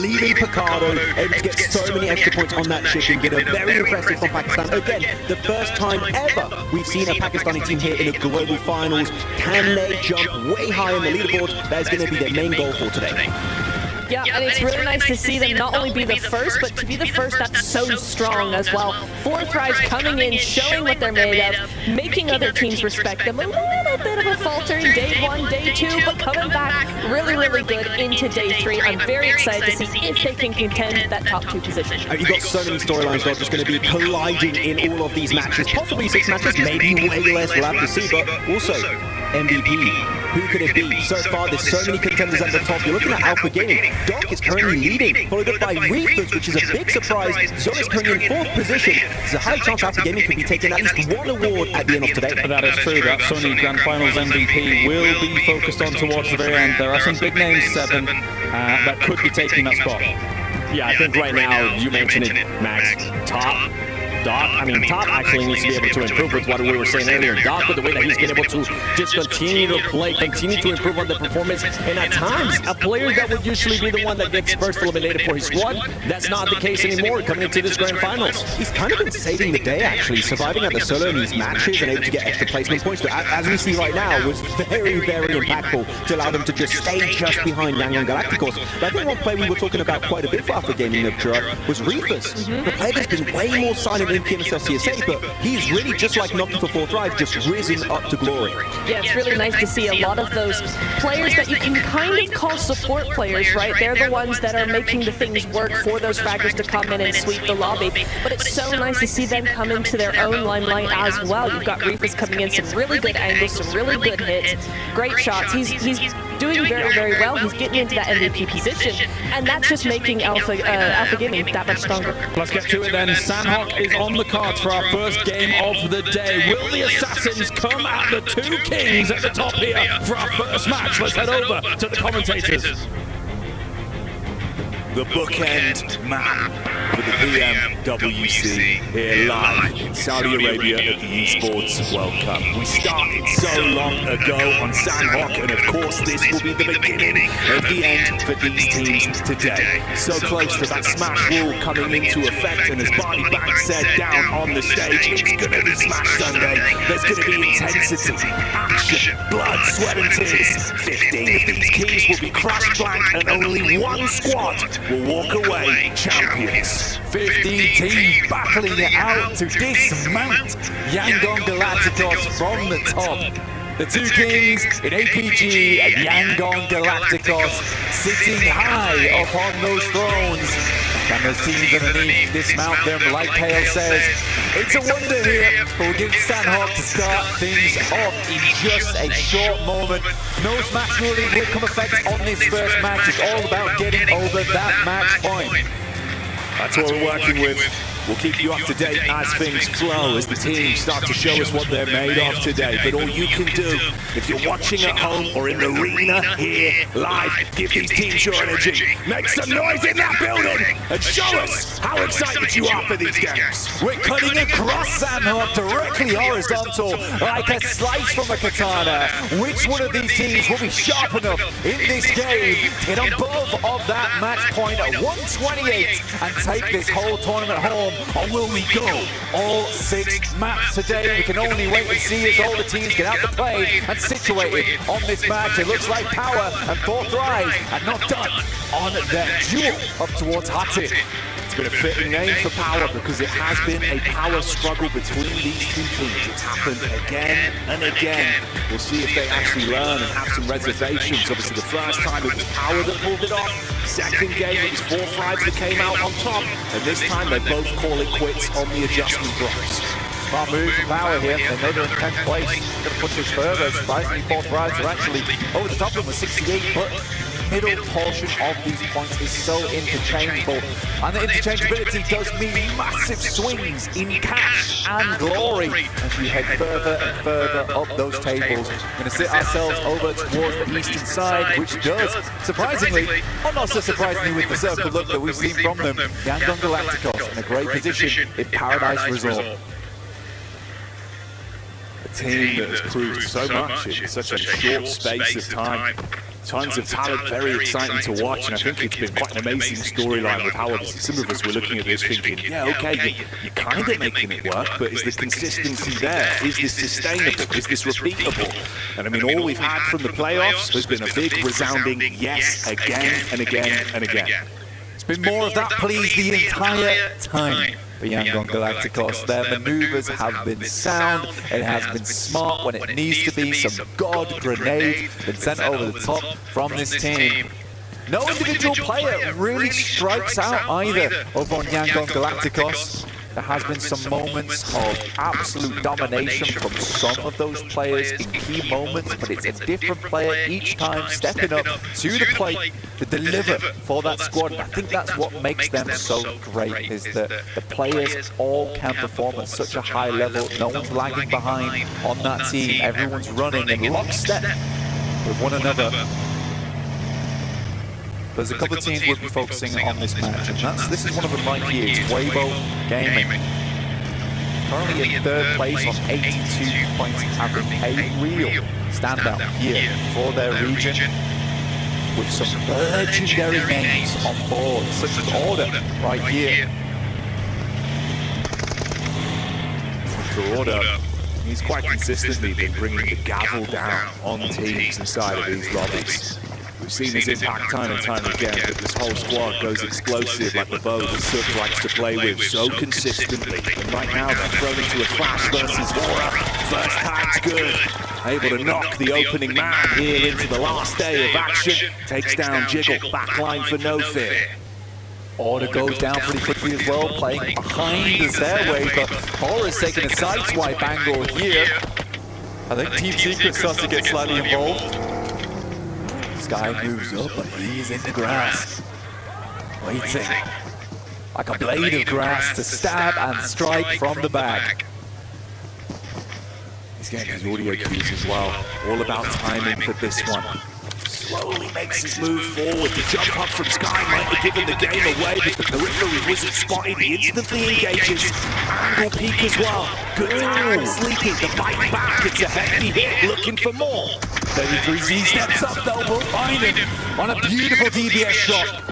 leaving Picardo, able to get so many extra points on that chip and get a very impressive from Pakistan. Again, the first time ever we've seen a Pakistani team here in a global finals. Can they jump way high in the leaderboard? That is going to be their main goal for today. Yeah, and it's really nice to see them not only be the first, but to be the first that's so strong as well. 4Thrive coming in, showing what they're made of, making other teams respect them. A little bit of a faltering day 1, day 2, but coming back really, really good into day 3. I'm very excited to see if they can contend that top 2 position. You've got so many storylines that are just going to be colliding in all of these matches. Possibly 6 matches, maybe way less, we'll have to see, but also MVP. Who could it be? So far, there's so many contenders at the top. You're looking at Alpha Gaming. Doc is currently leading, followed up by Reefers, which is a big surprise. Zone is currently in 4th position. There's a high chance Alpha Gaming could be taking at least 1 award at the end of today. That is true. That Sony Grand Finals MVP will be focused on towards the very end. There are some big names, 7, that could be taking that spot. Yeah, I think right now, you mentioned it, Max, top. Doc, I mean, Top actually needs to be able to improve with what we were saying earlier. Doc, with the way that he's been able to just continue to play, continue to improve on the performance, and at times, a player that would usually be the one that gets first eliminated for his squad, that's not the case anymore coming into this grand finals. He's kind of been saving the day, actually, surviving at the solo in these matches and able to get extra placement points. But as we see right now, was very, very impactful to allow them to just stay just behind Yangon Galacticos. But I think one play we were talking about quite a bit for Alpha Gaming of Gerard was Reefers. The player that's been way more silent in PMSL CSA, but he's really, just like Noctis for 4Thrive, just risen up to glory. Yeah, it's really nice to see a lot of those players that you can kind of call support players, right? They're the ones that are making the things work for those fraggers to come in and sweep the lobby. But it's so nice to see them come into their own limelight as well. You've got Reefers coming in, some really good angles, some really good hits, great shots. He's doing very, very well. He's getting into that MVP position, and that's just making Alpha Gaming that much stronger. Let's get to it then. Sandhawk is on the cards for our first game of the day. Will the Assassins come at the 2 kings at the top here for our first match? Let's head over to the commentators. The bookend map for the PMWC here live in Saudi Arabia at the Esports World Cup. We started so long ago on Sandhawk, and of course this will be the beginning of the end for these teams today. So close to that smash rule coming into effect, and as Barney Banks said down on the stage, it's gonna be Smash Sunday. There's gonna be intensity, action, blood, sweat and tears. 15 of these keys will be crash blank, and only 1 squad will walk away champions. 15 teams battling it out to dismount Yangon Galacticos from the top. The 2 kings in APG and Yangon Galacticos sitting high upon those thrones. Can those teams underneath dismount them? Like Kale says, it's a wonder here, but we'll give Sandhawk to start things off in just a short moment. No smash ruling will come effect on this first match. It's all about getting over that match point. That's what we're working with. We'll keep you up to date as things flow, as the teams start to show us what they're made of today. But all you can do, if you're watching at home or in the arena here live, give these teams your energy. Make some noise in that building and show us how excited you are for these games. We're cutting across Sandhawk directly horizontal like a slice from a katana. Which one of these teams will be sharp enough in this game to get above of that match point at 128 and take this whole tournament home? Or will we go all 6 maps today? We can only wait and see as all the teams get out the plane and situated on this match. It looks like Power and 4Thrive are not done on their duel up towards Hattin. It's been a fitting name for Power because it has been a power struggle between these 2 teams. It's happened again and again. We'll see if they actually learn and have some reservations. Obviously, the first time it was Power that pulled it off. Second game, it was 4Thrive that came out on top. And this time, they both call it quits on the adjustment drops. Smart move from Power here. They know they're in 10th place. Going to push this further. Surprisingly, 4Thrives are actually over the top of them with 68, but middle portion of these points is so interchangeable, and the interchangeability does mean massive swings in cash and glory as we head further and further up those tables. We're going to sit ourselves over towards the eastern side, which does, surprisingly, or not so surprisingly with the circle look that we've seen from them, Yangon Galacticos in a great position in Paradise Resort. A team that has proved so much in such a short space of time. Tons of talent, very exciting to watch, and I think it's been quite an amazing storyline with how obviously some of us were looking at this thinking, yeah, okay, you're kind of making it work, but is the consistency there? Is this sustainable? Is this repeatable? And I mean, all we've had from the playoffs has been a big resounding yes again and again and again. It's been more of that, please, the entire time. For Yangon Galacticos, their maneuvers have been sound, it has been smart when it needs to be, some god grenade been sent over the top from this team. No individual player really strikes out either over on Yangon Galacticos. There has been some moments of absolute domination from some of those players in key moments, but it's a different player each time stepping up to the plate to deliver for that squad. And I think that's what makes them so great, is that the players all can perform at such a high level. No one's lagging behind on that team. Everyone's running in lockstep with one another. There's a couple of teams we'll be focusing on this match, and this is one of them right here. It's Weibo Gaming. Currently in third place on 82 points, having a real standout here for their region, with some legendary names on board, such as Order right here. For Order, he's quite consistently been bringing the gavel down on teams inside of these lobbies. We've seen his impact time and time again, but this whole squad goes explosive like the bow that Sook likes to play with so consistently. And right now they're thrown into a clash versus Aura. First tag's good. Able to knock the opening man here into the last day of action. Takes down Jiggle, backline for No Fear. Order goes down pretty quickly as well, playing behind the stairway, but Aura's taking a sideswipe angle here. I think Team Secret starts to get slightly involved. Guy moves up, but he's in the grass, waiting like a blade of grass to stab and strike from the back. He's getting his audio cues as well. All about timing for this one. Slowly makes his move forward. The jump up from Sky might have given the game away, but the periphery wasn't spotted. He instantly engages. Angle peek as well. Good time sleeping. The bite back. It's a hefty hit. Looking for more. 33Z steps up though, will find him on a beautiful DBS shot.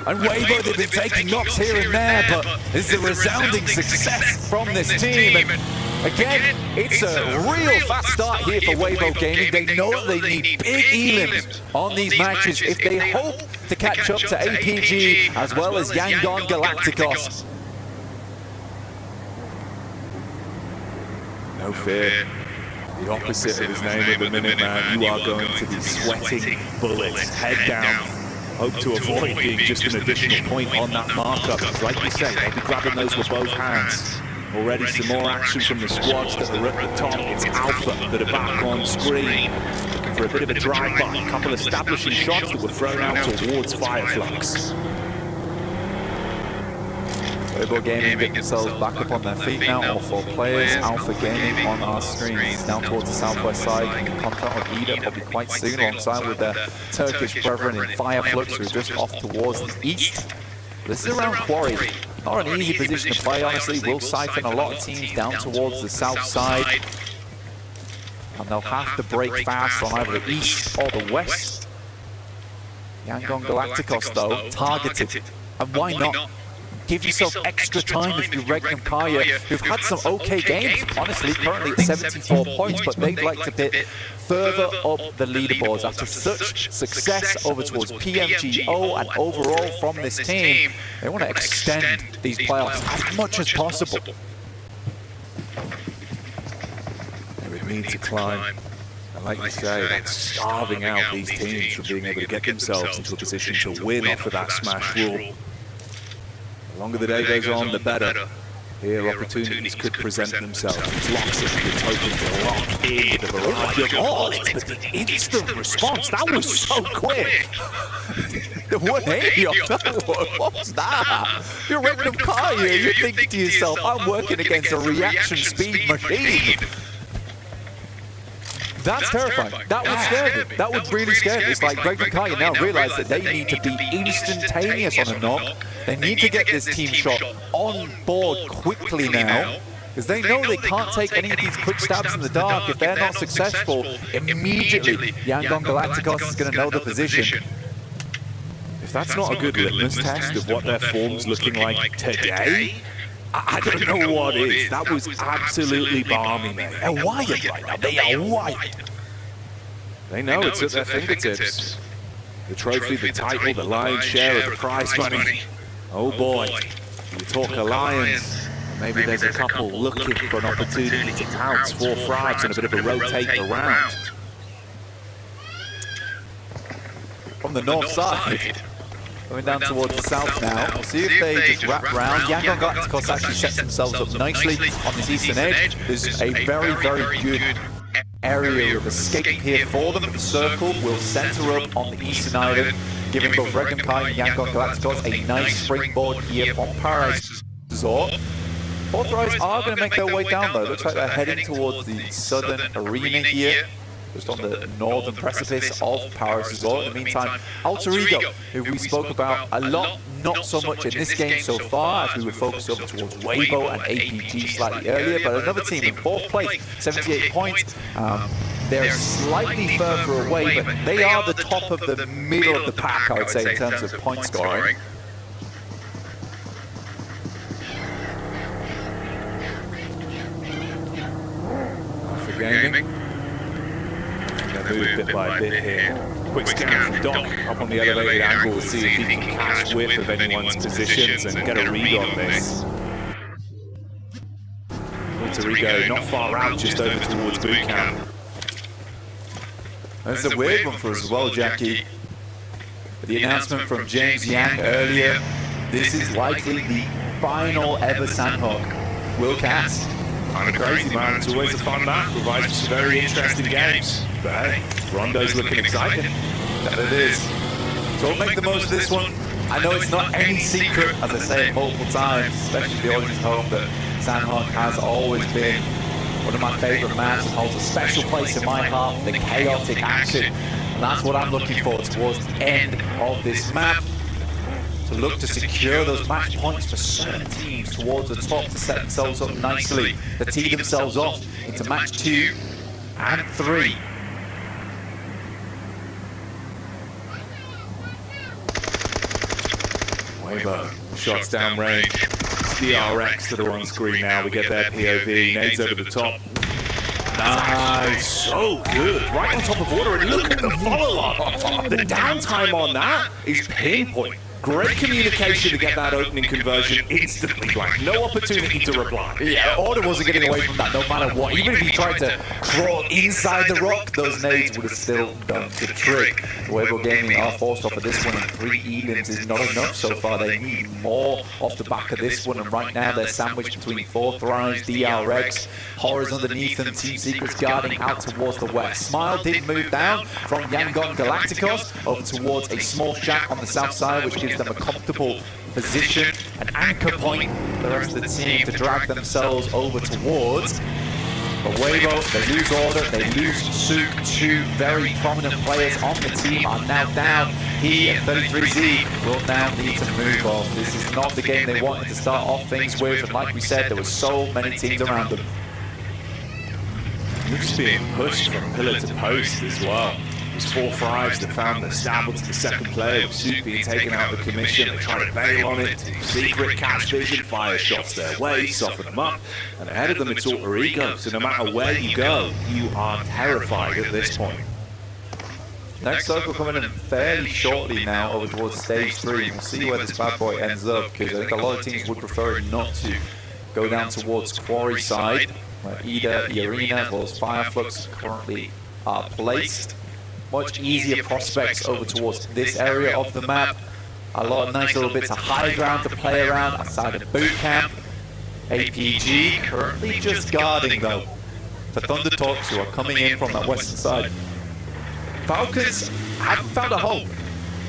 And Weibo, they've been taking knocks here and there, but this is a resounding success from this team. And again, it's a real fast start here for Weibo Gaming. They know that they need big elims on these matches if they hope to catch up to APG as well as Yangon Galacticos. No Fear. The opposite of his name at the minute, man. You are going to be sweating bullets. Head down. Hope to avoid being just an additional point on that markup. Like you say, they'll be grabbing those with both hands. Already some more action from the squads that are at the top. It's Alpha that are back on screen. Looking for a bit of a drive-by. A couple of establishing shots that were thrown out towards Fireflux. Weibo Gaming get themselves back up on their feet now, all four players. Alpha Gaming on our screens, down towards the southwest side. In contact with Ida probably quite soon, alongside with their Turkish brethren in Fireflux, who are just off towards the east. This is around Quarry. Not an easy position to play, honestly. Will siphon a lot of teams down towards the south side. And they'll have to break fast on either the east or the west. Yangon Galacticos, though, targeted. And why not? Give yourself extra time if you're Regnum Kaya, who've had some okay games, honestly, currently at 74 points, but they'd like to bit further up the leaderboards after such success over towards PMGO and overall from this team. They want to extend these playoffs as much as possible. They would need to climb. And like you say, that's starving out these teams from being able to get themselves into a position to win off of that smash rule. The longer the day goes on, the better. Here, opportunities could present themselves. Locks it, it's hoping to lock in with a variety of bullets, but the instant response, that was so quick. The 180 off that one, what was that? You're Regnum Kaya, you're thinking to yourself, I'm working against a reaction speed machine. That's terrifying. That would scare them. That would really scare them. It's like Regnum Kaya now realise that they need to be instantaneous on a knock. They need to get this team shot on board quickly now. because they know they can't take any of these quick stabs in the dark. If they're not successful, immediately Yangon Galacticos is going to know the position. If that's not a good litmus test of what their form's looking like today, I don't know what is. That was absolutely balmy, mate. They're wired right now. They are wired. They know it's at their fingertips. The trophy, the title, the lion's share of the prize money. Oh boy, you talk Alliance. Maybe there's a couple looking for an opportunity to pounce 4 frags and a bit of a rotate around. From the north side, going down towards the south now. We'll see if they just wrap around. Yangon Galacticos actually sets themselves up nicely on this eastern edge. There's a very, very good area of escape here for them. The circle will center up on the eastern island, giving both Regenkai and Yangon Galacticos a nice springboard here from Paradise Resort. Both riders are going to make their way down though. Looks like they're heading towards the southern arena here, just on the northern precipice of Paradise Resort. In the meantime, Alter Ego, who we spoke about a lot, not so much in this game so far, as we were focused over towards Weibo and APG slightly earlier, but another team in 4th place, 78 points. They're slightly further away, but they are the top of the middle of the pack, I would say, in terms of point scoring. For gaming. Move bit by bit here. Quick scan from Doc up on the elevated angle to see if he can catch whiff of anyone's positions and get a read on this. Alter Ego not far out, just over towards boot camp. That's a weird one for us as well, Jackie. The announcement from James Yang earlier, this is likely the final ever Sandhawk will cast. Kind of crazy, man. It's always a fun map. Provides some very interesting games. But hey, Rondo's looking exciting. That it is. So we'll make the most of this one. I know it's not any secret, as I say multiple times, especially the audience at home, that Sandhawk has always been one of my favorite maps and holds a special place in my heart, the chaotic action. And that's what I'm looking for towards the end of this map. To look to secure those match points for certain teams towards the top to set themselves up nicely, to tee themselves off into match 2 and 3. Weibo, shots down range. It's the RX that are on screen now. We get their POV. Nades over the top. Nice, so good. Right on top of water, and look at the follow-up. The downtime on that is pinpoint. Great communication to get that opening conversion instantly blank. No opportunity to reply. Yeah, Order wasn't getting away from that no matter what. Even if he tried to crawl inside the rock, those nades would have still done the trick. Weibo Gaming are forced off of this one, and 3 elims is not enough so far. They need more off the back of this one, and right now they're sandwiched between 4 Thrives, DRX, Horrors underneath them, Team Secrets guarding out towards the west. Smile did move down from Yangon Galacticos over towards a small shack on the south side, which gives them a comfortable position, an anchor point for the rest of the team to drag themselves over towards. But Weibo, they lose Order, they lose Suk. 2 very prominent players on the team are now down. He and 33Z will now need to move off. This is not the game they wanted to start off things with, and like we said, there were so many teams around them. Luke's being pushed from pillar to post as well. There's 4 Thrives that found the stab to the second player, with Suk being taken out of the commission. They try to bail on it. Secret catch vision, fire shots their way, soften them up, and ahead of them it's Alter Ego. So no matter where you go, you are terrified at this point. Next circle coming in fairly shortly now over towards stage 3. We'll see where this bad boy ends up, because I think a lot of teams would prefer not to go down towards Quarry side, where either the arena as well as Fireflux currently are placed. Much easier prospects over towards this area of the map. A lot of nice little bits of high ground to play around outside of boot camp. APG currently just guarding though for Thunder Talks, who are coming in from that western side. Falcons haven't found a home.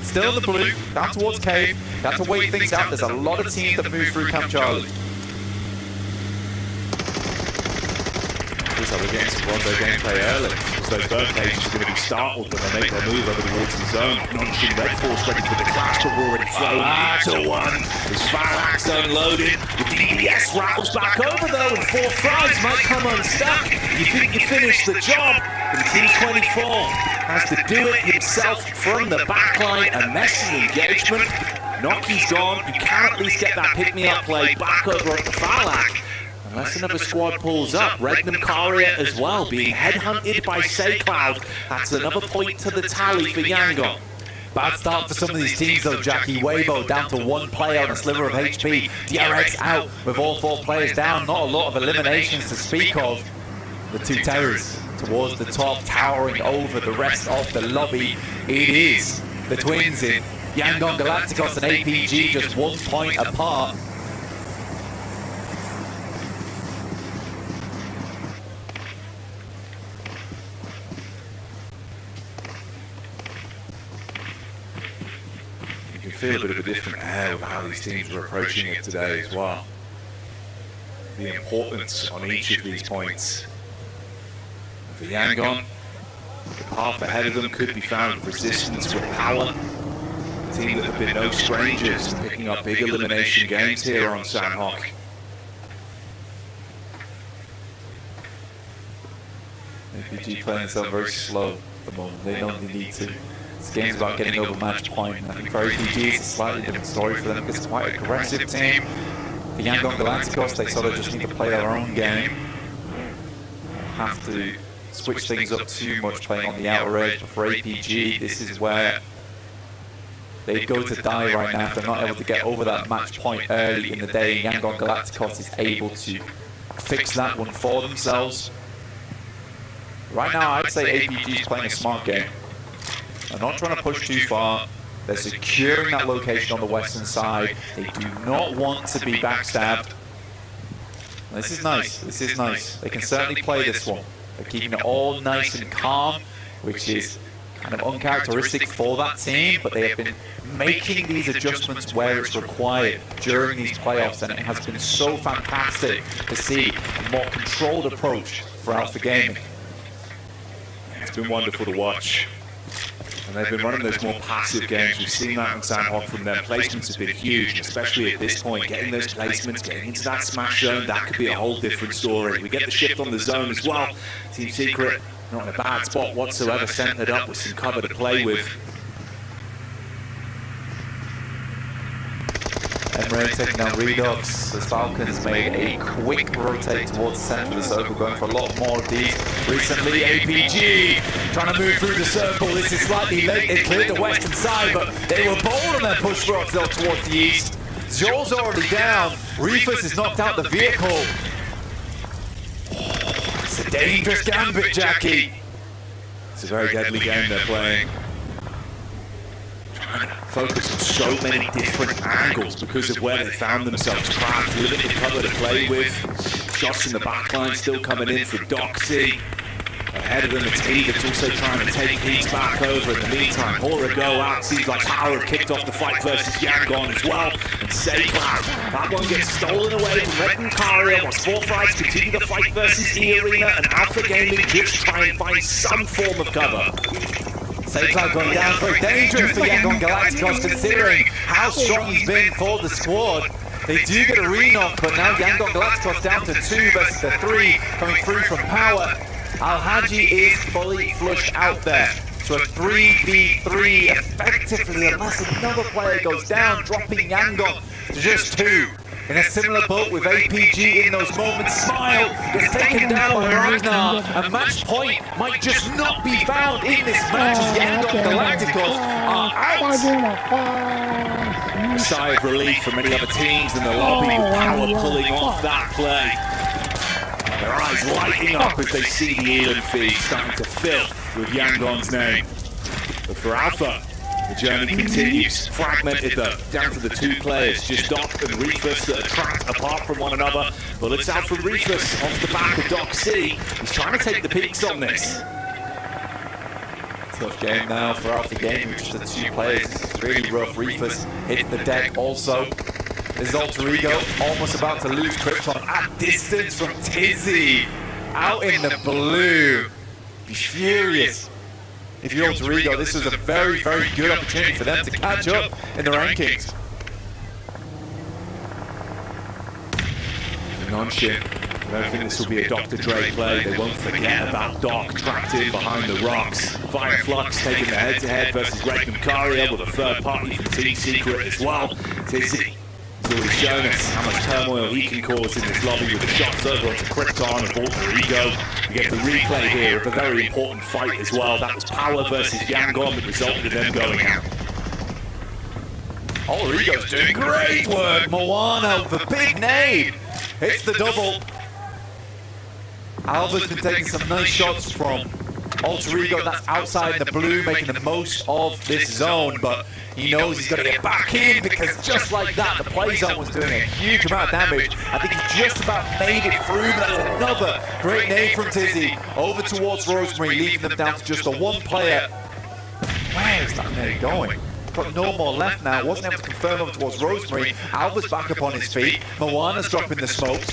Still in the blue, down towards Cave. They have to wait things out. There's a lot of teams that move through Camp Charlie. looks like we're getting some Rondo gameplay early, because those bird cages are going to be startled when they make their move over towards the zone. Nonching Red Force ready for the clash, but we're already thrown into one. There's Farax unloaded. The DBS rattles back over though, and 4 fries might come unstuck. You think you finished the job, and T24 has to do it himself from the backline. A messy engagement. Noki's gone. You can at least get that pick-me-up play back over at the Farlak. Unless another squad pulls up. Regnum Karia as well, being headhunted by S.A.I. That's another point to the tally for Yangon. Bad start for some of these teams though, Jackie. Wavo down to 1 player on a sliver of HP. DRX out with all 4 players down. Not a lot of eliminations to speak of. The 2 towers towards the top, towering over the rest of the lobby. It is the twins in Yangon Galacticos and APG, just 1 point apart. You can feel a bit of a different air with how these teams were approaching it today as well. The importance on each of these points. For Yangon, the path ahead of them could be found with resistance with power. A team that have been no strangers to picking up big elimination games here on Sandhawk. APG playing themselves very slow at the moment. They know they need to. This game's about getting over match point. I think for APG it's a slightly different story for them because it's quite an aggressive team. For Yangon Galacticos, they sort of just need to play their own game. Have to switch things up too much playing on the outer edge, but for APG this is where they go to die right now if they're not able to get over that match point early in the day. Yangon Galacticos is able to fix that one for themselves. Right now I'd say APG is playing a smart game. They're not trying to push too far. They're securing that location on the western side. They do not want to be backstabbed. This is nice, this is nice. They can certainly play this one. They're keeping it all nice and calm, which is kind of uncharacteristic for that team, but they have been making these adjustments where it's required during these playoffs, and it has been so fantastic to see a more controlled approach throughout the game. It's been wonderful to watch. And they've been running those more passive games. We've seen that on Sandhawk from them. Placements have been huge, especially at this point. Getting those placements, getting into that smash zone, that could be a whole different story. We get the shift on the zone as well. Team Secret, not in a bad spot whatsoever, centered up with some cover to play with. Emre taking down Redox as Falcons made a quick rotate towards the center of the circle, going for a lot more of these. Recently, APG trying to move through the circle. This is slightly late. They cleared the western side, but they were bold on their push for uphill towards the east. Zhor's already down. Reefus has knocked out the vehicle. Oh, it's a dangerous gambit, Jackie. It's a very deadly game they're playing. Trying to focus on so many different angles because of where they found themselves trapped. Limited cover to play with. Shots in the backline still coming in for Doxy. Ahead of them, it's Eve that's also trying to take Heats back over. In the meantime, Hora go out. Seems like Power have kicked off the fight versus Yangon as well. And S.A.I. that one gets stolen away from Regnum Karia. Whilst 4 fights continue the fight versus E-Arena, and Alpha Gaming just try and find some form of cover. S.A.I. going down, very dangerous for Yangon Galacticos considering how strong he's been for the squad. They do get a re-knock, but now Yangon Galacticos down to 2 versus the 3 coming through from Power. Al-Haji is fully flushed out there. So a 3v3 effectively, unless another player goes down, dropping Yangon to just 2. In a similar boat with APG in those moments. Smile gets taken down by Ragnar, and match point might just not be found in this match as Yangon Galacticos are out. A sigh of relief for many other teams in the lobby, with Power pulling off that play. Their eyes lighting up as they see the Elam feed starting to fill with Yangon's name. But for Alpha, the journey continues. Fragmented though, down to the 2 players, just Doc and Reefus that are trapped apart from one another. Bullets out from Reefus off the back of Doc C. He's trying to take the peaks on this. Tough game now for Alpha Gaming, just the 2 players. This is really rough. Reefus hit the deck also. This is Alter Ego almost about to lose Krypton at distance from Tizzy. out in the blue. Be furious. If you're Alter Ego, this was a very, very good opportunity for them to catch up in the rankings. Non-ship. I don't think this will be a Dr. Dre play. They won't forget about Doc trapped in behind the rocks. Fire Flux taking the head-to-head versus Regnum Caria with a third party from Team Secret as well. Tizzy has already shown us how much turmoil he can cause in this lobby with the shots over onto Krypton of Alter Ego. We get the replay here of a very important fight as well. That was Power versus Yangon that resulted in them going out. Alter Ego's doing great work. Moana with a big nade. Hits the double. Alva's been taking some nice shots from Alter Ego. That's outside in the blue, making the most of this zone, but he knows he's got to get back in because just like that, the play zone was doing a huge amount of damage. I think he just about made it through, but that's another great nade from Tizzy over towards Rosemary, leaving them down to just the one player. Where is that nade going? Got no more left now. Wasn't able to confirm over towards Rosemary. Alva's back up on his feet. Moana's dropping the smokes.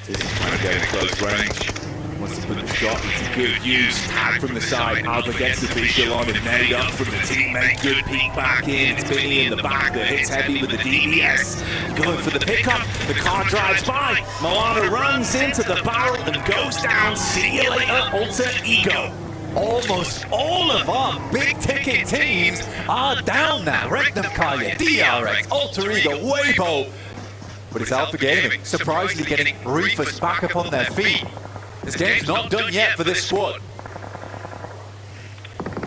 Tizzy's trying to get in close range. Wants to put the shot into good use. Tag from the side. Alva gets the visual on and nade up from the teammate. Good peek back in. It's Binny in the back that hits heavy with the DBS. Going for the pickup. The car drives by. Moana runs into the barrel and goes down. See you later, Alter Ego. Almost all of our big-ticket teams are down now. Regnum Caria, DRX, Alter Ego, Weibo. But it's Alpha Gaming, surprisingly getting Reefers back up on their feet. This game's not done yet for this squad.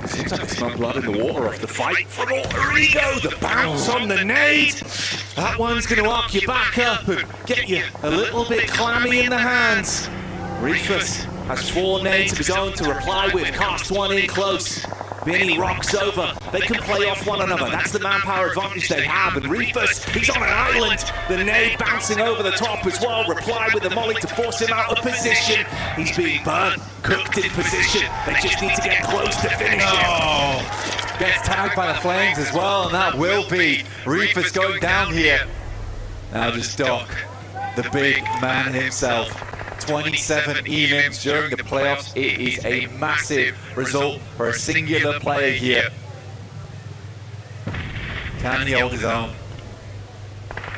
Seems like they smell blood in the water off the fight from Alter Ego. The bounce on the nade. That one's going to arc you back up and get you a little bit clammy in the hands. Reefers has 4 nades of his own to reply with. Cast one in close. Binny rocks over. They can play off one another. That's the manpower advantage they have. And Reefers, he's on an island. The nade bouncing over the top as well. Reply with the molly to force him out of position. He's being burnt, cooked in position. They just need to get close to finish it. Gets tagged by the flames as well, and that will be Reefers going down here. Now just Doc, the big man himself. 27 elims during the playoffs. It is a massive result for a singular player here. Can he hold his own?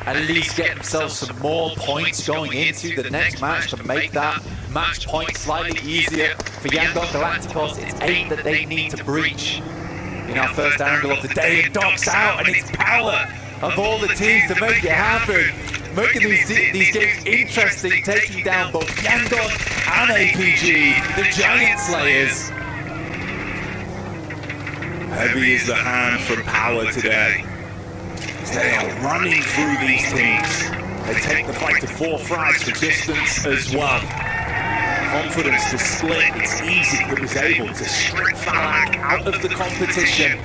At least get himself some more points going into the next match to make that match point slightly easier for Yangon Galacticos. It's 8 that they need to breach in our first angle of the day. And Doc's out, and it's Power of all the teams to make it happen. Making these games interesting, taking down both Yangon and APG, the Giant Slayers. Heavy is the hand from Power today. They are running through these teams. They take the fight to 4 frags for distance as well. Confidence to split. It's easy that was able to strip Falak out of the competition.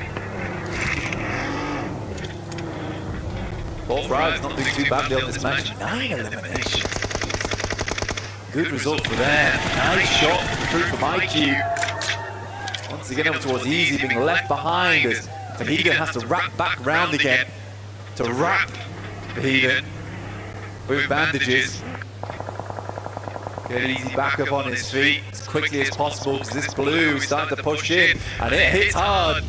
4 frags, not doing too badly on this match. 9 eliminations. Good result for them. Nice shot through from IQ. Once again over towards Easy, being left behind as Vahedon has to wrap back round again to wrap Vahedon with bandages. Get Easy back up on his feet as quickly as possible because this blue is starting to push in and it hits hard.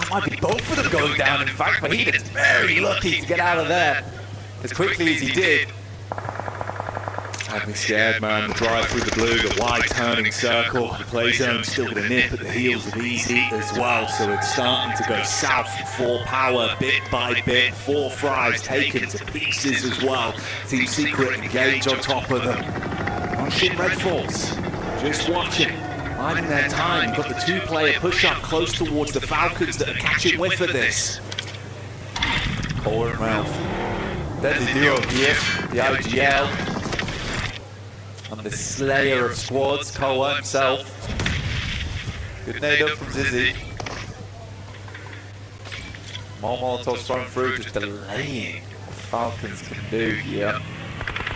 Might be both of them going down, in fact, but he is very lucky to get out of there as quickly as he did. Had me scared, man. The drive through the blue, the wide turning circle. The play zone still going to nip at the heels of Easy as well, so it's starting to go south for Power bit by bit. 4 frags taken to pieces as well. Team Secret engage on top of them. On Shin Red Falls, just watching. Biding their time. You've got the 2-player push-up close towards the Falcons that are catching whiff of this. Forward mouth. Deadly duo here, the IGL. And the slayer of squads, Koa himself. Good nade up from Zizzy. More Molotovs thrown through, just delaying what Falcons can do here.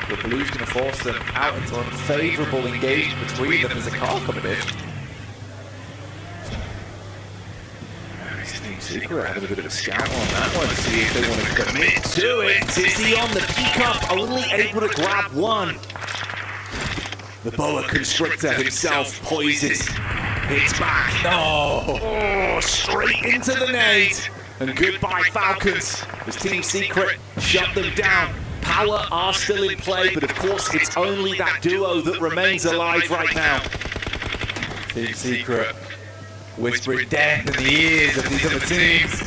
The blue's going to force them out into an unfavourable engagement between them. There's a car coming in. Team Secret having a bit of a scout on that one to see if they want to commit to it. Tizzy on the peak up, only able to grab one. The boa constrictor himself poises. Hits back. Oh, straight into the nade. And goodbye, Falcons. As Team Secret shut them down. Power are still in play, but of course it's only that duo that remains alive right now. Team Secret whispering death in the ears of these other teams.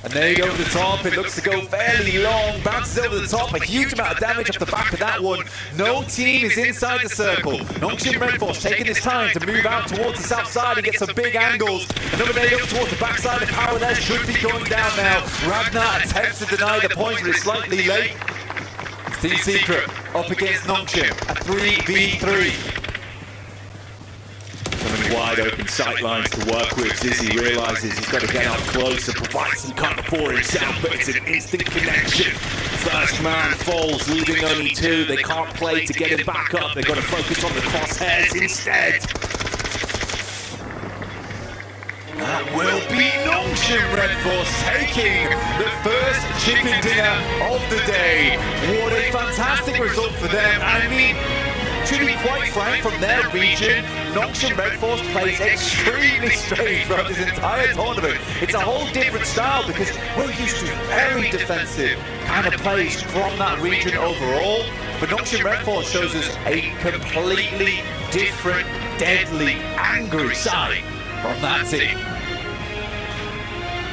And there you go to the top, it looks to go fairly long, bounces over the top, a huge amount of damage off the back of that one. No team is inside the circle. Nongshim Red Force taking his time to move out towards the south side and get some big angles. Another nade up towards the backside of Power there should be going down now. Ragnar attempts to deny the point, but it's slightly late. Team Secret up against Nongshim, a 3v3. Wide open sight lines to work with. Zizzy realizes he's got to get up close and provide some cover for himself, but it's an instant connection. First man falls, leaving only two. They can't play to get him back up. They've got to focus on the crosshairs instead. That will be Nongshim Red Force taking the first chicken dinner of the day. What a fantastic result for them. I mean, to be quite frank, from their region, Nongshim Red Force plays extremely strange throughout this entire tournament. It's a whole different style because we're used to very defensive kind of plays from that region overall. But Nongshim Red Force shows us a completely different, deadly, angry side from that team.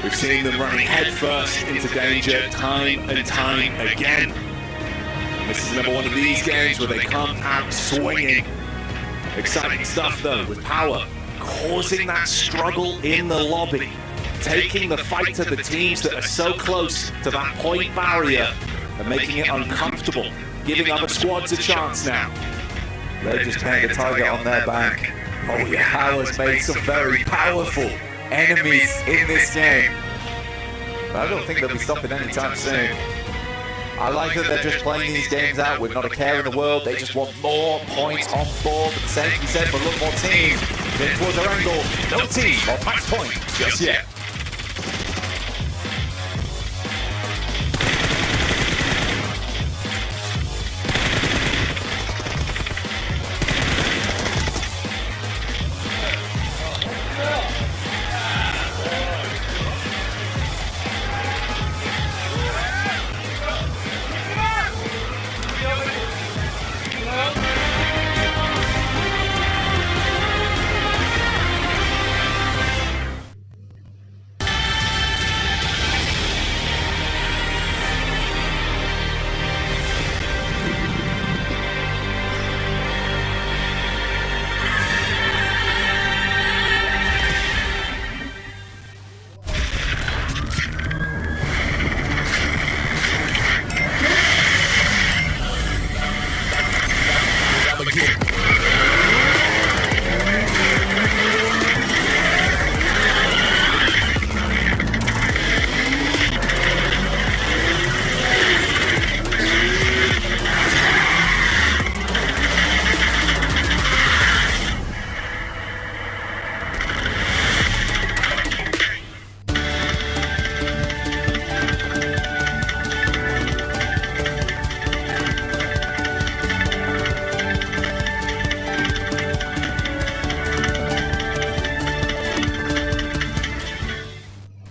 We've seen them running headfirst into danger time and time again. This is another one of these games where they come out swinging. Exciting stuff though, with Power causing that struggle in the lobby, taking the fight to the teams that are so close to that point barrier and making it uncomfortable, giving other squads a chance now. They're just putting a target on their back. Oh yeah, Power's made some very powerful enemies in this game. But I don't think they'll be stopping anytime soon. I like that they're just playing these games out with not a care in the world. They just want more points on board. But the same can be said for a lot more teams. Getting towards their angle. No team on match point just yet.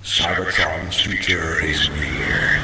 Cybertron's future is near.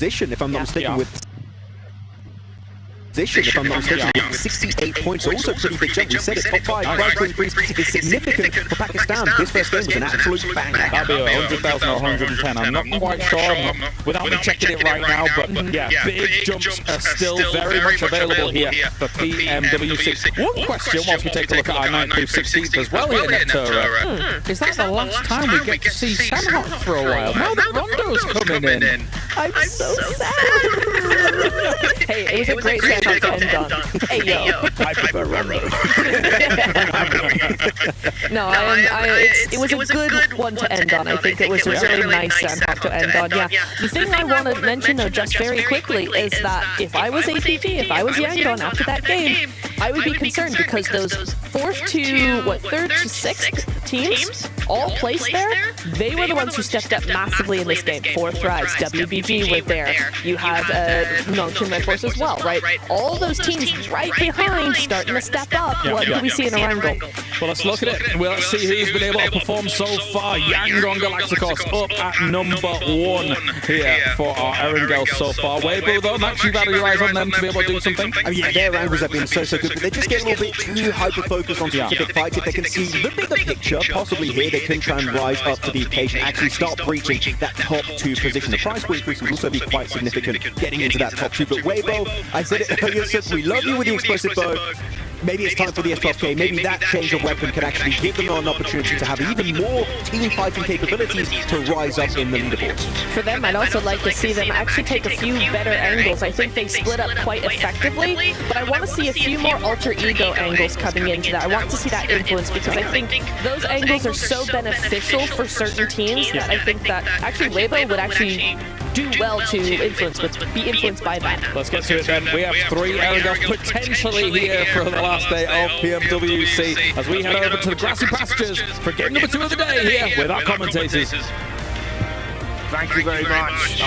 Position, if I'm not mistaken, with if I'm not mistaken, with 68 points, also pretty big jump. We said it, top 5 prize point increase is significant for Pakistan. This first game was an absolute banger. That'll be 100,000 or 110. I'm not quite sure, without me checking it right now, but yeah, big jumps are still very much available here for PMWC. One question, whilst we take a look at our 9th through 16th as well here, Neptura, is that the last time we get to see S.A.I for a while? Now that Rondo's coming in. I'm so sad. Hey, it was a great Sandhawk to end on. Hey, yo. I prefer Rondo. No, it was a good one to end on. I think it was a really nice Sandhawk to end on, yeah. The thing I want to mention, though, just very quickly, is that if I was APG, if I was Yangon after that game, I would be concerned because those 4th to, 3rd to 6th teams all placed there, they were the ones who stepped up massively in this game. 4th Rise, WBG were there. You had Nongchin Red Force as well, right? All those teams right behind starting to step up. What do we see in Erangel? Well, let's look at it. Well, let's see who's been able to perform so far. Yangon Galacticos up at number 1 here for our Erangel so far. Weibo, though, Max, you've had your eyes on them to be able to do something? Oh yeah, their angles have been so good, but they just get a little bit too hyper-focused on specific fights. If they can see the bigger picture, possibly here they can try and rise up to the occasion, actually start breaching that top 2 position. The price point increase will also be quite significant getting into that top 2, but Weibo, I said it earlier, since we love you with the explosive bow. Maybe it's time for the S12K. Maybe that change of weapon can actually give them an opportunity to have even more team fighting capabilities to rise up in the leaderboards. For them, I'd also like to see them actually take a few better angles. I think they split up quite effectively, but I want to see a few more alter ego angles coming into that. I want to see that influence because I think those angles are so beneficial for certain teams that I think that actually Weibo would actually do well to be influenced by that. Let's get to it then. We have 3 Erangels potentially here for the last day of PMWC as we head over to the grassy pastures for game number 2 of the day here with our commentators. Thank you very much.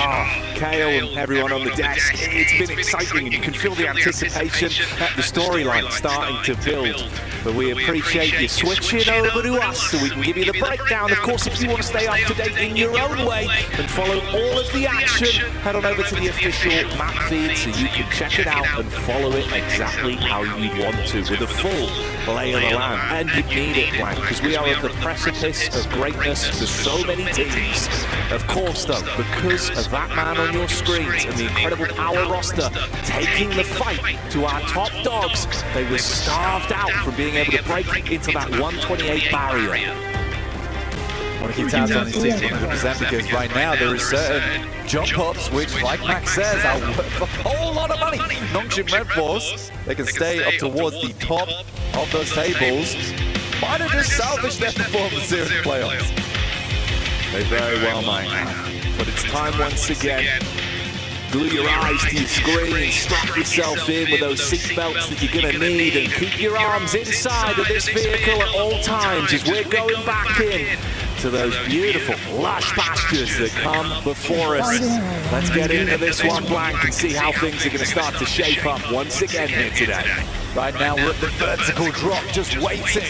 Kale and everyone on the desk. It's been exciting and you can feel the anticipation at the storyline starting to build. But we appreciate you switching over to us so we can give you the breakdown. Of course, if you want to stay up to date in your own way and follow all of the action, head on over to the official map feed so you can check it out and follow it exactly how you want to with a full lay of the land. And you need it, Blank, because we are at the precipice of greatness for so many teams. Of course, though, because of that man on your screens and the incredible power roster taking the fight to our top dogs, they were starved out from being able to break into that 128 barrier. I want to keep tabs on his team 100% because right now there is certain jump ups which, like Max says, are worth a whole lot of money. Nongchin Red Force, they can stay up towards the top of those tables. Might have just salvaged their performance here in the playoffs. They very well might. But it's time once again. Glue your eyes to your screen, strap yourself in with those seatbelts that you're going to need, and keep your arms inside of this vehicle at all times as we're going back in to those beautiful lush pastures that come before us. Let's get into this one, Blank, and see how things are going to start to shape up once again here today. Right now we're at the vertical drop, just waiting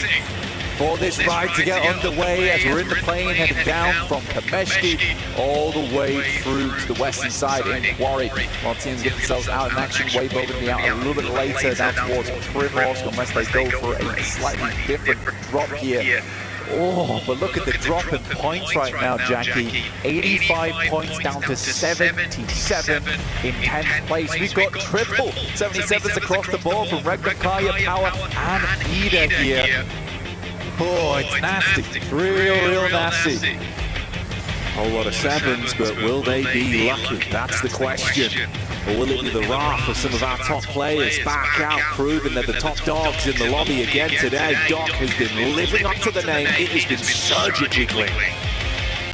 for this ride to get underway as we're in the plane heading down from Kameshki all the way through to the western side in Quarry. While teams get themselves out in action, Weibo going to be out a little bit later down towards Primorsk unless they go for a slightly different drop here. Oh, but look at the drop in points right now, Jackie. 85 points down to 77 in 10th place. We've got triple 77s across the board from Regnum, Kaya, Power, and Ida here. Oh, it's nasty. Real nasty. Whole lot of 7s, but will they be lucky? That's the question. Or will it be the wrath of some of our top players back out, proving they're the top dogs in the lobby again today? Doc has been living up to the name. It has been surgically clean.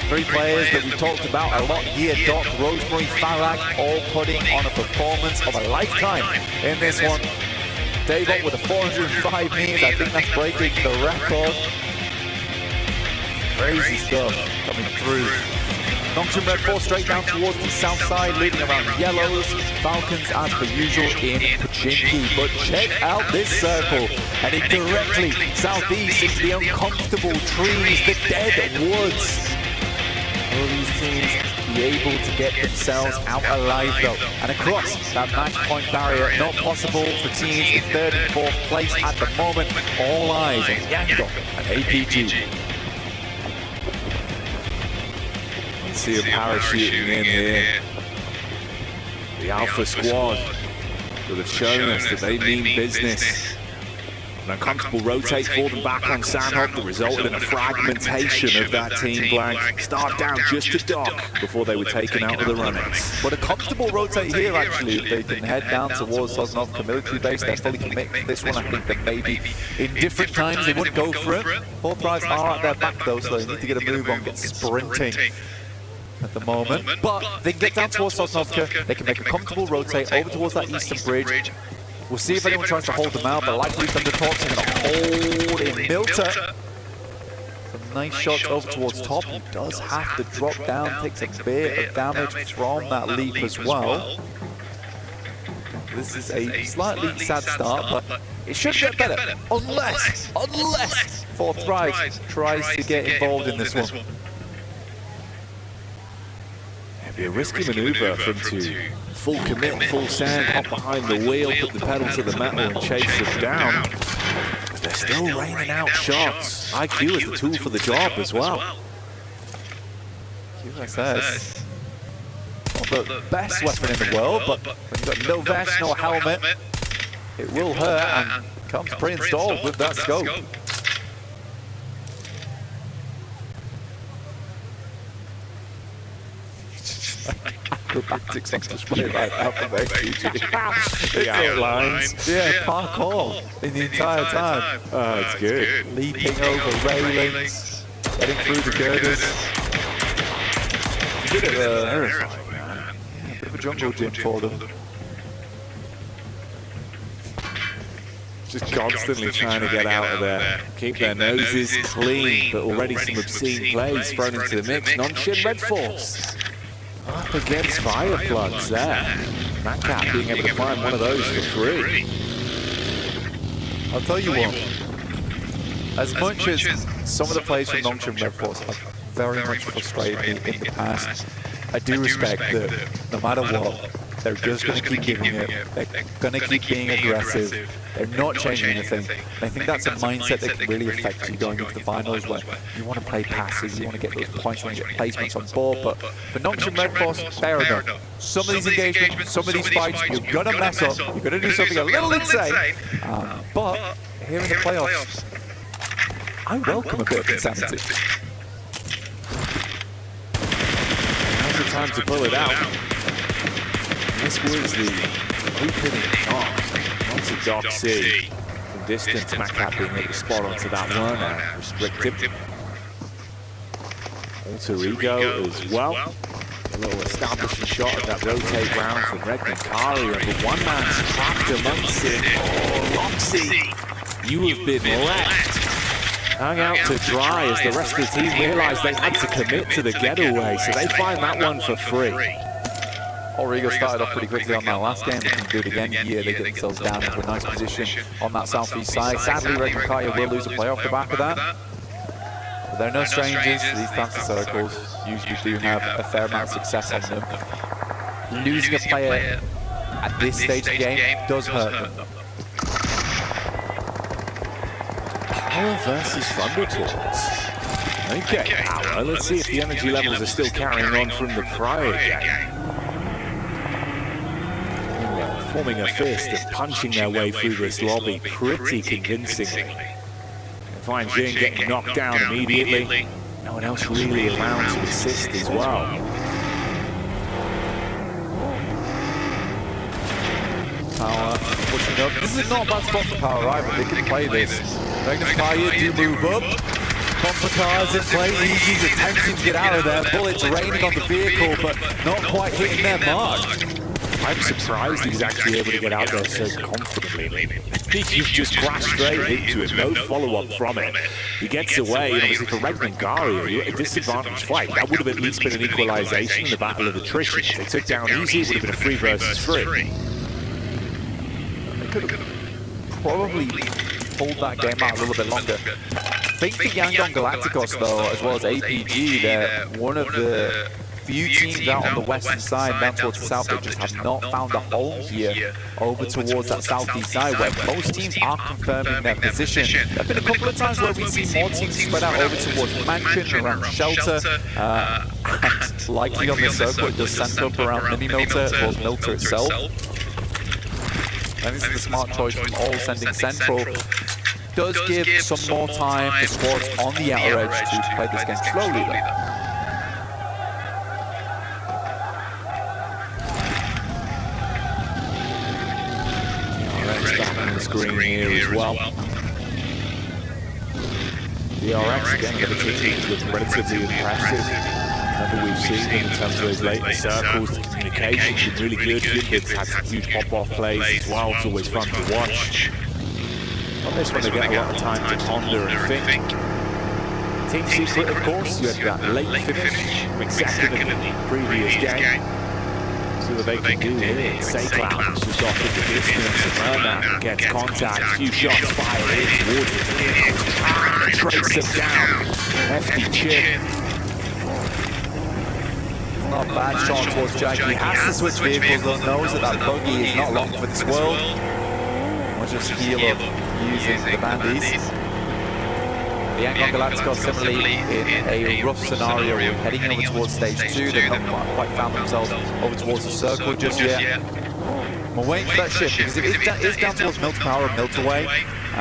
Three players that we talked about a lot here, Doc, Rosemary, Farag, all putting on a performance of a lifetime in this one. Dave up with a 405 meters, I think that's breaking the record. Crazy stuff coming through. Nongshim Red Force straight down towards the south side, leading around the yellows. Falcons, as per usual, in Pachinki. But check out this circle, heading directly southeast into the uncomfortable trees, the dead woods. Will these teams be able to get themselves out alive though? And across that match point barrier, not possible for teams in 3rd and 4th place at the moment. All eyes on Yango and APG. See them parachuting in here. The Alpha Squad that have shown us that they mean business. An uncomfortable rotate for them back on Sandhawk that resulted in a fragmentation of that team blank. Start down just to Doc before they were taken out of the runnings. But a comfortable rotate here actually. They can head down towards Sosnovka military base. They're fully committed to this one. I think that maybe in different times they wouldn't go for it. 4 Thrives are at their back though, so they need to get a move on, get sprinting at the moment, but they can get down towards Sosnovka, they can make a comfortable rotate over towards that eastern bridge. We'll see if anyone tries to hold them out, but likely Thunder Talks are going to hold in Milter. Some nice shots over towards top. He does have to drop down, takes a bit of damage from that leap as well. This is a slightly sad start, but it should get better, unless 4 Thrives tries to get involved in this one. Be a risky maneuver for them to full commit, full stand, hop behind the wheel, put the pedal to the metal and chase them down. But they're still raining out shots. IQ is the tool for the job as well. QSS, not the best weapon in the world, but when you've got no vest, no helmet, it will hurt and comes pre-installed with that scope. Acrobatics on display right now from APG. The outlines. Yeah, parkour in the entire time. Oh, it's good. Leaping over railings, getting through the girders. A bit of terrifying, man. A bit of a jungle gym for them. Just constantly trying to get out of there. Keep their noses clean, but already some obscene plays thrown into the mix. Nongshim Red Force up against Fire Floods there. Macap being able to find one of those for free. I'll tell you what, as much as some of the players from Nongshim Red Force have very much frustrated me in the past, I do respect that no matter what, they're just going to keep giving it, they're going to keep being aggressive, they're not changing anything. And I think that's a mindset that can really affect you going into the finals where you want to play passes, you want to get those points, you want to get placements on board, but for Nongshim Red Force, fair enough. Some of these engagements, some of these fights, you're going to mess up, you're going to do something a little insane, but here in the playoffs, I welcome a bit of insanity. Now's the time to pull it out. This was the opening knock onto Doc C. From distance, Macap being able to spot onto that one, restricted. Alter Ego as well. A little establishing shot of that rotate round from Redman Kari, but one man's trapped amongst it. Oh, Roxy, you have been left hung out to dry as the rest of the team realized they had to commit to the getaway, so they find that one for free. Origo started off pretty quickly on that last game. They can do it again here. They get themselves down into a nice position on that southeast side. Sadly, Red Makaya will lose a play off the back of that. But they're no strangers. These fancy circles usually do have a fair amount of success on them. Losing a player at this stage of the game does hurt them. Power versus Thundertorch. Okay, Power. Let's see if the energy levels are still carrying on from the prior game. Forming a fist and punching their way through this lobby pretty convincingly. Find Jin getting knocked down immediately. No one else really around to assist as well. Power pushing up. This is not a bad spot for Power either. They can play this. Magnus Kaya do move up. Bumper cars in play, Easy's attempting to get out of there, bullets raining on the vehicle, but not quite hitting their mark. I'm surprised he was actually able to get out there so confidently. You've just crashed straight into him, no follow-up from it. He gets away, and obviously for Redmond Gary, a disadvantaged fight. That would have at least been an equalization in the battle of attrition. If they took down Easy, it would have been a 3 versus 3. They could have probably pulled that game out a little bit longer. I think the Yangon Galacticos, though, as well as APG, they're one of the few teams out on the western side, down towards the south, that just have not found a home here over towards that southeast side, where most teams are confirming their position. There have been a couple of times where we've seen more teams spread out over towards Mansion, around Shelter, and likely on the circle, it does center up around Mini-Milter, as well as Milter itself. And this is the smart choice from all sending central. Does give some more time for squads on the outer edge to play this game slowly, though. Back on the screen here as well. The RX again, the teams look relatively impressive. Remember, we've seen them in terms of those later circles. The communication's been really good. Fitbit's had some huge pop-off plays as well. It's always fun to watch. On this one, they get a lot of time to ponder and think. Team Secret, of course, you had that late finish from exactly the previous game. See what they can do here. S.A.I just off in the distance. Merman gets contact. A few shots fired in towards the vehicle. Trace him down. Hefty chip. Not a bad shot towards Jack. He has to switch vehicles, though. Knows that that buggy is not long for this world. We'll just heal up using the bandies. The Yangon Galacticos similarly in a rough scenario, heading over towards stage 2. They've not quite found themselves over towards the circle just yet. We're waiting for that shift, because if it is down towards Milter Power and Milter Way,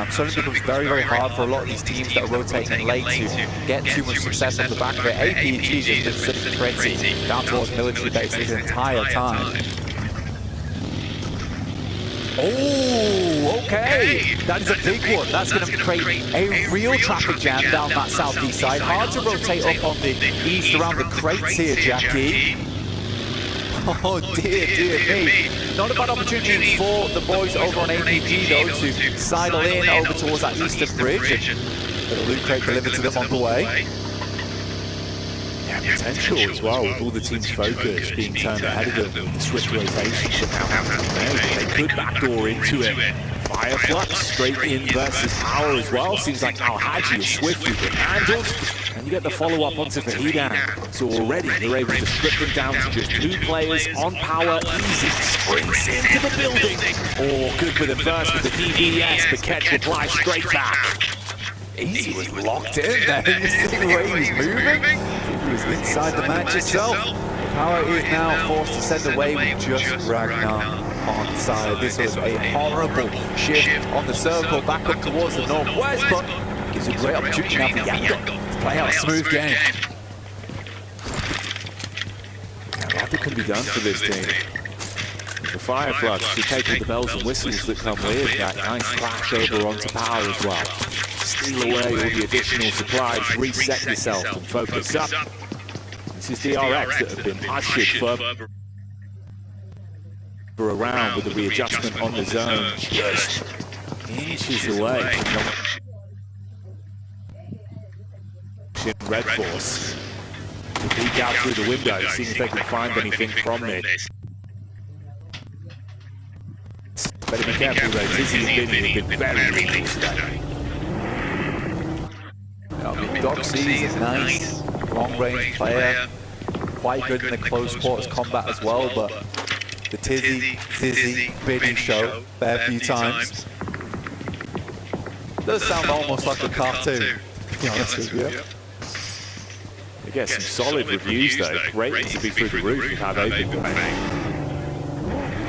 suddenly becomes very, very hard for a lot of these teams that are rotating late to get too much success off the back of it. APG just been sitting pretty down towards military base this entire time. Oh, okay. That is a big one. That's going to create a real traffic jam down that southeast side. Hard to rotate up on the east around the crates here, Jackie. Oh, dear me. Not a bad opportunity for the boys over on APG, though, to sidle in over towards that eastern bridge. And the loot crate delivered to them on the way. Yeah, potential as well, with all the team's focus being turned ahead of them with the swift rotations that now have to be made. They could backdoor into it. Fire Flux straight in versus Power as well. Seems like Al-Haji is swiftly been handled. And you get the follow-up onto Fahidan. So already they're able to strip them down to just 2 players on Power. Easy sprints into the building. Oh, good for the first with the DBS, but Ketch replies straight back. Easy was locked in there. You see the way he was moving? He was inside the match itself. Power is now forced to send away with just Ragnar on side. This was a horrible shift on the circle back up towards the northwest, but gives a great opportunity now for Yangon to play out a smooth game. A lot that can be done for this team. The Fire Flux to take all the bells and whistles that come with that nice flash over onto Power as well. Steal away all the additional supplies, reset yourself and focus up. This is the RX that have been ushered further around with the readjustment on the zone, just inches away from Red Force. To peek out through the window, see if they can find anything from this. Better be careful though, Dizzy and Vinny have been very lethal today. Doxy is a nice long-range player, quite good in the close quarters combat as well, but the Tizzy, Biddy show there a few times. Does sound almost like a cartoon, to be honest with you. They get some solid reviews though, great to be through the roof with how they've been playing.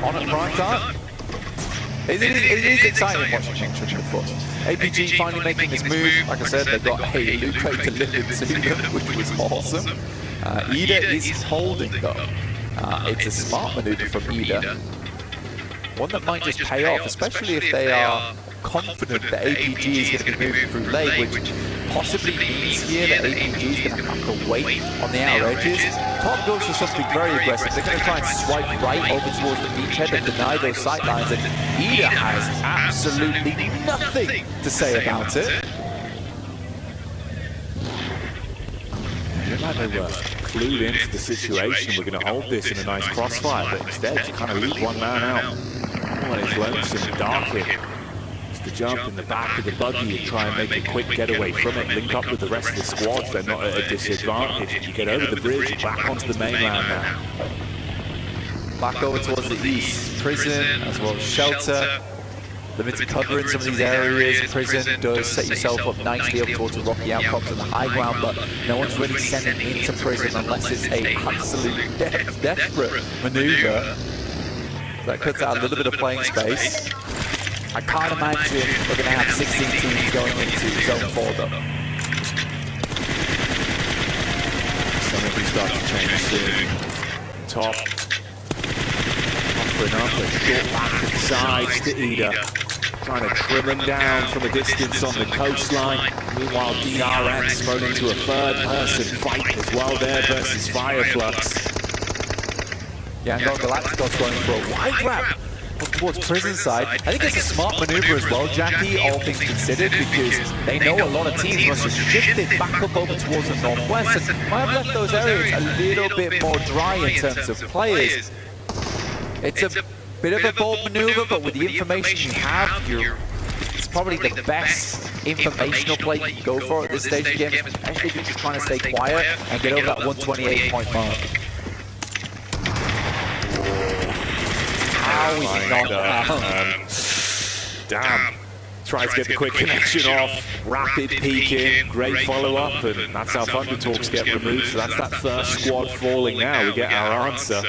On at prime time. It is exciting watching Mansion, of course. APG finally making this move. Like I said, they got a loot crate delivered to them, which was awesome. Ida is holding though. It's a smart maneuver from Ida. One that might just pay off, especially if they are confident that APG is going to be moving through late, which possibly means here that APG is going to have to wait on the outer edges. Top goes for something very aggressive. They're going to try and swipe right over towards the beachhead and deny those sight lines, and Ida has absolutely nothing to say about it. Looked like they were clued into the situation. We're going to hold this in a nice crossfire, but instead you kind of leave one man out. Oh, and it's lonesome and dark here. Just to jump in the back of the buggy and try and make a quick getaway from it, link up with the rest of the squads. They're not at a disadvantage. You get over the bridge, back onto the mainland now. Back over towards the east. Prison, as well as Shelter. Limited cover in some of these areas. Prison does set yourself up nicely up towards the rocky outcrops and the high ground, but no one's really sending into Prison unless it's a absolute desperate maneuver. That cuts out a little bit of playing space. I can't imagine we're going to have 16 teams going into Zone 4 though. Some of these start to change soon. Top. Offering up a short back and sides to Ida. Trying to trim him down from a distance on the coastline. Meanwhile, DRX thrown into a third-person fight as well there versus Fireflux. Yeah, and Galacticos going for a wide grab towards Prison side. I think it's a smart maneuver as well, Jackie, all things considered, because they know a lot of teams must have shifted back up over towards the northwest and might have left those areas a little bit more dry in terms of players. It's a bit of a bold maneuver, but with the information you have, it's probably the best informational play you can go for at this stage of the game, especially if you're just trying to stay quiet and get over that 128-point mark. How is he not down? Damn. Tries to get the quick connection off. Rapid peek in. Great follow-up. And that's how Thunder Talks get removed. So that's that first squad falling now. We get our answer.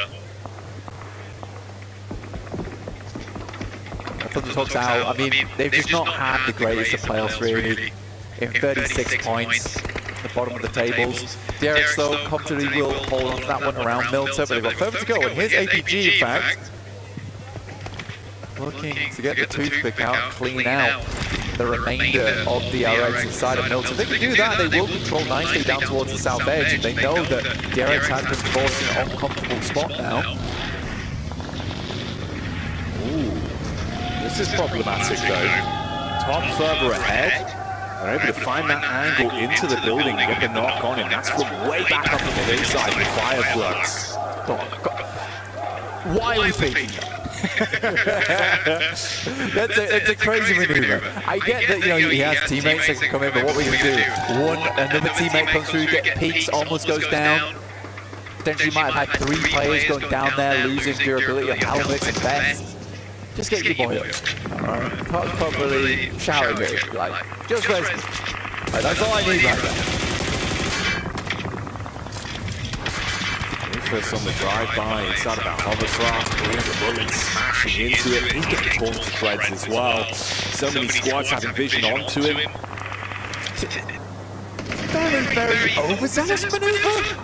Thunder Talks out. I mean, they've just not had the greatest of playoffs, really. In 36 points. The bottom of the tables. DRX, though, comfortably will hold on to that one around Milter, but they've got further to go. And here's APG, in fact. Looking to get the toothpick out, clean out the remainder of the RX inside of Milton. If they can do that, they will control nicely down towards the south edge, and they know that the RX has been forced in an uncomfortable spot now. Ooh, this is problematic though. Top further ahead. They're able to find that angle into the building and get the knock on him. That's from way back up on the inside with Fireflux. Why are we thinking that? That's a crazy maneuver. I get that, you know, he has teammates that can come in, but what are we going to do? Another teammate comes through, get peaks, almost goes down. Potentially might have had 3 players going down there, losing durability of helmets and vests. Just get your boy up. Alright, probably shouting at it, like, just rest me. Like, that's all I need right now. First on the drive-by inside of that hovercraft, the bullet smashing into it. He's getting torn to shreds as well. So many squads having vision onto him. Very overzealous maneuver.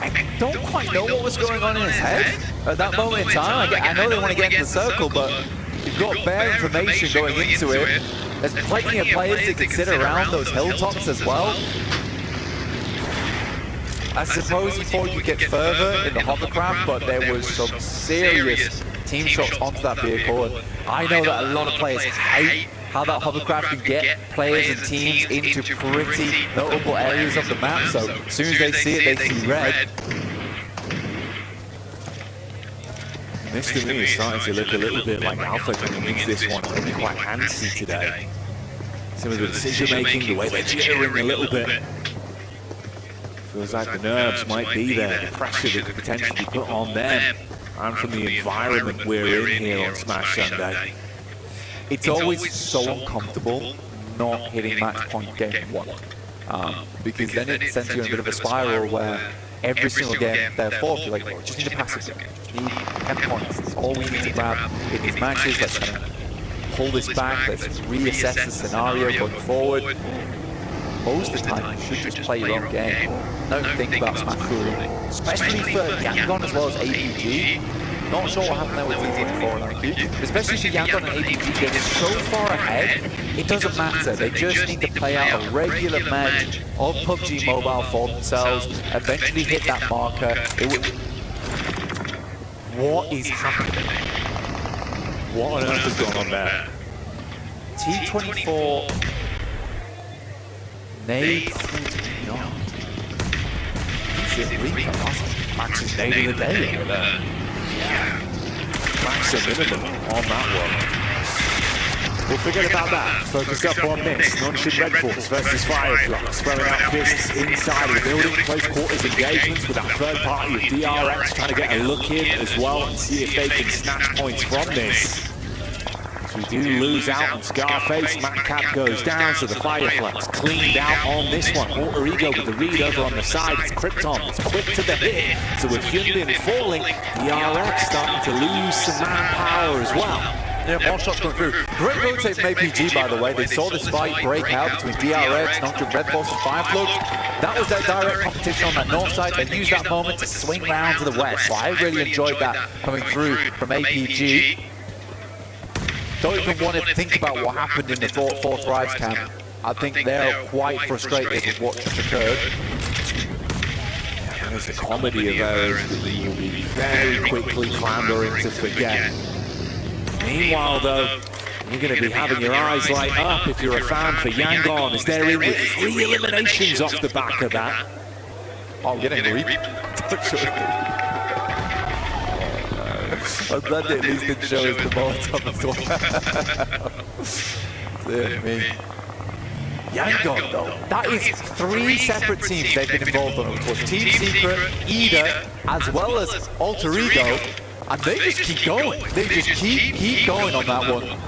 I don't quite know what was going on in his head at that moment in time. I know they want to get into the circle, but you've got bare information going into it. There's plenty of players to consider around those hilltops as well. I suppose he thought you'd get further in the hovercraft, but there was some serious team shots onto that vehicle. And I know that a lot of players hate how that hovercraft can get players and teams into pretty notable areas of the map. So as soon as they see it, they see red. This to me is starting to look a little bit like Alpha coming into this one. They're quite antsy today. Some of the decision making, the way they're jittering a little bit. Feels like the nerves might be there, the pressure that could potentially be put on them, and from the environment we're in here on Smash Sunday. It's always so uncomfortable not hitting match point game 1. Because then it sends you in a bit of a spiral where every single game, therefore, you're like, just need to pass it. Just need 10 points. That's all we need to grab in these matches. Let's kind of pull this back. Let's reassess the scenario going forward. Most of the time, you should just play your own game. Don't think about Smash Cooling. Especially for Yangon as well as APG. Not sure what happened there with T24 and IQ, especially if Yangon and APG getting so far ahead, it doesn't matter. They just need to play out a regular match of PUBG Mobile for themselves, eventually hit that marker. What is happening? What on earth has gone on there? T24 nade no. He's in Rico. Max's nade of the day over there. Max a minimum on that one. We'll forget about that. Focus up on this. Nonchalant Red Force versus Fireflies. Throwing out fists inside of the building. Close quarters engagements with that third party of DRX trying to get a look in as well and see if they can snatch points from this. We do lose out on Scarface. Madcap goes down, so the Fireflies cleaned out on this one. Alter Ego with the read over on the side. It's Krypton. It's quick to the hit. So with Hyundai falling, DRX starting to lose some manpower as well. Yeah, more shots going through. Great rotate from APG, by the way. They saw this fight break out between DRX, Nonchalant Red Force, and Fireflux. That was their direct competition on that north side. They used that moment to swing round to the west. So I really enjoyed that coming through from APG. Don't even want to think about what happened in the fourth Rise camp. I think they're quite frustrated with what just occurred. Yeah, there's a comedy of errors that you'll be very quickly clambering to forget. Meanwhile, though, you're going to be having your eyes light up if you're a fan for Yangon, as they're in with 3 eliminations off the back of that. Oh, getting reap. I'm glad they at least didn't show us the Molotov as well. Dear me. Yangon, though, that is 3 separate teams they've been involved on. It was Team Secret, Ida, as well as Alter Ego, and they just keep going. They just keep going on that one. At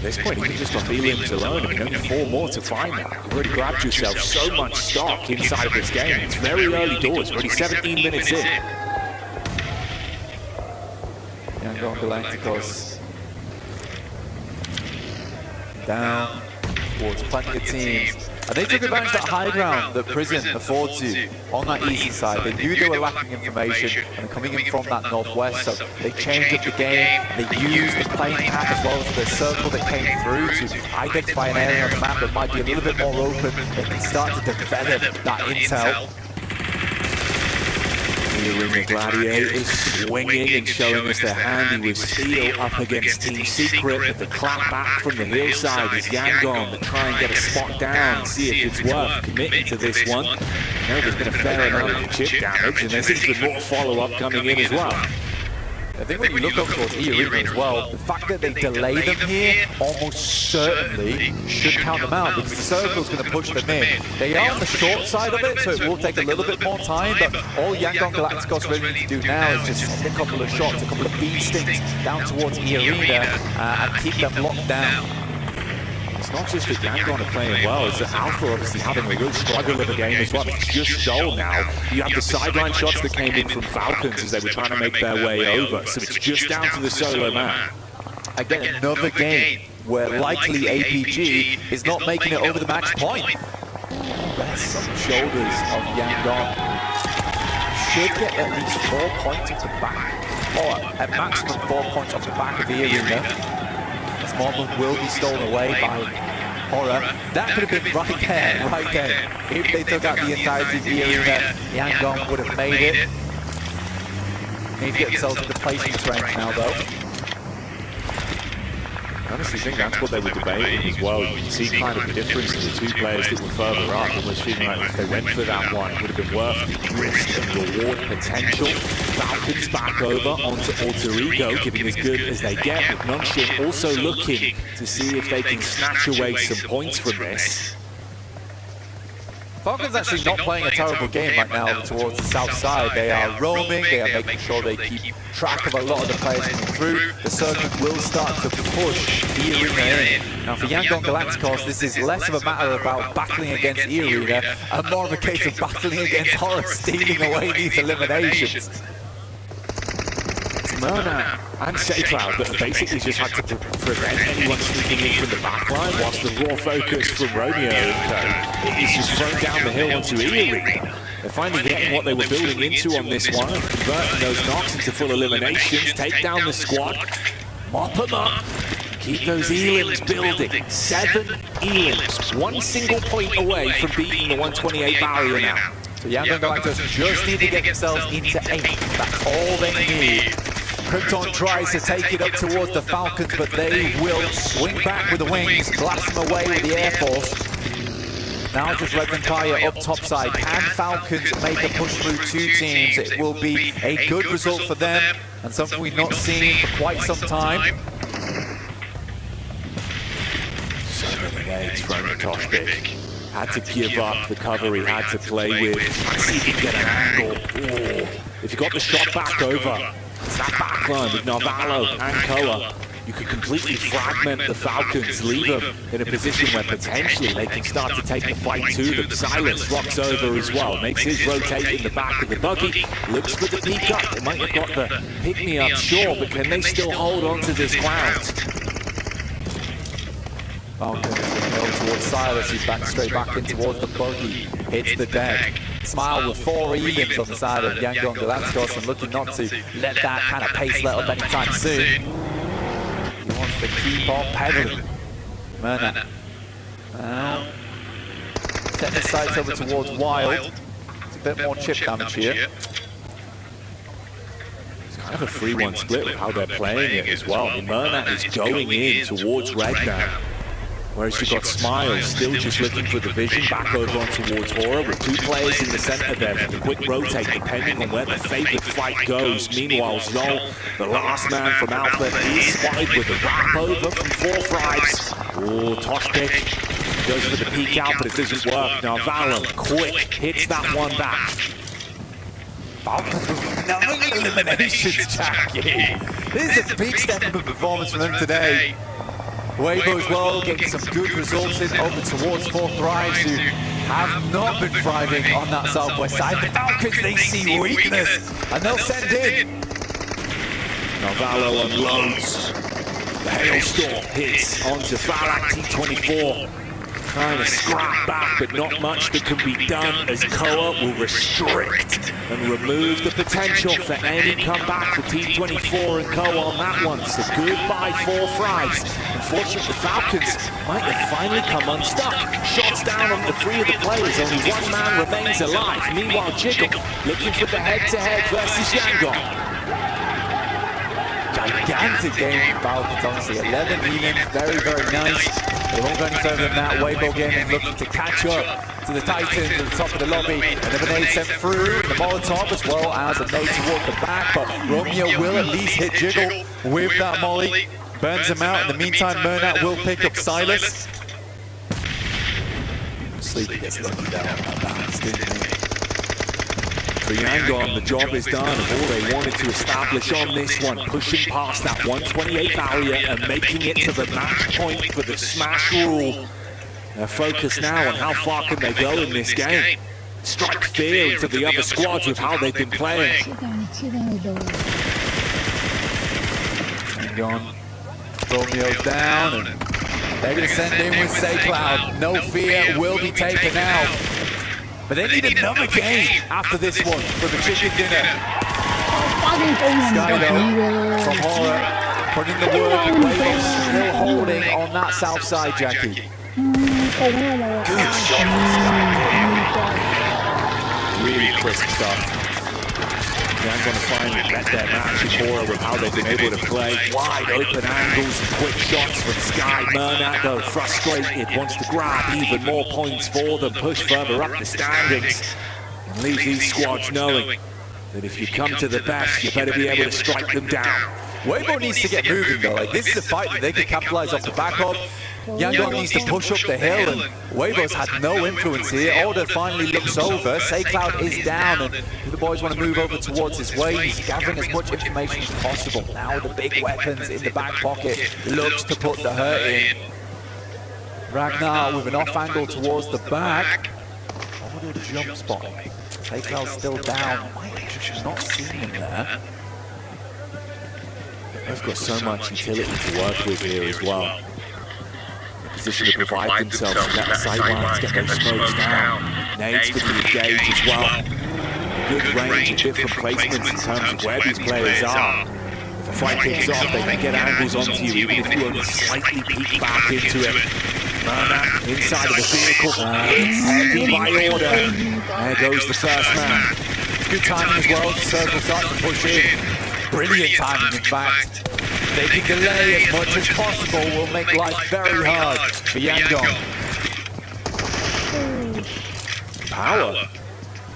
this point, even just on Williams alone, I mean, only 4 more to find now. You've already grabbed yourself so much stock inside of this game. It's very early doors, already 17 minutes in. Yangon Galacticos down towards plenty of teams. And they took advantage of that high ground that Prison affords you on that eastern side. They knew they were lacking information and coming in from that northwest, so they changed up the game. They used the playing path as well as the circle that came through to identify an area on the map that might be a little bit more open. They can start to develop that intel. The Gladiators swinging and showing us their handy with steel up against Team Secret, but the clap back from the hillside is Yangon to try and get a spot down and see if it's worth committing to this one. I know there's been a fair amount of chip damage, and there's even more follow-up coming in as well. I think when you look up towards E-Arena as well, the fact that they delay them here almost certainly should count them out, because the circle's going to push them in. They are on the short side of it, so it will take a little bit more time, but all Yangon Galacticos really need to do now is just send a couple of shots, a couple of beam stings down towards E-Arena and keep them locked down. It's not just that Yangon are playing well, it's that Alpha obviously having a real struggle of a game as well. It's just Dole now. You have the sideline shots that came in from Falcons as they were trying to make their way over, so it's just down to the solo man. Again, another game where likely APG is not making it over the max point. Rests on the shoulders of Yangon. Should get at least 4 points off the back, or at maximum 4 points off the back of the arena. Moment will be stolen away by Horror. That could have been right there. If they took out the entirety of the arena, Yangon would have made it. Need to get themselves into placement range now, though. I honestly think that's what they were debating as well. You can see kind of the difference in the 2 players that were further up, almost feeling like if they went for that one, it would have been worth the risk and reward potential. Falcons back over onto Alter Ego, giving as good as they get, with Nonchalant also looking to see if they can snatch away some points from this. Falcons actually not playing a terrible game right now towards the south side. They are roaming, they are making sure they keep track of a lot of the players coming through. The circuit will start to push E-Arena in. Now for Yangon Galacticos, this is less of a matter about battling against E-Arena and more of a case of battling against Horror stealing away these eliminations. Murna and SAICloud that have basically just had to prevent anyone sneaking in from the backline, whilst the raw focus from Romeo and Co is just thrown down the hill onto E-Arena. They're finally getting what they were building into on this one, converting those knocks into full eliminations, take down the squad, mop them up, keep those elims building. 7 elims, 1 single point away from beating the 128 barrier now. So Yangon Galacticos just need to get themselves into 8. That's all they need. Krypton tries to take it up towards the Falcons, but they will swing back with the wings, blast them away with the Air Force. Now just Red Vampire up top side. Can Falcons make a push through 2 teams? It will be a good result for them, and something we've not seen for quite some time. So many nades from Toshbik. Had to give up the cover he had to play with. See if he can get an angle. Ooh. If you got the shot back over, it's that backline with Narvalo and Koa. You could completely fragment the Falcons, leave them in a position where potentially they can start to take the fight to them. Silas rocks over as well, makes his rotate in the back of the buggy, looks for the peek up. They might have got the pick-me-up, sure, but can they still hold on to this ground? Falcons go towards Silas, he's back straight back in towards the buggy, hits the deck. Smile with 4 elims on the side of Yangon Galacticos and looking not to let that kind of pace let up anytime soon. He wants to keep on pedaling. Murna. Now, setting his sights over towards Wild. It's a bit more chip damage here. It's kind of a 3-1 split with how they're playing it as well. I mean, Murna is going in towards Red now. Whereas you've got Smiles still just looking for the vision back over on towards Horror with 2 players in the center there for the quick rotate depending on where the favorite fight goes. Meanwhile, Zol, the last man from Alpha, is spotted with a wrap over from 4 Thrives. Oh, Toshbik goes for the peek out, but it doesn't work. Now Valor, quick, hits that one back. Falcons with 9 eliminations, Jackie. This is a big step up in performance from them today. Weibo as well, getting some good results in over towards 4 Thrives, who have not been thriving on that southwest side. The Falcons, they see weakness, and they'll send in. Narvalo unloads. The Hailstorm hits onto Falak T24. Trying to scrap back, but not much that can be done as Koa will restrict and remove the potential for any comeback for T24 and Koa on that one. So goodbye 4 Thrives. Unfortunately, the Falcons might have finally come unstuck. Shots down on the 3 of the players, only 1 man remains alive. Meanwhile, Jiggle looking for the head-to-head versus Yangon. Gigantic game from Falcons, honestly. 11 elims, very, very nice. They won't go any further than that. Weibo Gaming looking to catch up to the Titans at the top of the lobby. Another nade sent through, the Molotov as well as a nade towards the back, but Romeo will at least hit Jiggle with that molly. Burns him out. In the meantime, Murnat will pick up Silas. Sleepy gets lucky there on that bounce, didn't he? For Yangon, the job is done of all they wanted to establish on this one, pushing past that 128 barrier and making it to the match point for the smash rule. They're focused now on how far can they go in this game. Strike fear into the other squads with how they've been playing. Yangon, Romeo's down, and they're going to send in with S.A.I. No fear will be taken out. But they need another game after this one for the chicken dinner. Sky though, from Horror, putting the work, Weibo still holding on that south side, Jackie. Good shot from Sky. Really crisp stuff. Yangon to finally met their match in Horror with how they've been able to play. Wide open angles and quick shots from Sky. Murnat though frustrated, wants to grab even more points for them, push further up the standings, and leave these squads knowing that if you come to the best, you better be able to strike them down. Weibo needs to get moving though. Like, this is a fight that they could capitalize off the back of. Yangon needs to push up the hill, and Weibo's had no influence here. Order finally looks over. S.A.I. is down, and the boys want to move over towards his way. He's gathering as much information as possible. Now the big weapons in the back pocket, looks to put the hurt in. Ragnar with an off angle towards the back. Order jump spot. S.A.I. still down. Might have just not seen him there. They've got so much utility to work with here as well. Position to provide themselves and let the sidelines get those smokes down. Nades for the engage as well. Good range of different placements in terms of where these players are. If a fight kicks off, they can get angles onto you, even if you only slightly peek back into it. Murna inside of the vehicle, heavy by order. There goes the first man. It's good timing as well, Circle starts to push in. Brilliant timing, in fact. They can delay as much as possible, will make life very hard for Yangdong. Power.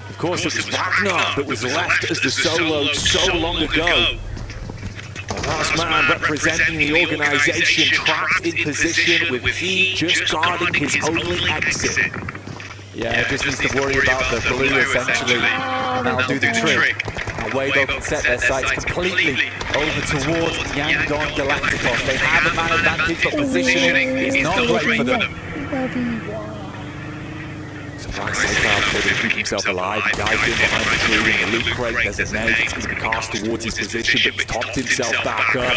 Of course, it was Ragnar that was left as the solo so long ago. The last man representing the organization trapped in position with he just guarding his only exit. Yeah, just needs to worry about the blue essentially, and that'll do the trick. And Weibo can set their sights completely over towards Yangdong Galacticos. They have a man advantage, but positioning is not great for them. Nice S.A.I to keep himself alive. He dived in behind the tree in the loot crate. There's a nade. He's been cast towards his position, but he's topped himself back up.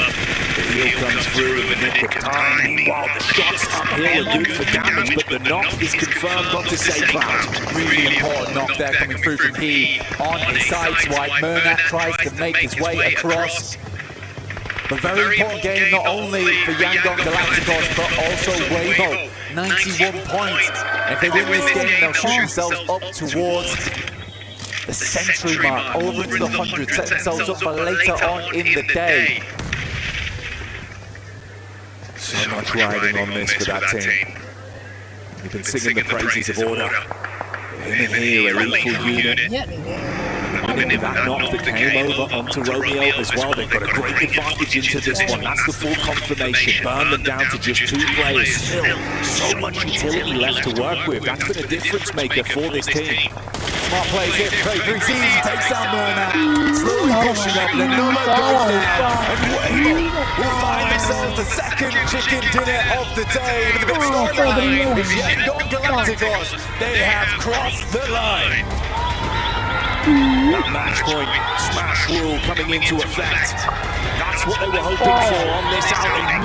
The heal comes through in the nick of time. Meanwhile, the shots uphill are good for damage, but the knock is confirmed onto S.A.I. Really important knock there coming through from he on his side swipe. Murnak tries to make his way across. A very important game not only for Yangdong Galacticos, but also Weibo. 91 points. If they win this game, they'll shoot themselves up towards the century mark, over into the 100, set themselves up for later on in the day. So much riding on this for that team. They've been singing the praises of order. Him and he are a lethal unit. Winning that knock that came over onto Romeo as well. They've got a great advantage into this one. That's the full confirmation. Burn them down to just 2 players. Still, so much utility left to work with. That's been a difference maker for this team. Smart plays it, very easy, takes down Murnak. Slowly pushing up, the number goes down. And Weibo will find themselves the second chicken dinner of the day. With a bit of storyline, with Yangdong Galacticos, they have crossed the line. That match point smash rule coming into effect. That's what they were hoping for on this outing.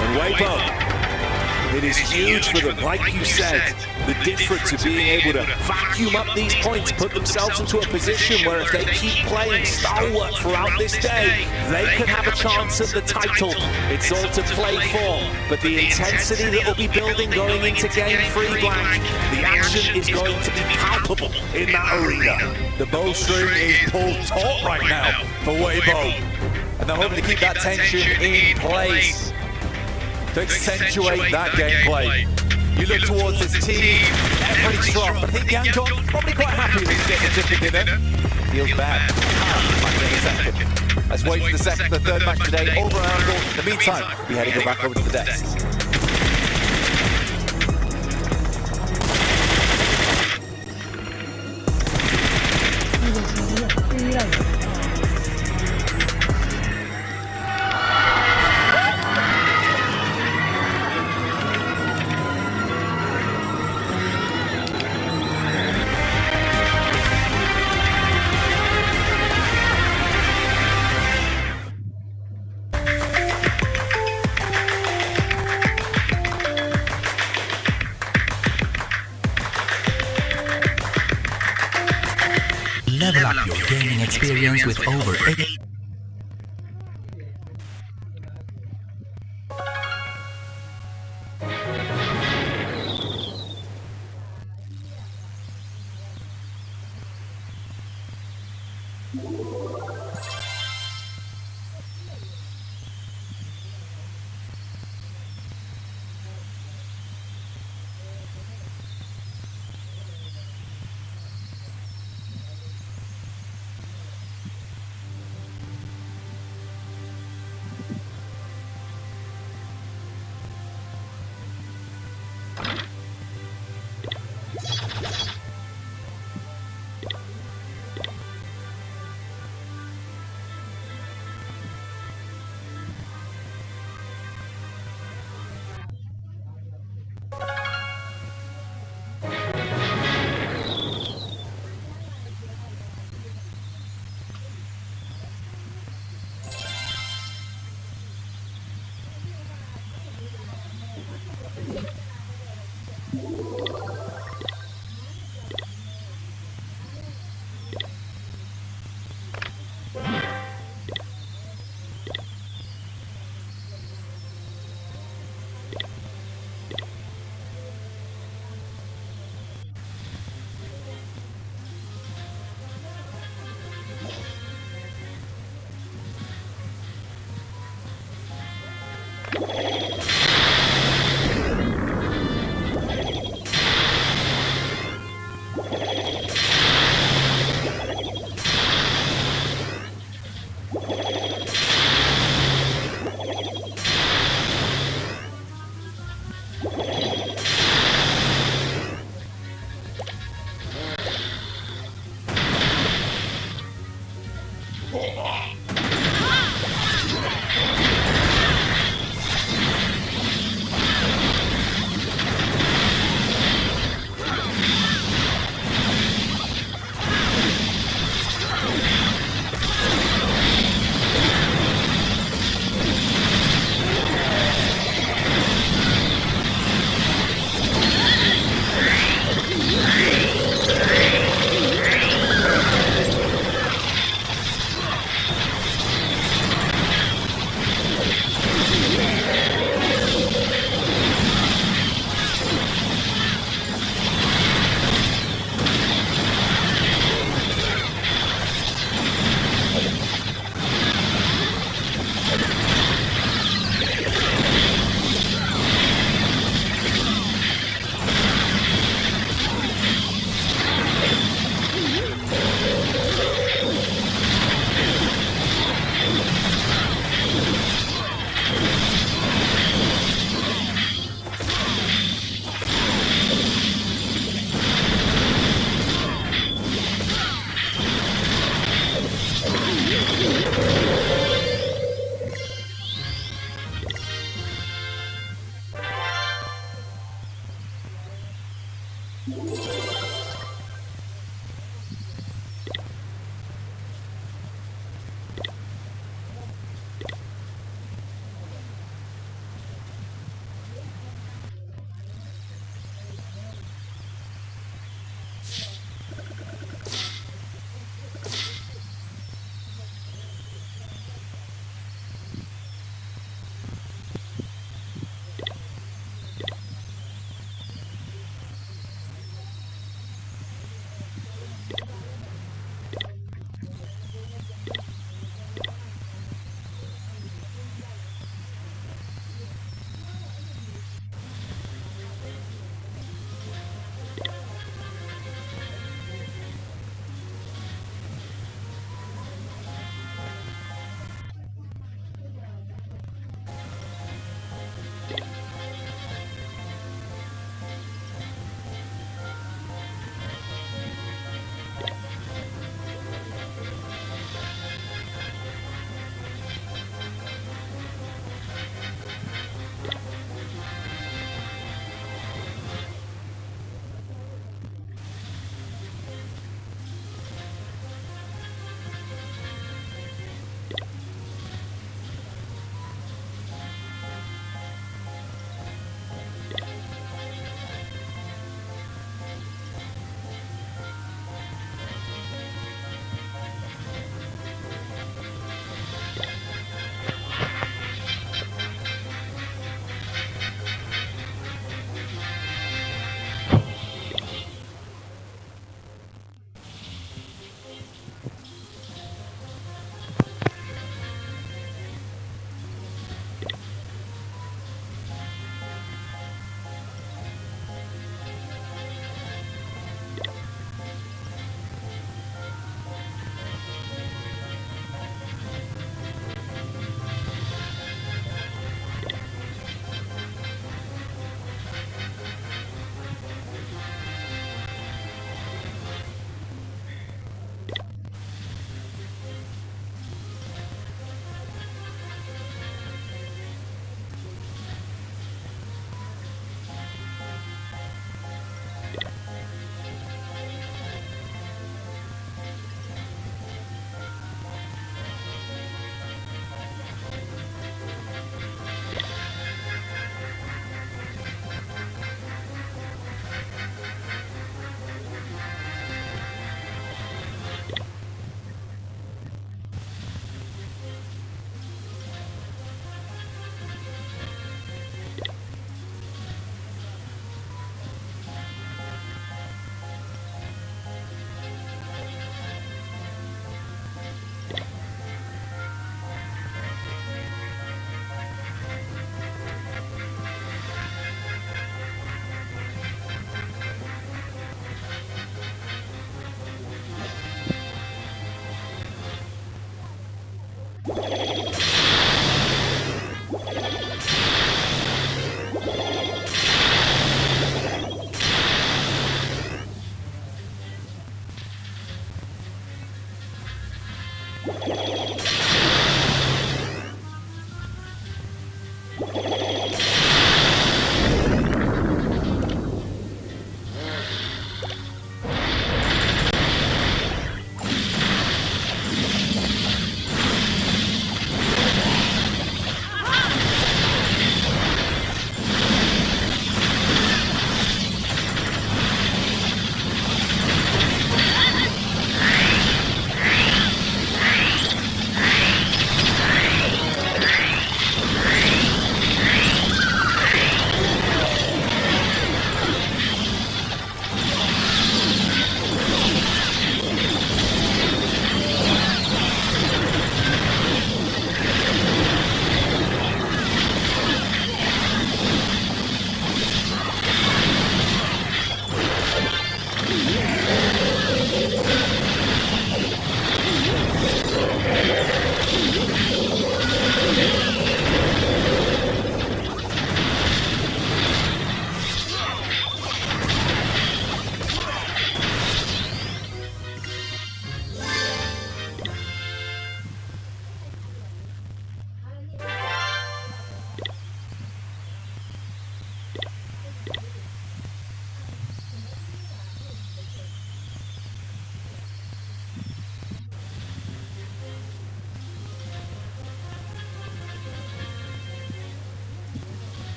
And Weibo, it is huge for them, like you said. The difference of being able to vacuum up these points, put themselves into a position where if they keep playing stalwart throughout this day, they can have a chance at the title. It's all to play for, but the intensity that will be building going into Game 3, Black, the action is going to be palpable in that arena. The bowstring is pulled taut right now for Weibo. And they're hoping to keep that tension in place to accentuate that gameplay. You look towards this team, they're pretty strong, but I think Yangdong probably quite happy with this chicken dinner. Feels bad. Let's wait for the third match today over Angle. In the meantime, we had to go back over to the desk. Level up your gaming experience with over 8.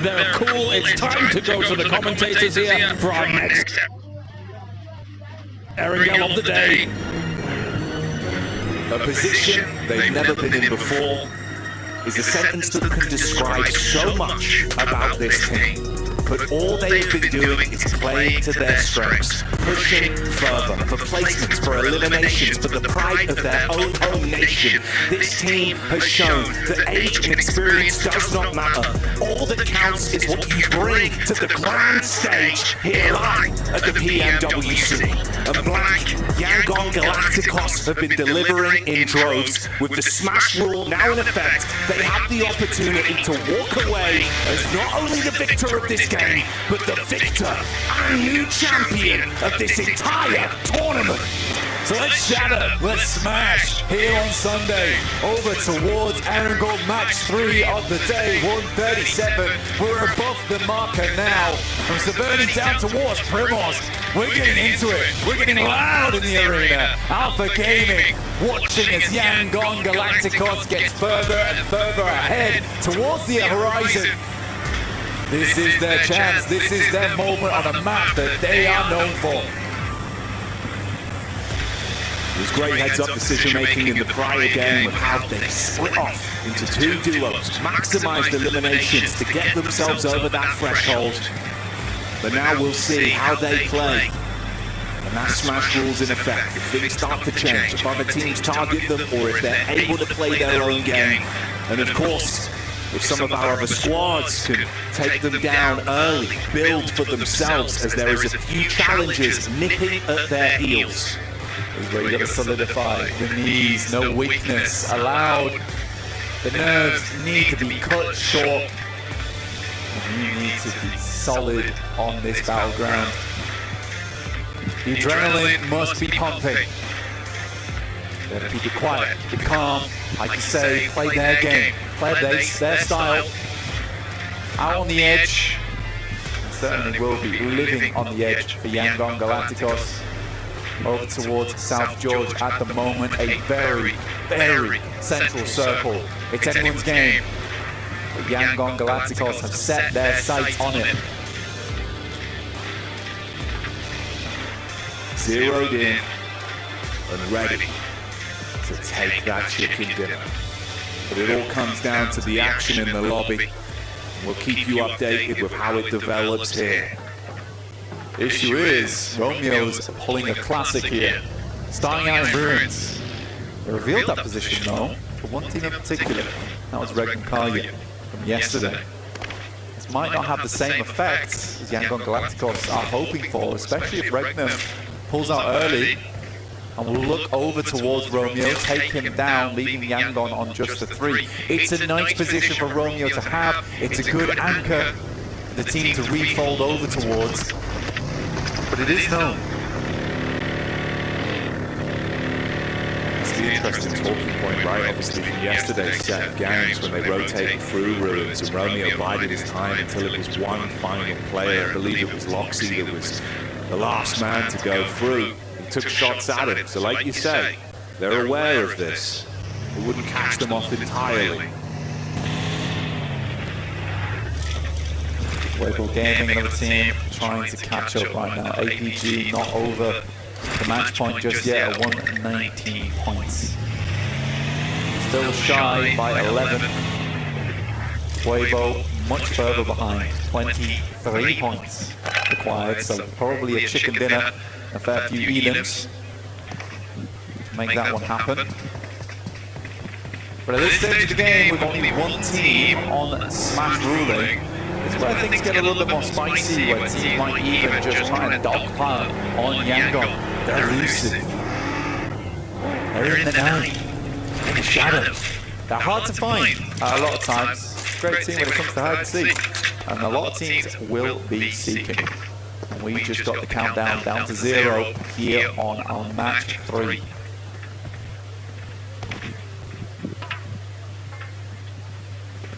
They're cool. It's time to go to the commentators here for our next Erangel of the day. A position they've never been in before is a sentence that can describe so much about this team. But all they've been doing is playing to their strengths, pushing further for placements, for eliminations, for the pride of their own home nation. This team has shown that age and experience does not matter. All that counts is what you bring to the grand stage here live at the PMWC. And Black, Yangon, Galacticos have been delivering in droves. With the Smash rule now in effect, they have the opportunity to walk away as not only the victor of this game, but the victor and new champion of this entire tournament. So let's shatter, let's smash here on Sunday. Over towards Erangel match 3 of the day, 137. We're above the marker now. From Severny down towards Primos. We're getting into it. We're getting loud in the arena. Alpha Gaming watching as Yangon Galacticos gets further and further ahead towards the horizon. This is their chance. This is their moment on a map that they are known for. There's great heads-up decision-making in the prior game of how they split off into 2 duos, maximized eliminations to get themselves over that threshold. But now we'll see how they play. And that Smash rule's in effect. If things start to change, if other teams target them, or if they're able to play their own game. And of course, if some of our other squads can take them down early, build for themselves, as there is a few challenges nipping at their heels. This is where you got to solidify the knees, no weakness allowed. The nerves need to be cut short. And you need to be solid on this battleground. The adrenaline must be pumping. They have to keep it quiet, keep it calm, like you say, play their game, play their style. Out on the edge, certainly will be living on the edge for Yangon Galacticos. Over towards South George at the moment, a very, very central circle. It's anyone's game. But Yangon Galacticos have set their sights on it. Zeroed in and ready to take that chicken dinner. But it all comes down to the action in the lobby. We'll keep you updated with how it develops here. Issue is, Romeo's pulling a classic here. Starting out in Ruins. They revealed that position though, for one team in particular. That was Regan Karya from yesterday. This might not have the same effect as Yangon Galacticos are hoping for, especially if Regner pulls out early and will look over towards Romeo, take him down, leaving Yangon on just the 3. It's a nice position for Romeo to have. It's a good anchor for the team to refold over towards. But it is known. That's the interesting talking point, right? Obviously from yesterday's set of games when they rotated through Ruins and Romeo bided his time until it was one final player. I believe it was Loxy that was the last man to go through. He took shots at him. So like you say, they're aware of this. It wouldn't catch them off entirely. Weibo Gaming, another team, trying to catch up right now. APG not over the match point just yet at 119 points. Still shy by 11. Weibo much further behind, 23 points required, so probably a chicken dinner, a fair few Edens to make that one happen. But at this stage of the game, with only one team on Smash ruling, it's where things get a little bit more spicy, where teams might even just try and dogpile on Yangon. They're elusive. They're in the night, in the shadows. They're hard to find a lot of times. Great team when it comes to hide and seek. And a lot of teams will be seeking. And we just got the countdown down to 0 here on match 3.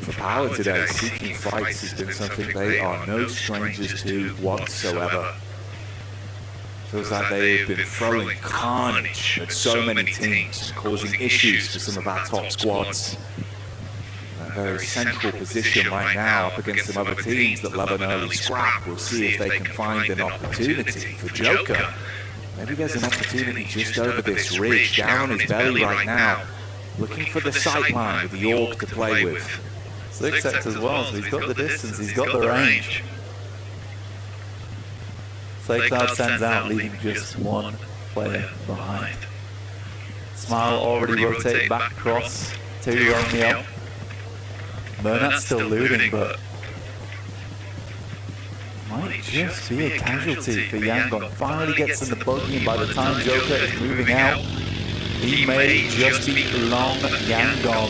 For Power today, seeking fights has been something they are no strangers to whatsoever. Feels like they have been throwing carnage at so many teams, causing issues for some of our top squads. very central position right now up against some other teams that love an early scrap. We'll see if they can find an opportunity for Joker. Maybe there's an opportunity just over this ridge, down on his belly right now, looking for the sight line with the Orc to play with. 6 sets as well, so he's got the distance, he's got the range. S.A.I sends out, leaving just one player behind. Smile already rotated back across to Romeo. Mernat's still looting, but might just be a casualty for Yangon. Finally gets in the buggy, and by the time Joker is moving out, he may just be long Yangon.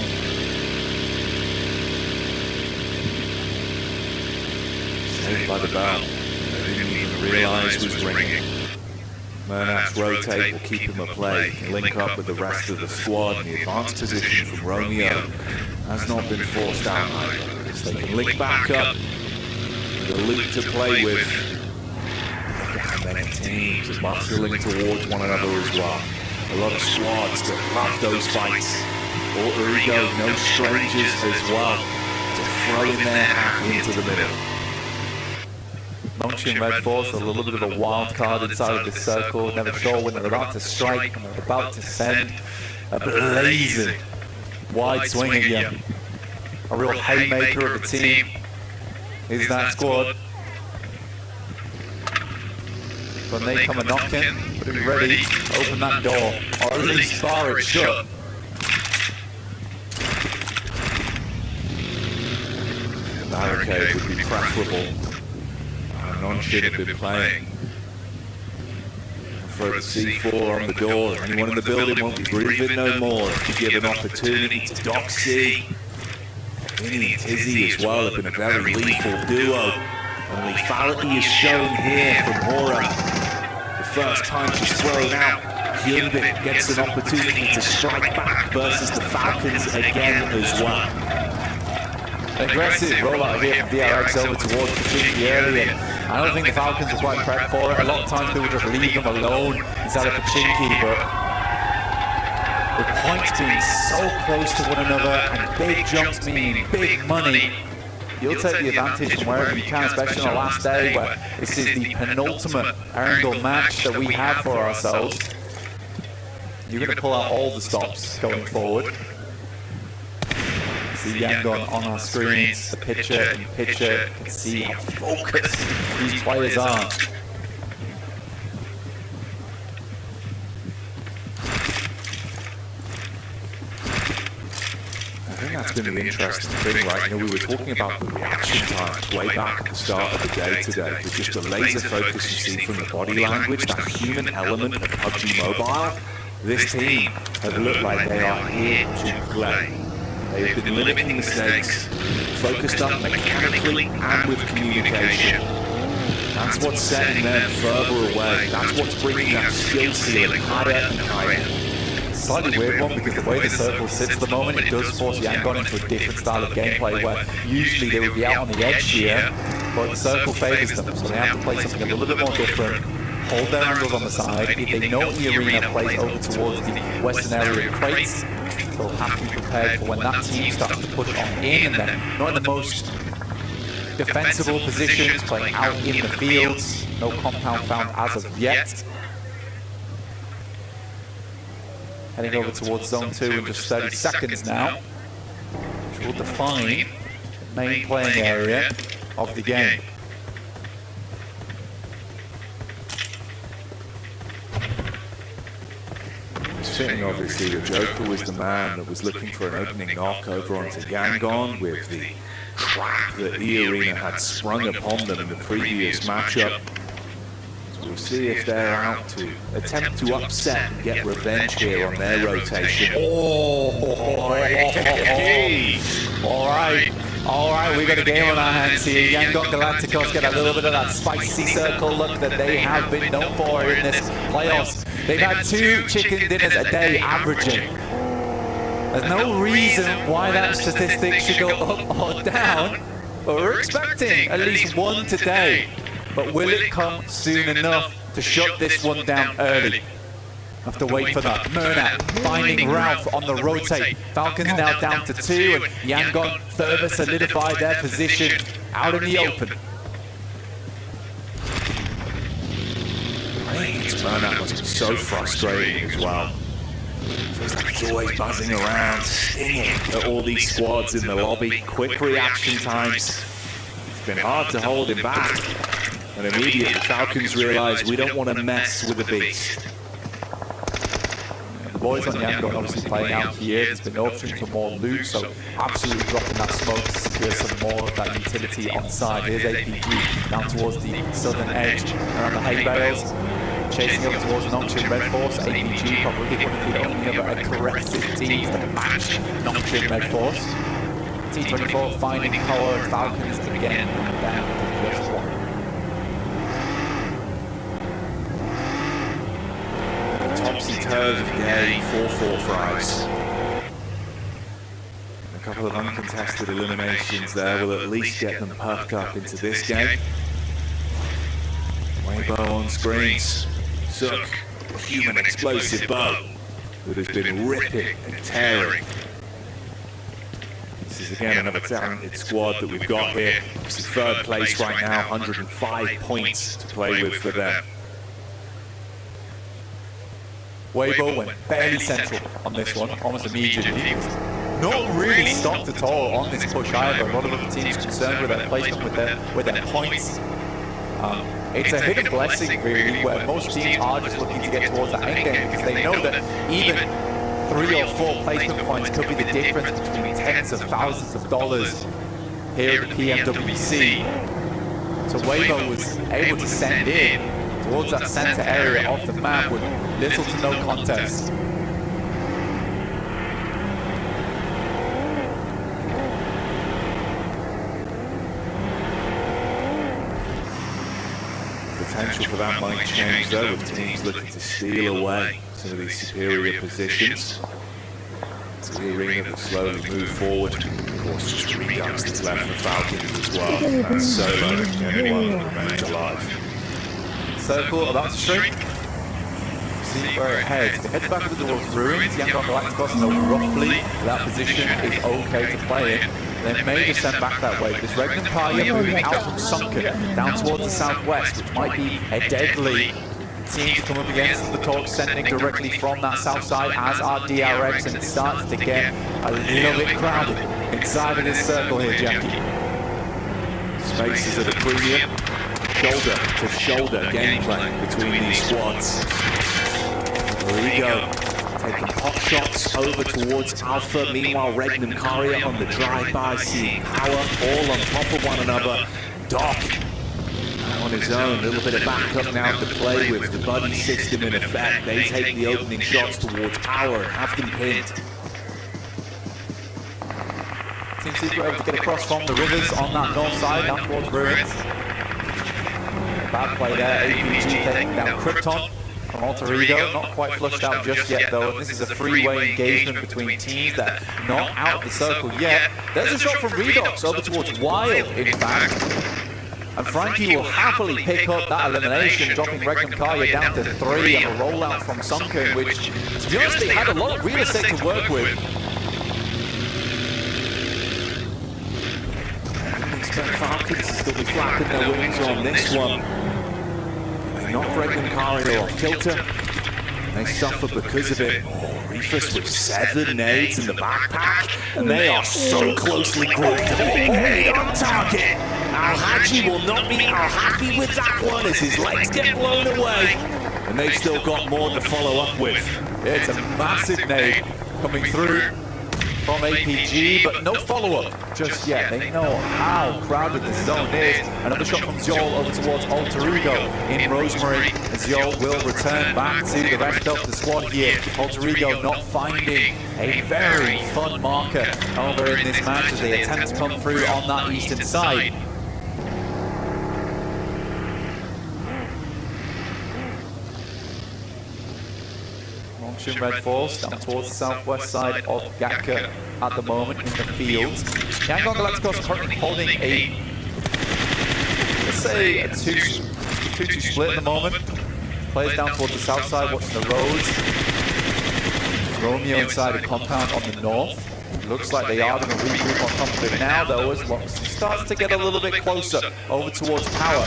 Saved by the bell. They didn't even realize was ringing. Mernat's rotate will keep him at play. He can link up with the rest of the squad, and the advanced position from Romeo has not been forced out either. So they can link back up with a loop to play with. Look at how many teams are bustling towards one another as well. A lot of squads that love those fights. Oh, here we go, no strangers as well to throw in their hat into the middle. Launching Red Force, a little bit of a wild card inside of this circle. Never sure when they're about to strike, when they're about to send a blazing wide swing again. A real haymaker of a team is that squad. When they come a knocking, be ready, open that door, or at least bar it shut. The barricade would be preferable. Non-shit have been playing. Throw the C4 on the door. Anyone in the building won't be breathing no more. If you give an opportunity to Doc C. Vinny and Tizzy as well have been a very lethal duo. And lethality is shown here from Hora. The first punch is thrown out. Hyunbin gets an opportunity to strike back versus the Falcons again as well. Aggressive rollout here from DRX over towards Pachinki early, and I don't think the Falcons are quite prepped for it. A lot of times people just leave them alone inside of Pachinki, but with points being so close to one another and big jumps meaning big money, you'll take the advantage from wherever you can, especially on the last day where this is the penultimate Erangel match that we have for ourselves. You're going to pull out all the stops going forward. See Yangon on our screens, the pitcher and pitcher, can see how focused these players are. I think that's been the interesting thing, right? You know, we were talking about the reaction times way back at the start of the day today, with just the laser focus you see from the body language, that human element of PUBG Mobile. This team have looked like they are here to play. They have been limiting mistakes, focused up mechanically and with communication. That's what's setting them further away. That's what's bringing that skill ceiling higher and higher. Slightly weird one, because the way the circle sits at the moment, it does force Yangon into a different style of gameplay where usually they would be out on the edge here, but the circle favors them, so they have to play something a little bit more different. Hold their angles on the side. If they know the arena plays over towards the western area of crates, they'll have to be prepared for when that team starts to push on in, and then not in the most defensible positions, playing out in the fields. No compound found as of yet. Heading over towards zone 2 in just 30 seconds now, which will define the main playing area of the game. Sitting obviously, the Joker was the man that was looking for an opening knock over onto Yangon with the crap that the arena had sprung upon them in the previous matchup. So we'll see if they're out to attempt to upset and get revenge here on their rotation. Alright, we got a game on our hands here. Yangon Galacticos get a little bit of that spicy circle look that they have been known for in this playoffs. They've had 2 chicken dinners a day averaging. There's no reason why that statistic should go up or down, but we're expecting at least 1 today. But will it come soon enough to shut this one down early? Have to wait for that. Murna finding Ralph on the rotate. Falcons now down to 2, and Yangon further solidify their position out in the open. I think it's Murna must be so frustrating as well. Feels like he's always buzzing around, stinging at all these squads in the lobby. Quick reaction times. It's been hard to hold him back. And immediately Falcons realise we don't want to mess with the beast. The boys on Yangon obviously playing out here. There's been options for more loot, so absolutely dropping that smoke to secure some more of that utility on side. Here's APG down towards the southern edge around the hay bales. Chasing up towards Nongchin Red Force. APG probably one of the only other aggressive teams that match Nongchin Red Force. T24 finding power. Falcons again down to just 1. Topsy-turvy day, 4-4 fries. A couple of uncontested eliminations there will at least get them perked up into this game. Weibo on screens. Zook, a human explosive bow that has been ripping and tearing. This is again another talented squad that we've got here. It's in third place right now, 105 points to play with for them. Weibo went fairly central on this one, almost immediately. Not really stopped at all on this push either. A lot of other teams concerned with their placement, with their points. It's a hidden blessing really, where most teams are just looking to get towards that end game because they know that even 3 or 4 placement points could be the difference between tens of thousands of dollars here at the PMWC. So Weibo was able to send in towards that center area of the map with little to no contest. Potential for that might change though, with teams looking to steal away some of these superior positions. So the arena will slowly move forward. Of course, just Redux that's left for Falcons as well. That's Solo, the only one that remains alive. Circle about to shrink. See where it heads. It heads back towards Ruins. Yangon Galacticos know roughly that position is okay to play in. They may just send back that way. This Regnum Kaya moving out from Sunken down towards the southwest, which might be a deadly team to come up against. The talk sending directly from that south side, as are DRX, and it starts to get a little bit crowded inside of this circle here, Jackie. Spaces at a premium. Shoulder to shoulder gameplay between these squads. Rigo taking pot shots over towards Alpha. Meanwhile, Regnum Karia on the drive-by, seeing power all on top of one another. Doc on his own, a little bit of backup now to play with. The buddy system in effect. They take the opening shots towards power and have them pinned. Team Super able to get across from the rivers on that north side, down towards Ruins. Bad play there, APG taking down Krypton from Alter Ego, not quite flushed out just yet though, and this is a three-way engagement between teams that are not out of the circle yet. There's a shot from Redox over towards Wild, in fact, and Frankie will happily pick up that elimination, dropping Regnum Kaya down to 3 and a rollout from Sunken, which, to be honest, they had a lot of real estate to work with. Falcons to still be flapping their wings on this one. They knock Regnum Karia off kilter. They suffer because of it. Oh, Reefus with 7 nades in the backpack, and they are so closely grouped. Hey, on target! Al-Haji will not be happy with that one as his legs get blown away. And they've still got more to follow up with. It's a massive nade coming through from APG, but no follow-up just yet. They know how crowded the zone is. Another shot from Zol over towards Alter Ego in Rosemary. Zol will return back to the rest of the squad here. Alter Ego not finding a very fun marker over in this match as they attempt to come through on that eastern side. Red Force down towards the southwest side of Gatka at the moment in the field. Yangon Galacticos currently holding a, let's say, a 2-2 split at the moment. Players down towards the south side watching the roads. Romeo inside a compound on the north. Looks like they are going to regroup on top of it now, though, as Loxley starts to get a little bit closer over towards Power.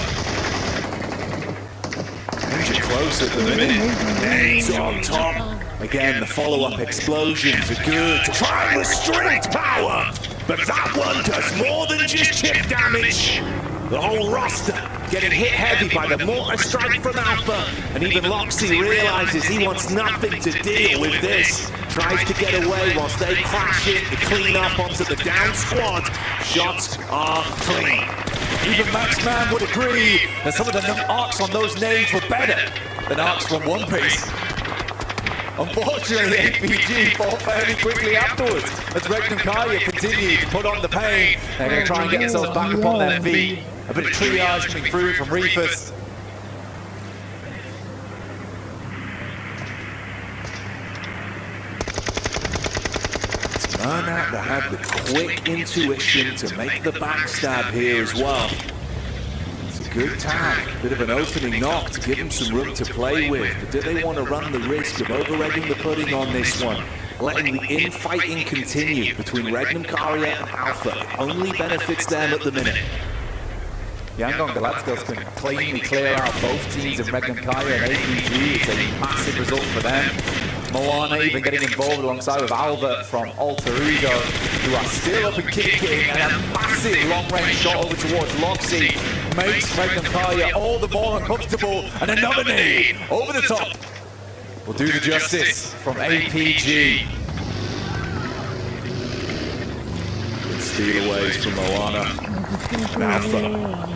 Inch close at the minute. Nades on top. Again, the follow-up explosions are good to try and restrict Power. But that one does more than just chip damage. The whole roster getting hit heavy by the mortar strike from Alpha. And even Loxley realizes he wants nothing to deal with this. Tries to get away whilst they crash in to clean up onto the down squad. Shots are clean. Even Max Man would agree that some of the arcs on those nades were better than arcs from One Piece. Unfortunately, APG fall fairly quickly afterwards as Regnum Kaya continue to put on the pain. They're going to try and get themselves back upon their feet. A bit of triage coming through from Reefus. It's Murnat that had the quick intuition to make the backstab here as well. Good tag, bit of an opening knock to give him some room to play with, but do they want to run the risk of over-egging the pudding on this one? Letting the infighting continue between Regnum Karya and Alpha. It only benefits them at the minute. Yangon Galacticos can cleanly clear out both teams of Regnum Karya and APG. It's a massive result for them. Moana even getting involved alongside with Albert from Alter Ego, who are still up and kicking, and a massive long-range shot over towards Loxley makes Regnum Karya all the more uncomfortable, and another nade over the top will do the justice from APG. Good stealaways from Moana and Alpha.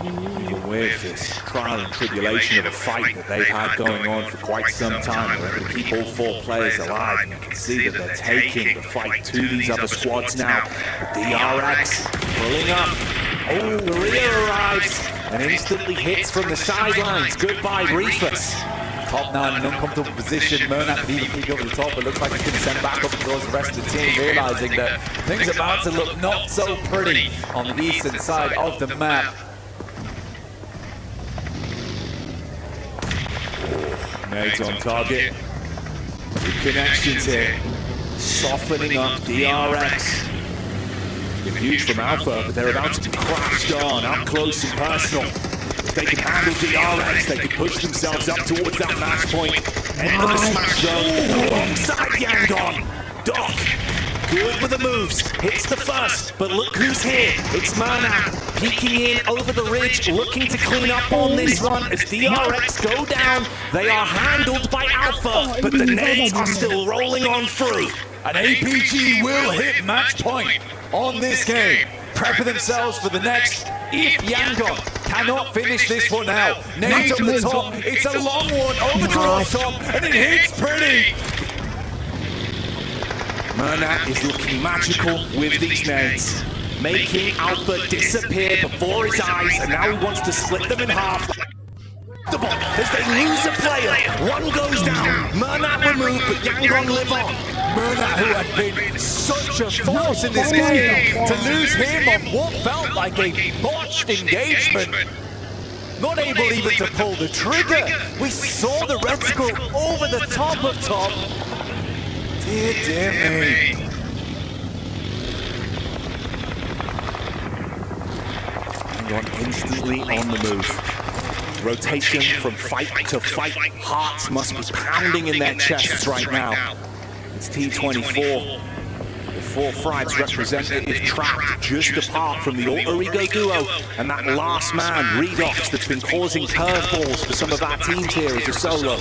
Even with this trial and tribulation of a fight that they've had going on for quite some time, they're able to keep all four players alive, and you can see that they're taking the fight to these other squads now. The DRX pulling up. Oh, the rear arrives and instantly hits from the sidelines. Goodbye, Reefus. Top 9 in an uncomfortable position. Murnat could even peek over the top, but looks like he can send back up towards the rest of the team, realizing that things are about to look not so pretty on the eastern side of the map. Nades on target. Good connections here. Softening up DRX. Been huge from Alpha, but they're about to be crashed on, up close and personal. If they can handle DRX, they can push themselves up towards that match point. End of the smash zone, alongside Yangon. Doc, good with the moves, hits the first, but look who's here. It's Murnat, peeking in over the ridge, looking to clean up on this one. As DRX go down, they are handled by Alpha, but the nades are still rolling on through. And APG will hit match point on this game, prepping themselves for the next. If Yangon cannot finish this one out, nades on the top, it's a long one over towards top, and it hits pretty. Murnat is looking magical with these nades, making Alpha disappear before his eyes, and now he wants to split them in half. As they lose a player, one goes down, Murnat removed, but Yangon live on. Murnat, who had been such a force in this game, to lose him on what felt like a botched engagement. Not able even to pull the trigger. We saw the reticle over the top of top. Dear, dear me. Yangon instantly on the move. Rotation from fight to fight. Hearts must be pounding in their chests right now. It's T24. The four Frieds representative trapped just apart from the Alter Ego duo and that last man, Redox, that's been causing curveballs for some of our teams here as a solo.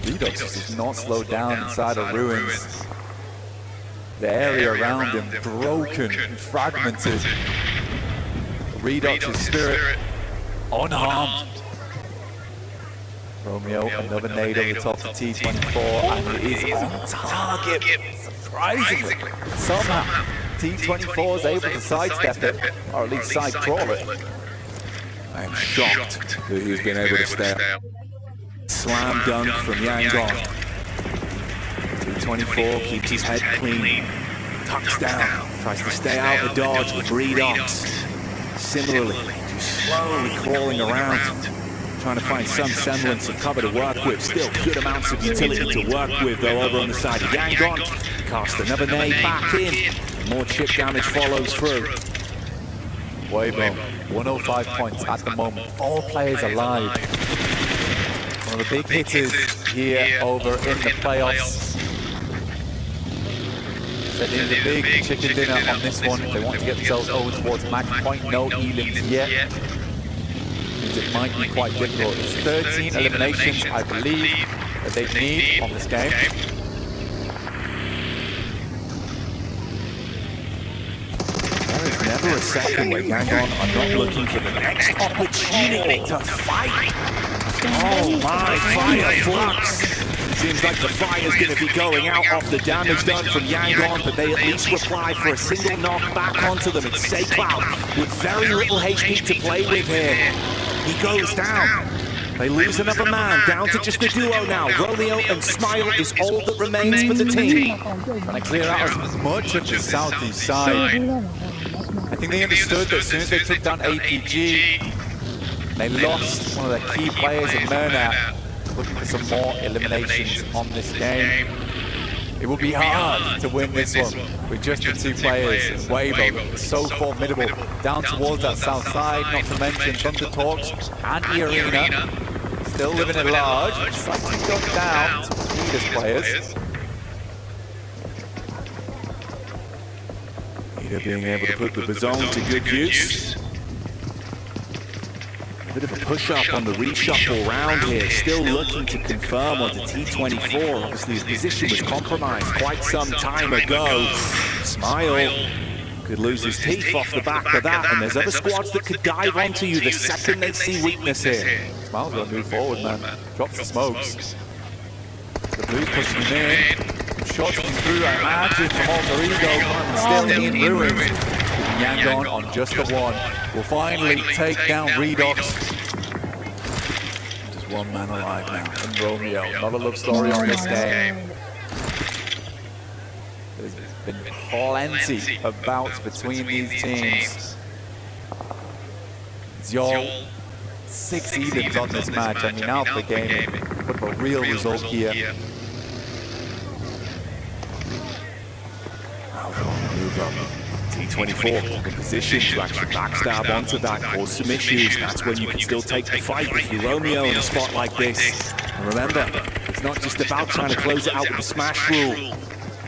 Redox is not slowed down inside of ruins. The area around him broken and fragmented. Redox's spirit unharmed. Romeo, another nade over the top of T24, and it is on target, surprisingly. Somehow, T24 is able to sidestep it, or at least side crawl it. I am shocked that he's been able to stay up. Slam dunk from Yangon. T24 keeps his head clean, tucks down, tries to stay out of dodge with Redox. Similarly, just slowly crawling around. Trying to find some semblance of cover to work with. Still good amounts of utility to work with, though, over on the side of Yangon. Cast another nade back in. And more chip damage follows through. Weibo, 105 points at the moment. 4 players alive. One of the big hitters here over in the playoffs. Setting the big chicken dinner on this one. They want to get themselves over towards match point. No elims yet. It might be quite difficult. It's 13 eliminations, I believe, that they need on this game. There is never a second where Yangon are not looking for the next opportunity to fight. Oh my, fire flux. Seems like the fire's going to be going out off the damage done from Yangon, but they at least reply for a single knock back onto them. It's S.A.I with very little HP to play with here. He goes down. They lose another man, down to just a duo now. Romeo and Smile is all that remains for the team. Trying to clear out as much of the southeast side. I think they understood that as soon as they took down APG, they lost one of their key players in Murnat. Looking for some more eliminations on this game. It will be hard to win this one with just the 2 players. Weibo, so formidable, down towards that south side, not to mention Thunder Talks and Arena. Still living at large, slightly gone down to previous players. Either being able to put the Bazone to good use. A bit of a push-up on the reshuffle round here, still looking to confirm onto T24. Obviously his position was compromised quite some time ago. Smile could lose his teeth off the back of that, and there's other squads that could dive onto you the second they see weakness here. Smile's got to move forward, man. Drops the smokes. The Blues pushing him in. Shots coming through, I imagine, from Alter Ego. Still in ruins. Yangon on just the 1. Will finally take down Redox. Just 1 man alive now. And Romeo. Not a love story on this game. There's been plenty of bouts between these teams. Zol, 6 Edens on this match. I mean, out the game. Put a real result here. Move up. T24 in position to actually backstab onto that, cause some issues. That's when you can still take the fight if you're Romeo in a spot like this. And remember, it's not just about trying to close it out with the smash rule.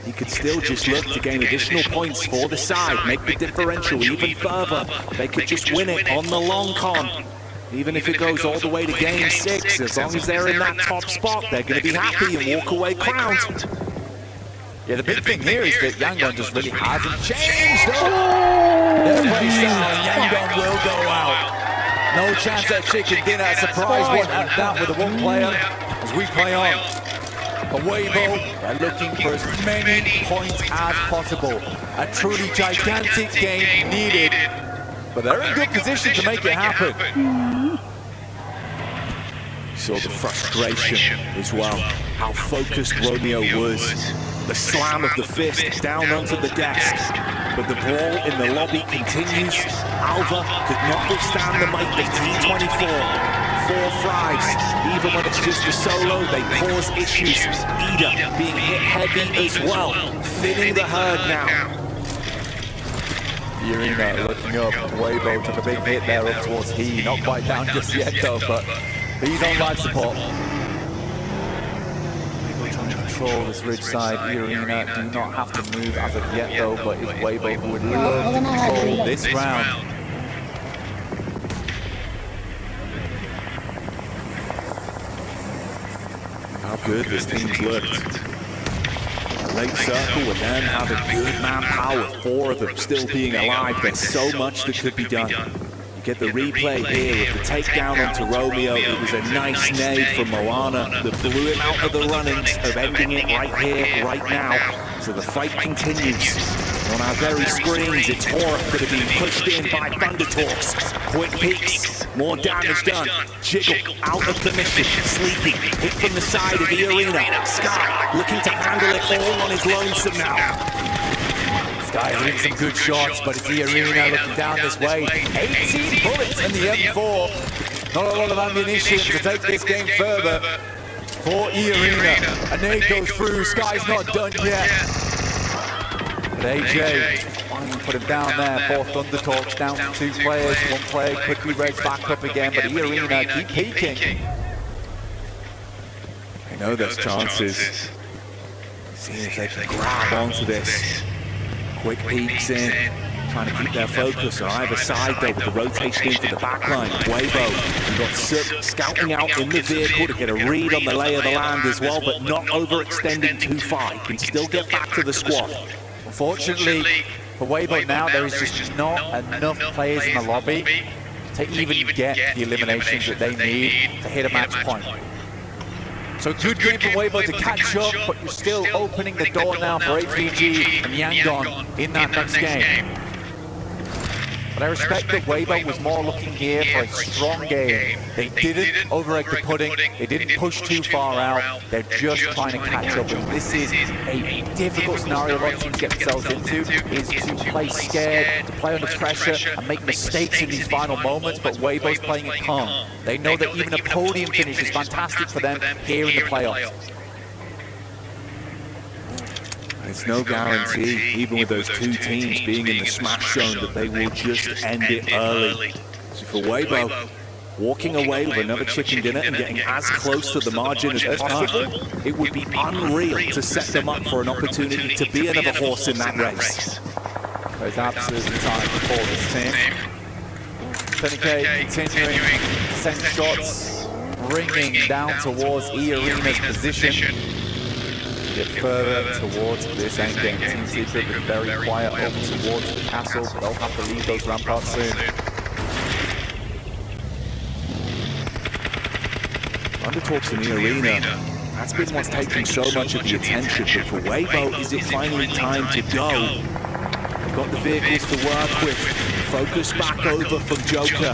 He could still just look to gain additional points for the side, make the differential even further. They could just win it on the long con. Even if it goes all the way to game 6, as long as they're in that top spot, they're going to be happy and walk away crowned. Yeah, the big thing here is that Yangon just really hasn't changed. They're placed down, and Yangon will go out. No chance at chicken dinner. Surprise one at that with the 1 player as we play on. But Weibo, they're looking for as many points as possible. A truly gigantic game needed. But they're in good position to make it happen. Saw the frustration as well, how focused Romeo was. The slam of the fist down onto the desk, but the brawl in the lobby continues. Alva could not withstand the might of T24. 4 frags, even when it's just a solo, they cause issues. Ida being hit heavy as well, thinning the herd now. Arena looking up, Weibo took a big hit there up towards He, not quite down just yet though, but he's on life support. Control this ridge side. Arena do not have to move as of yet though, but it's Weibo who would love to control this round. How good this team's looked. A late circle with them having good manpower, 4 of them still being alive. There's so much that could be done. You get the replay here of the takedown onto Romeo. It was a nice nade from Moana that blew him out of the runnings of ending it right here, right now. So the fight continues. On our very screens, it's Horror that are being pushed in by Thunder Talks. Quick peeks, more damage done. Jiggle out of commission, sleeping, hit from the side of the arena. Sky looking to handle it all on his lonesome now. Sky hitting some good shots, but it's the arena looking down this way. 18 bullets in the M4. Not a lot of ammunition to take this game further for E-Arena. A nade goes through, S.A.I's not done yet. But AJ finally put him down there. 4 Thunder Talks down to 2 players. 1 player could be raised back up again, but E-Arena keep peeking. I know there's chances. See if they can grab onto this. Quick peeks in, trying to keep their focus on either side though with the rotation into the backline. Weibo, you've got Sook scouting out in the vehicle to get a read on the lay of the land as well, but not overextending too far. He can still get back to the squad. Unfortunately, for Weibo now, there is just not enough players in the lobby to even get the eliminations that they need to hit a match point. So good game from Weibo to catch up, but you're still opening the door now for HVG and Yangon in that next game. But I respect that Weibo was more looking here for a strong game. They didn't overegg the pudding, they didn't push too far out, they're just trying to catch up. And this is a difficult scenario a lot of teams get themselves into, is to play scared, to play under pressure and make mistakes in these final moments, but Weibo's playing it calm. They know that even a podium finish is fantastic for them here in the playoffs. It's no guarantee, even with those 2 teams being in the smash zone, that they will just end it early. So for Weibo, walking away with another chicken dinner and getting as close to the margin as possible, it would be unreal to set them up for an opportunity to be another horse in that race. There's absolutely time for this team. 20K continuing to send shots, ringing down towards E-Arena's position. Get further towards this end game. Team Secret been very quiet over towards the castle, but they'll have to leave those ramparts soon. Undertalks in the arena, that's been what's taking so much of the attention, but for Weibo, is it finally time to go? They've got the vehicles to work with. Focus back over from Joker.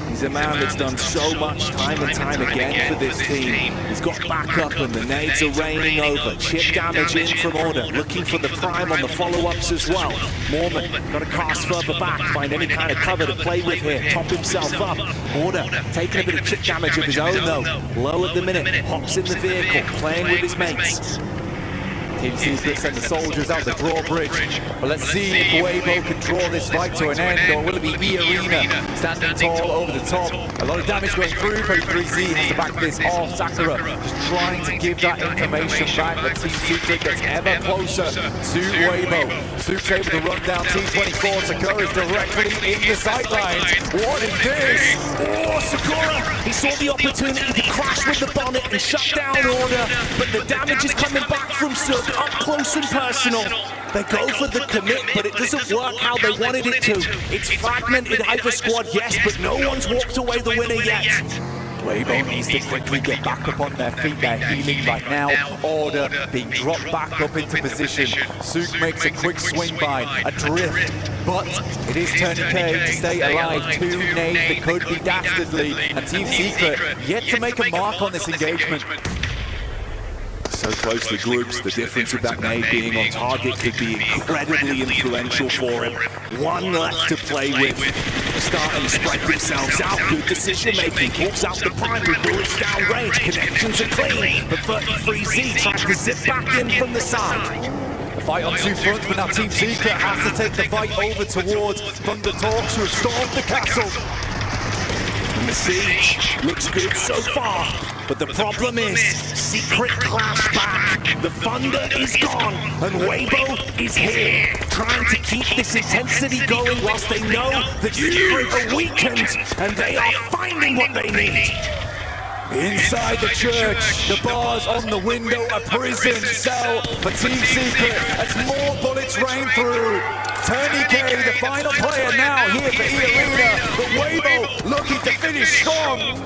He's a man that's done so much time and time again for this team. He's got backup and the nades are raining over. Chip damage in from Order, looking for the prime on the follow-ups as well. Mormon, got to cast further back, find any kind of cover to play with here, top himself up. Order, taking a bit of chip damage of his own though. Low at the minute, hops in the vehicle, playing with his mates. Team Secret send the soldiers out the drawbridge. But let's see if Weibo can draw this fight to an end, or will it be E-Arena standing tall over the top? A lot of damage going through. 33Z has to back this off. Sakura just trying to give that information back, but Team Secret gets ever closer to Weibo. Sook's able to run down T24. Sakura is directly in the sidelines. What is this? Oh, Sakura! He saw the opportunity to crash with the bonnet and shut down Order, but the damage is coming back from Sook. Up close and personal. They go for the commit, but it doesn't work how they wanted it to. It's fragmented either squad, yes, but no one's walked away the winner yet. Weibo needs to quickly get back up on their feet. They're healing right now. Order being dropped back up into position. Sook makes a quick swing by, a drift, but it is turning K to stay alive. 2 nades that could be dastardly, and Team Secret yet to make a mark on this engagement. So closely grouped, the difference of that nade being on target could be incredibly influential for him. 1 left to play with. Starting to spread themselves out. Good decision making. Pulls out the primary, bullets down range. Connections are clean. But 33Z tries to zip back in from the side. The fight on 2 fronts, but now Team Secret has to take the fight over towards Thunder Talks, who have stormed the castle. And the siege looks good so far, but the problem is Secret clash back. The thunder is gone, and Weibo is here, trying to keep this intensity going whilst they know that Secret are weakened, and they are finding what they need. Inside the church, the bars on the window, a prison cell for Team Secret as more bullets rain through. Tony K, the final player now here for E-Arena, but Weibo looking to finish strong.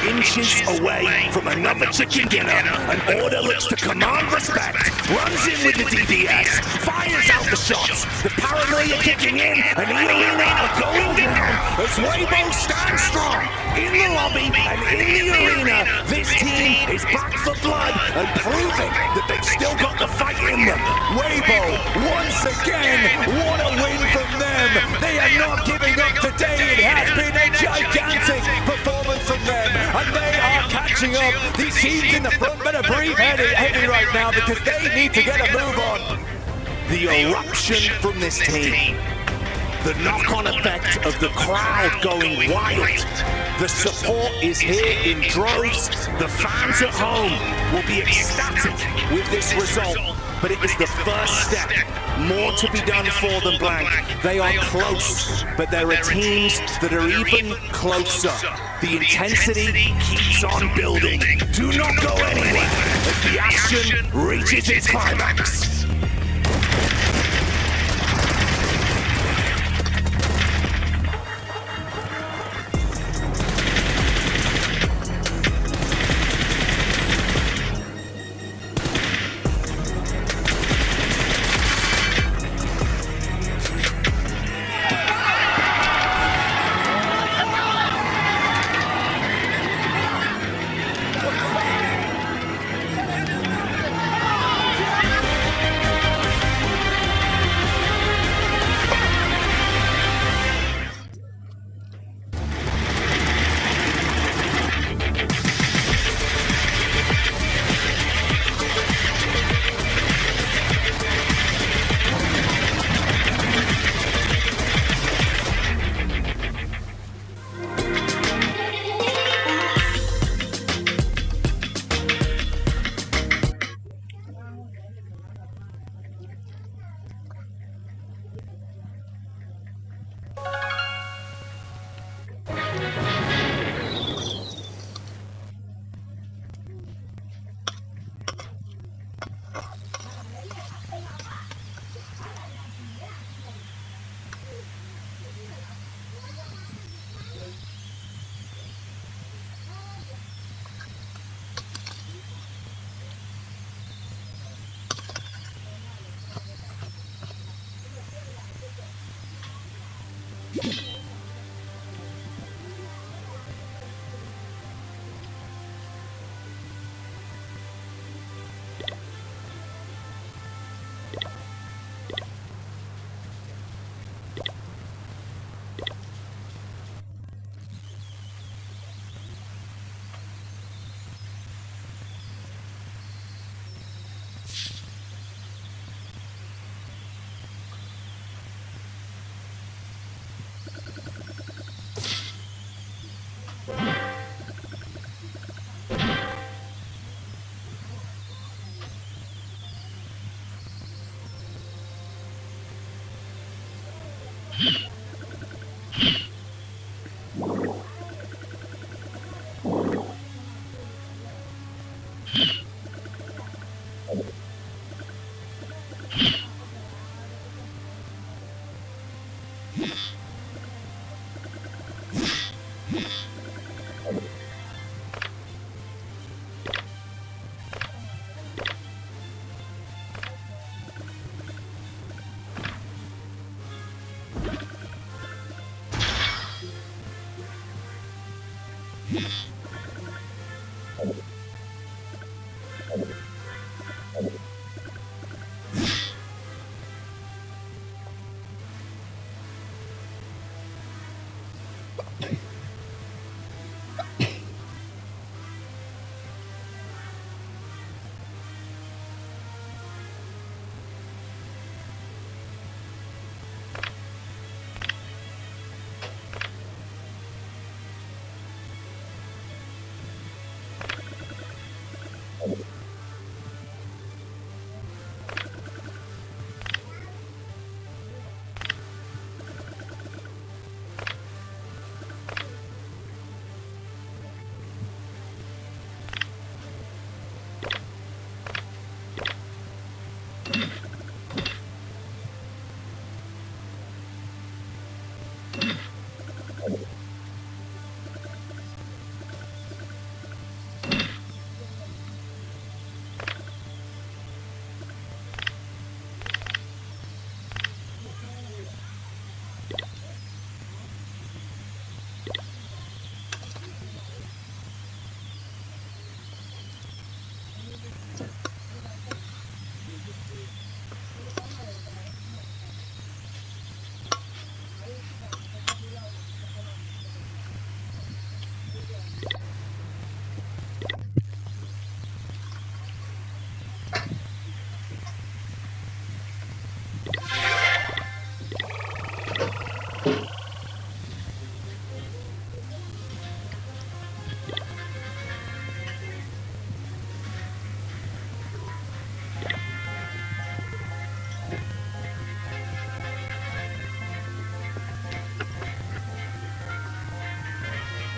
Inches away from another chicken dinner, and Order looks to command respect, runs in with the DPS, fires out the shots, the paranoia kicking in, and E-Arena are going down as Weibo stands strong in the lobby and in the arena. This team is back for blood and proving that they've still got the fight in them. Weibo, once again, what a win from them. They are not giving up today. It has been a gigantic performance. catching up. These teams in the front better breathe heavy right now because they need to get a move on. The eruption from this team. The knock-on effect of the crowd going wild. The support is here in droves. The fans at home will be ecstatic with this result, but it is the first step. More to be done for them, Blank. They are close, but there are teams that are even closer. The intensity keeps on building. Do not go anywhere as the action reaches its climax.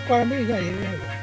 requirement is S.A.I.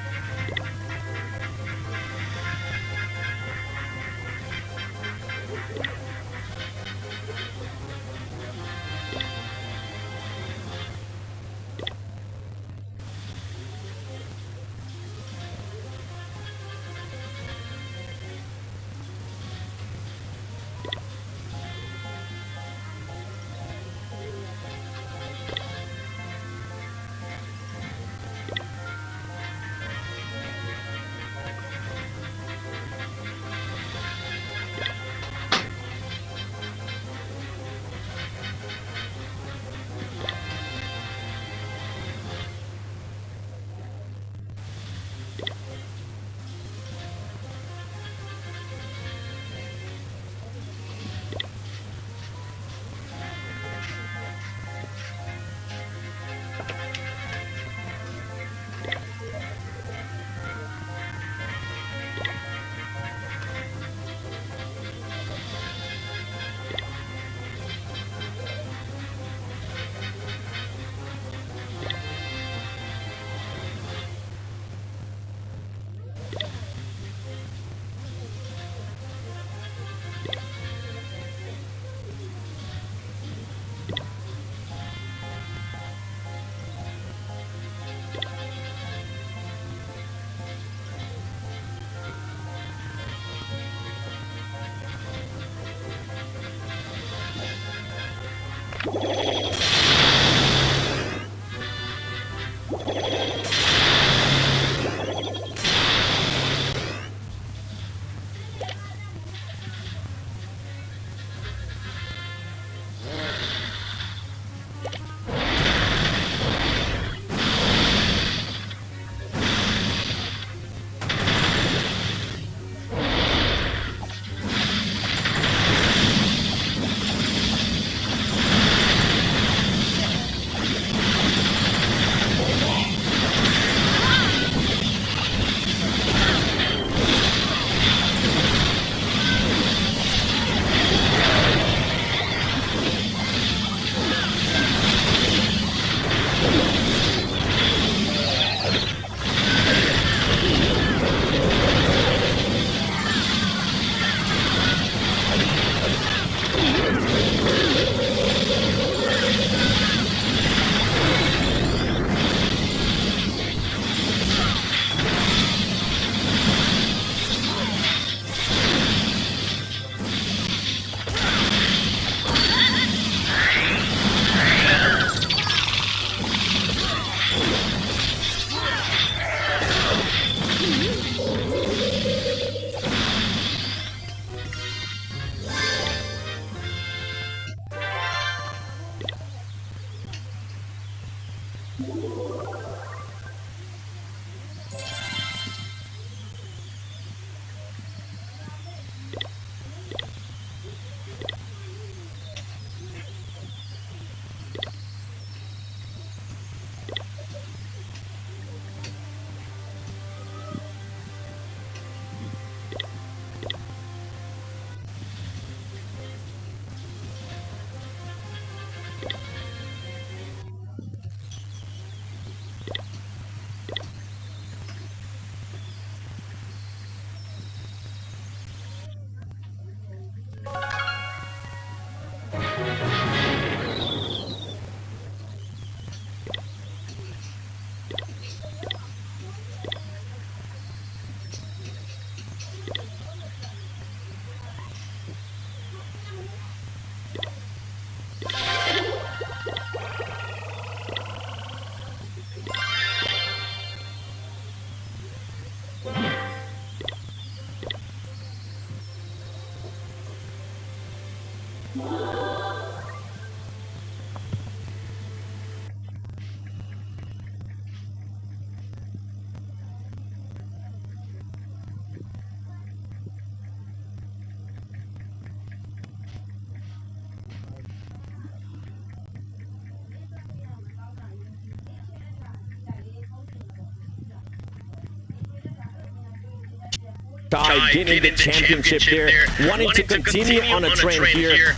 getting the championship there, wanting to continue on a trend here.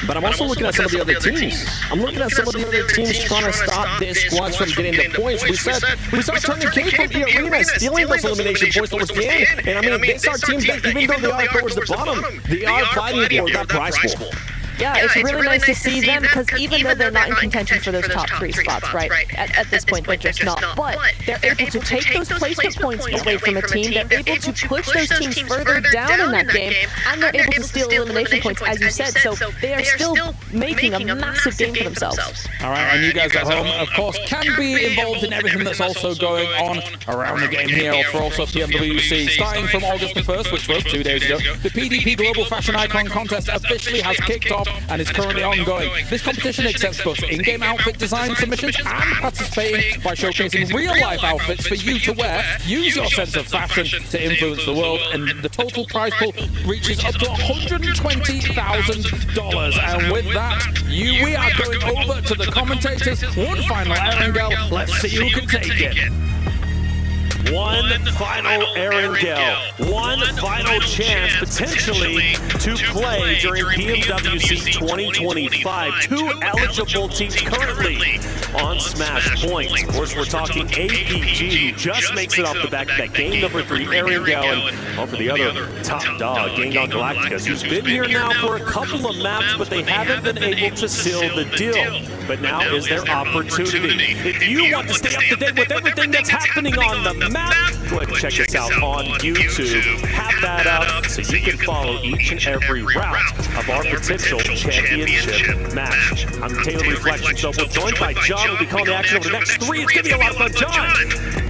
But I'm also looking at some of the other teams. I'm looking at some of the other teams trying to stop their squads from getting the points. We saw Turning King from the arena stealing those elimination points towards the end. And I mean, these are teams that, even though they are towards the bottom, they are fighting for that prize pool. Yeah, it's really nice to see them, because even though they're not in contention for those top 3 spots, right, at this point they're just not, but they're able to take those placement points away from a team, they're able to push those teams further down in that game, and they're able to steal elimination points, as you said, so they are still making a massive game for themselves. Alright, and you guys at home, of course, can be involved in everything that's also going on around the game here for also PMWC. Starting from August the 1st, which was 2 days ago, the PDP Global Fashion Icon Contest officially has kicked off and is currently ongoing. This competition accepts both in-game outfit design submissions and participating by showcasing real-life outfits for you to wear. Use your sense of fashion to influence the world, and the total prize pool reaches up to $120,000. And with that, we are going over to the commentators. One final Erangel. Let's see who can take it. One final Erangel, one final chance potentially to play during PMWC 2025. 2 eligible teams currently on Smash Point. Of course, we're talking APG, who just makes it off the back of that game number 3, Erangel, and for the other top dog, Gangon Galacticus, who's been here now for a couple of maps, but they haven't been able to seal the deal. But now is their opportunity. If you want to stay up to date with everything that's happening on the map, go ahead and check us out on YouTube. Have that up so you can follow each and every route of our potential championship match. I'm Taylor Reflection, so we're joined by John. We'll be calling the action over the next 3. It's going to be a lot of fun. John,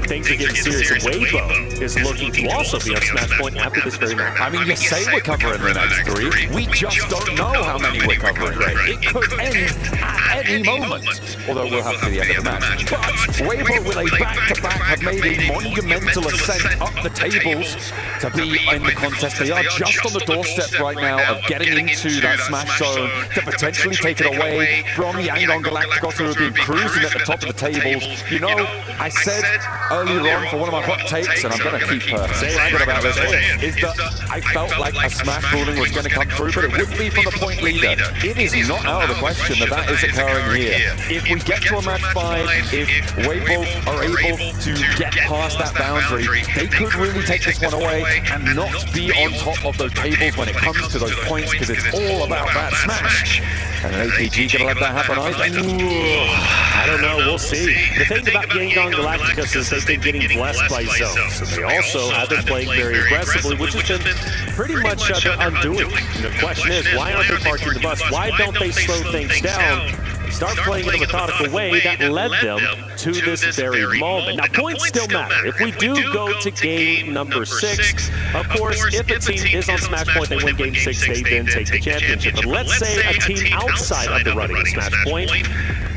things are getting serious, and Weibo is looking to also be on Smash Point after this very match. I mean, you say we're covering the next 3. We just don't know how many we're covering. It could end at any moment, although we'll have to the end of the match. But Weibo, with a back-to-back, have made a monumental ascent up the tables to be in the contest. They are just on the doorstep right now of getting into that Smash zone to potentially take it away from Yangon Galacticos, who have been cruising at the top of the tables. You know, I said earlier on for one of my hot takes, and I'm going to keep saying good about this one, is that I felt like a Smash ruling was going to come through, but it wouldn't be from the point leader. It is not out of the question that that is occurring here. If we get to a match 5, if Weibo are able to get past that boundary, they could really take this one away and not be on top of those tables when it comes to those points, because it's all about that Smash. And an APG gonna let that happen, I don't know, we'll see. The thing about Yangon Galacticus is they've been getting blessed by zones. So they also have been playing very aggressively, which has been pretty much their undoing. And the question is, why aren't they parking the bus? Why don't they slow things down? Start playing in a methodical way that led them to this very moment. Now, points still matter. If we do go to game number 6, of course, if a team is on Smash Point, they win game 6, they then take the championship. But let's say a team outside of the running of Smash Point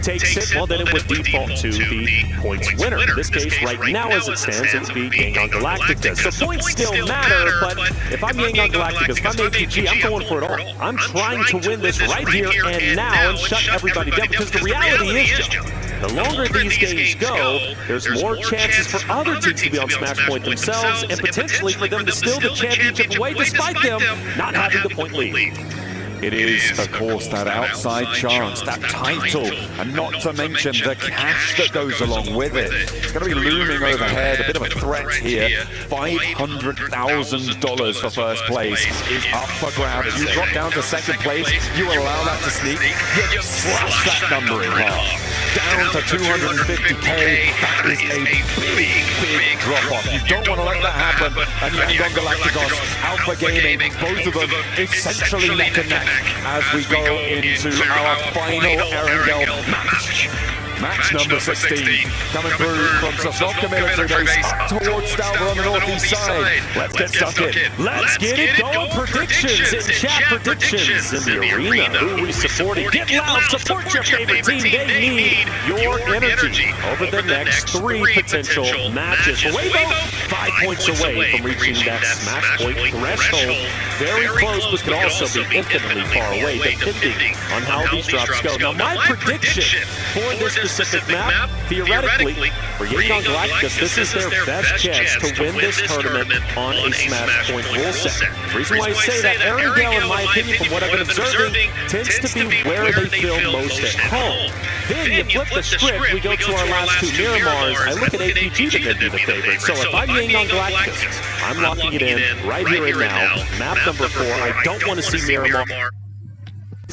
takes it, well, then it would default to the points winner. In this case, right now as it stands, it would be Yangon Galacticus. So points still matter, but if I'm Yangon Galacticus, if I'm APG, I'm going for it all. I'm trying to win this right here and now and shut everybody down, because the reality is, John, the longer these games go, there's more chances for other teams to be on Smash Point themselves, and potentially for them to steal the championship away, despite them not having the point lead. It is, of course, that outside chance, that title, and not to mention the cash that goes along with it. It's going to be looming overhead, a bit of a threat here. $500,000 for first place is up for grabs. You drop down to second place, you allow that to sneak, you just slash that number in half. Down to 250K, that is a big drop-off. You don't want to let that happen, and Yangon Galacticos, Alpha Gaming, both of them essentially neck and neck as we go into our final Erangel match. Match number 16, coming through from Sosnovka Military Base up towards Stalber on the northeast side. Let's get stuck in. Let's get it going. Predictions in chat, predictions in the arena. Who we supporting? Get loud, support your favorite team. They need your energy over the next 3 potential matches. For Weibo, 5 points away from reaching that Smash Point threshold. Very close, but could also be infinitely far away, depending on how these drops go. Now, my prediction for this specific map, theoretically, for Yangon Galacticus, this is their best chance to win this tournament on a Smash Point rule set. The reason why I say that, Arendelle, in my opinion, from what I've been observing, tends to be where they feel most at home. Then you flip the script, we go to our last two Miramars. I look at APG that they'd be the favorite. So if I'm Yangon Galacticus, I'm locking it in right here and now. Map number 4, I don't want to see Miramar.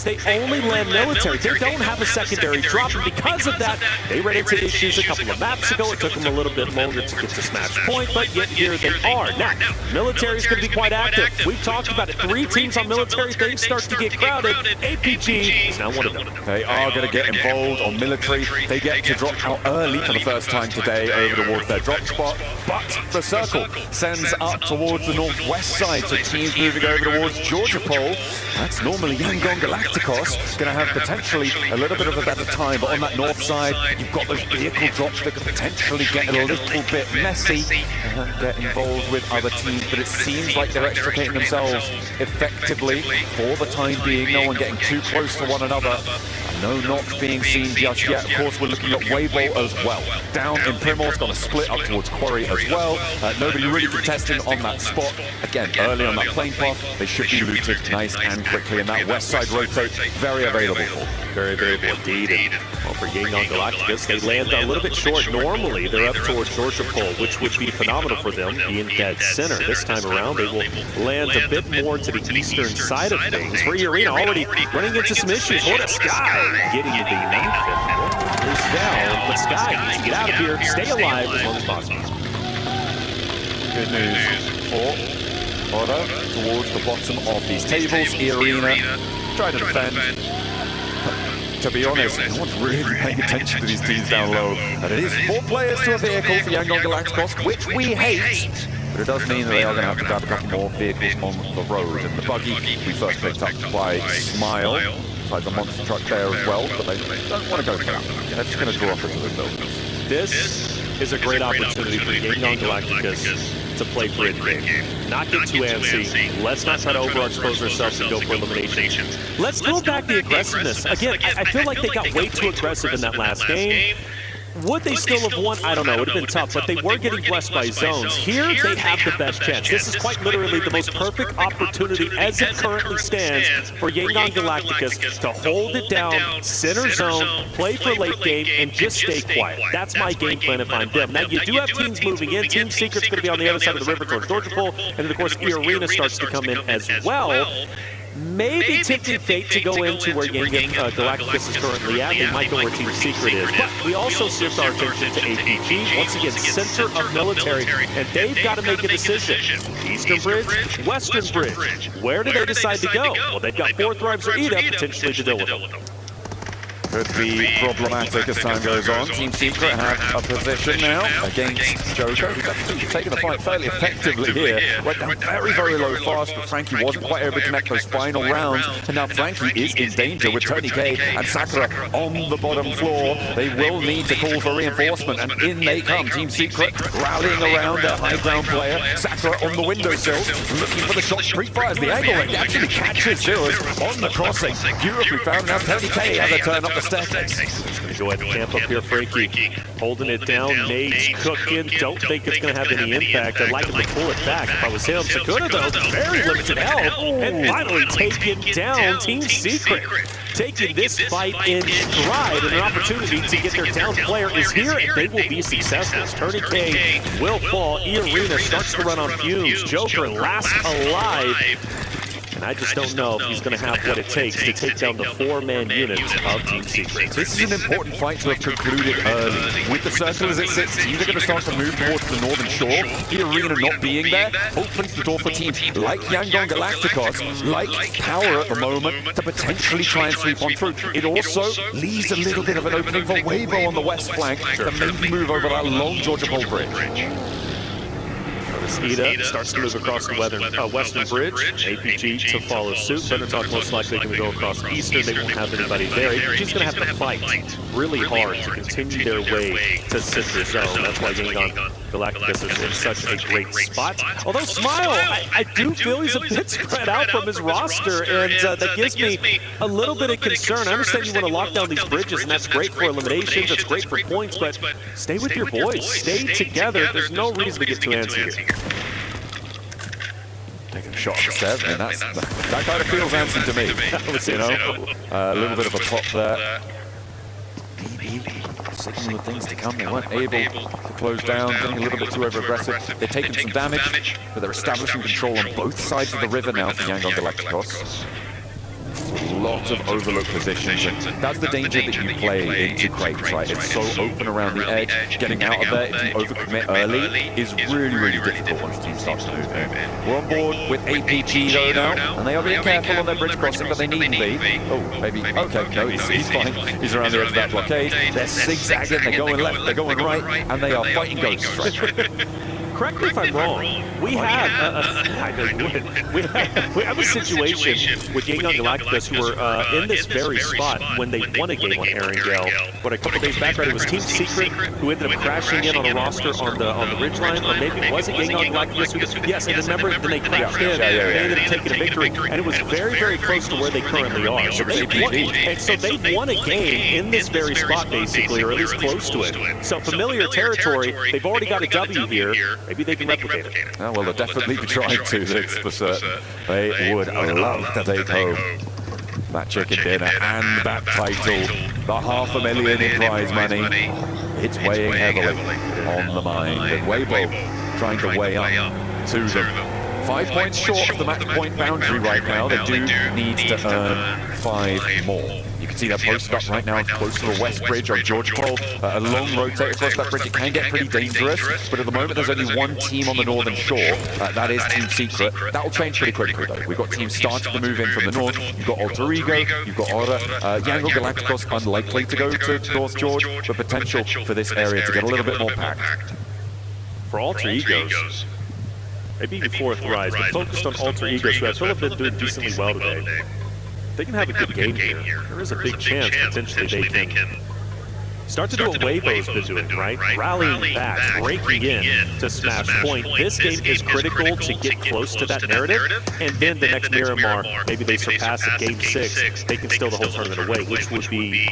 They only land military. They don't have a secondary drop, and because of that, they ran into issues a couple of maps ago. It took them a little bit longer to get to Smash Point, but yet here they are. Now, military is going to be quite active. We've talked about it. 3 teams on military. Things start to get crowded. APG is now one of them. They are going to get involved on military. They get to drop out early for the first time today over towards their drop spot, but the circle sends up towards the northwest side, so teams moving over towards Georgia Pole. That's normally Yangon Galacticus. Going to have potentially a little bit of a better time, but on that north side, you've got those vehicle drops that could potentially get a little bit messy and get involved with other teams, but it seems like they're extricating themselves effectively for the time being. No one getting too close to one another. No knocks being seen just yet. Of course, we're looking at Weibo as well. Down in Primor's going to split up towards Quarry as well. Nobody really contesting on that spot. Again, early on that plane path, they should be looted nice and quickly. And that west side rotate, very available for them. Very available indeed. And well, for Yangon Galacticus, they land a little bit short. Normally, they're up towards Georgia Pole, which would be phenomenal for them, being dead center. This time around, they will land a bit more to the eastern side of things. For Arena already running into some issues. What a Sky getting to the knife and goes down. But Sky needs to get out of here, stay alive as long as possible. Good news for Oda towards the bottom of these tables. Arena trying to defend. To be honest, no one's really paying attention to these teams down low. And it is 4 players to a vehicle for Yangon Galacticus, which we hate. But it does mean that they are going to have to grab a couple more vehicles on the road. And the buggy we first picked up by Smile. Besides a monster truck there as well, but they don't want to go for that. They're just going to draw up into the buildings. This is a great opportunity for Yangon Galacticus to play for it game. Not get too antsy. Let's not try to overexpose ourselves and go for eliminations. Let's pull back the aggressiveness. Again, I feel like they got way too aggressive in that last game. Would they still have won? I don't know. It would have been tough, but they were getting blessed by zones. Here, they have the best chance. This is quite literally the most perfect opportunity as it currently stands for Yangon Galacticus to hold it down, center zone, play for late game, and just stay quiet. That's my game plan if I'm them. Now, you do have teams moving in. Team Secret's going to be on the other side of the river towards Georgia Pole, and then, of course, Arena starts to come in as well. Maybe tempting fate to go into where Yangon Galacticus is currently at. They might go where Team Secret is. But we also shift our attention to APG. Once again, center of military. And they've got to make a decision. Eastern Bridge, Western Bridge. Where do they decide to go? Well, they've got 4 Thrives or Eda potentially to deal with them. Could be problematic as time goes on. Team Secret have a position now against Joker, who's actually taking the fight fairly effectively here. Went down very, very low fast, but Frankie wasn't quite able to connect those final rounds. And now Frankie is in danger with Tony K and Sakura on the bottom floor. They will need to call for reinforcement, and in they come. Team Secret rallying around their high ground player. Sakura on the windowsill, looking for the shot. Street fires the angle and actually catches Zeros on the crossing. Beautifully found. Now Tony K has a turn up the staircase. He's going to go ahead and camp up here, Frankie. Holding it down, nades cooking. Don't think it's going to have any impact. I'd like him to pull it back if I was him. Sakura, though, very limited help. And finally taking down Team Secret. Taking this fight in stride, and an opportunity to get their down player is here, and they will be successful. Tony K will fall. Arena starts to run on fumes. Joker last alive. And I just don't know if he's going to have what it takes to take down the 4-man unit of Team Secret. This is an important fight to have concluded early. With the circle as it sits, teams are going to start to move towards the northern shore. The Arena not being there opens the door for teams like Yangon Galacticus, like Power at the moment, to potentially try and sweep on through. It also leaves a little bit of an opening for Weibo on the west flank to maybe move over that long Georgia Pole Bridge. Eda starts to move across the western bridge. APG to follow suit. Thundertalk most likely going to go across eastern. They won't have anybody there. APG's going to have to fight really hard to continue their way to center zone. That's why Yangon Galacticus is in such a great spot. Although Smile, I do feel he's a bit spread out from his roster, and that gives me a little bit of concern. I understand you want to lock down these bridges, and that's great for eliminations, that's great for points, but stay with your boys. Stay together. There's no reason to get too antsy here. Taking a shot at the stairs, and that kind of feels antsy to me. You know, a little bit of a pop there. Signal of things to come. They weren't able to close down, getting a little bit too over-aggressive. They're taking some damage, but they're establishing control on both sides of the river now for Yangon Galacticos. Lots of overlooked positions, and that's the danger that you play into crates, right? It's so open around the edge. Getting out of there, if you overcommit early, is really, really difficult once the team starts to move in. We're on board with APG though now, and they are being careful on their bridge crossing, but they need to be. Oh, maybe, okay, no, he's fine. He's around the edge of that blockade. They're zigzagging, they're going left, they're going right, and they are fighting ghosts right. Correct me if I'm wrong. We have a situation with Yangon Galacticus who were in this very spot when they won a game on Erangel. But a couple days back, right, it was Team Secret who ended up crashing in on a roster on the ridgeline, or maybe was it Yangon Galacticus who just, yes, and remember, then they crashed in, they ended up taking a victory, and it was very, very close to where they currently are. So they've won a game in this very spot, basically, or at least close to it. So familiar territory, they've already got a W here. Maybe they can replicate it. Oh, well, they'll definitely be trying to, that's for certain. They would love to take home that chicken dinner and that title. The $500,000 in prize money. It's weighing heavily on the mind. And Weibo trying to weigh up to them. 5 points short of the match point boundary right now. They do need to earn 5 more. You can see that posted up right now close to the west bridge on George Pole. A long rotate across that bridge. It can get pretty dangerous, but at the moment there's only one team on the northern shore. That is Team Secret. That will change pretty quickly though. We've got teams starting to move in from the north. You've got Alter Ego, you've got Aura. Yangon Galacticos unlikely to go to North George, but potential for this area to get a little bit more packed. For Alter Egos, maybe even fourth rise, but focused on Alter Egos, who I feel have been doing decently well today. They can have a good game here. There is a big chance potentially they can start to do what Weibo's been doing, right? Rallying back, breaking in to smash point. This game is critical to get close to that narrative, and then the next Miramar, maybe they surpass it, game 6, they can steal the whole tournament away, which would be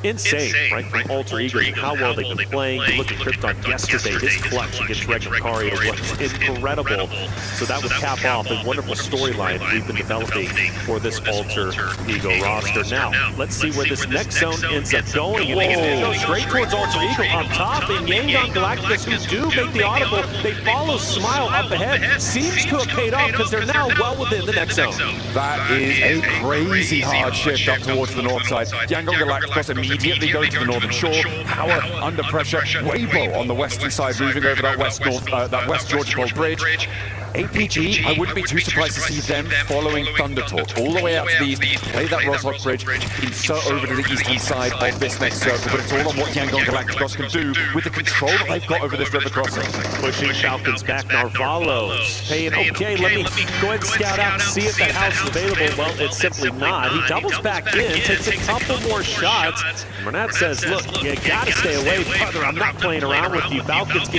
insane, right? From Alter Ego and how well they've been playing. You look at Krypton yesterday, his clutch against Regnum was incredible. So that would cap off a wonderful storyline we've been developing for this Alter Ego roster. Now, let's see where this next zone ends up going. And it goes straight towards Alter Ego up top, and Yangon Galacticus, who do make the audible, they follow Smile up ahead. Seems to have paid off because they're now well within the next zone. That is a crazy hard shift up towards the north side. Yangon Galacticos immediately go to the northern shore. Power under pressure. Weibo on the western side, moving over that west George Pole bridge. APG, I wouldn't be too surprised to see them following Thunder Talk all the way out to the east, play that Roshok Bridge, insert over to the eastern side of this next circle, but it's all on what Yangon Galacticos can do with the control that they've got over this river crossing. Pushing Falcons back, Narvalo saying, okay, let me go ahead and scout out and see if that house is available. Well, it's simply not. He doubles back in, takes a couple more shots. Renat says, look, you gotta stay away, brother. I'm not playing around with you. Falcons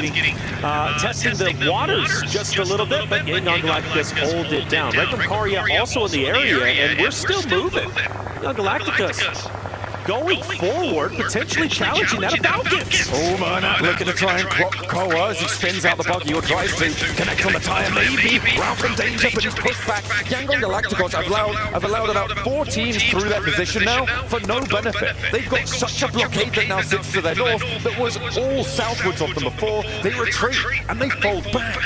testing the waters just a little bit, but Yangon Galacticus hold it down. Regnum also in the area, and we're still moving. Yangon Galacticus going forward, potentially challenging that of Falcons. Oh, Murnat looking to try and clock Koa as he spins out the buggy or tries to connect on the tire, maybe. Ralph in danger, but he's pushed back. Yangon Galacticos have allowed about 4 teams through their position now for no benefit. They've got such a blockade that now sits to their north that was all southwards of them before. They retreat and they fold back.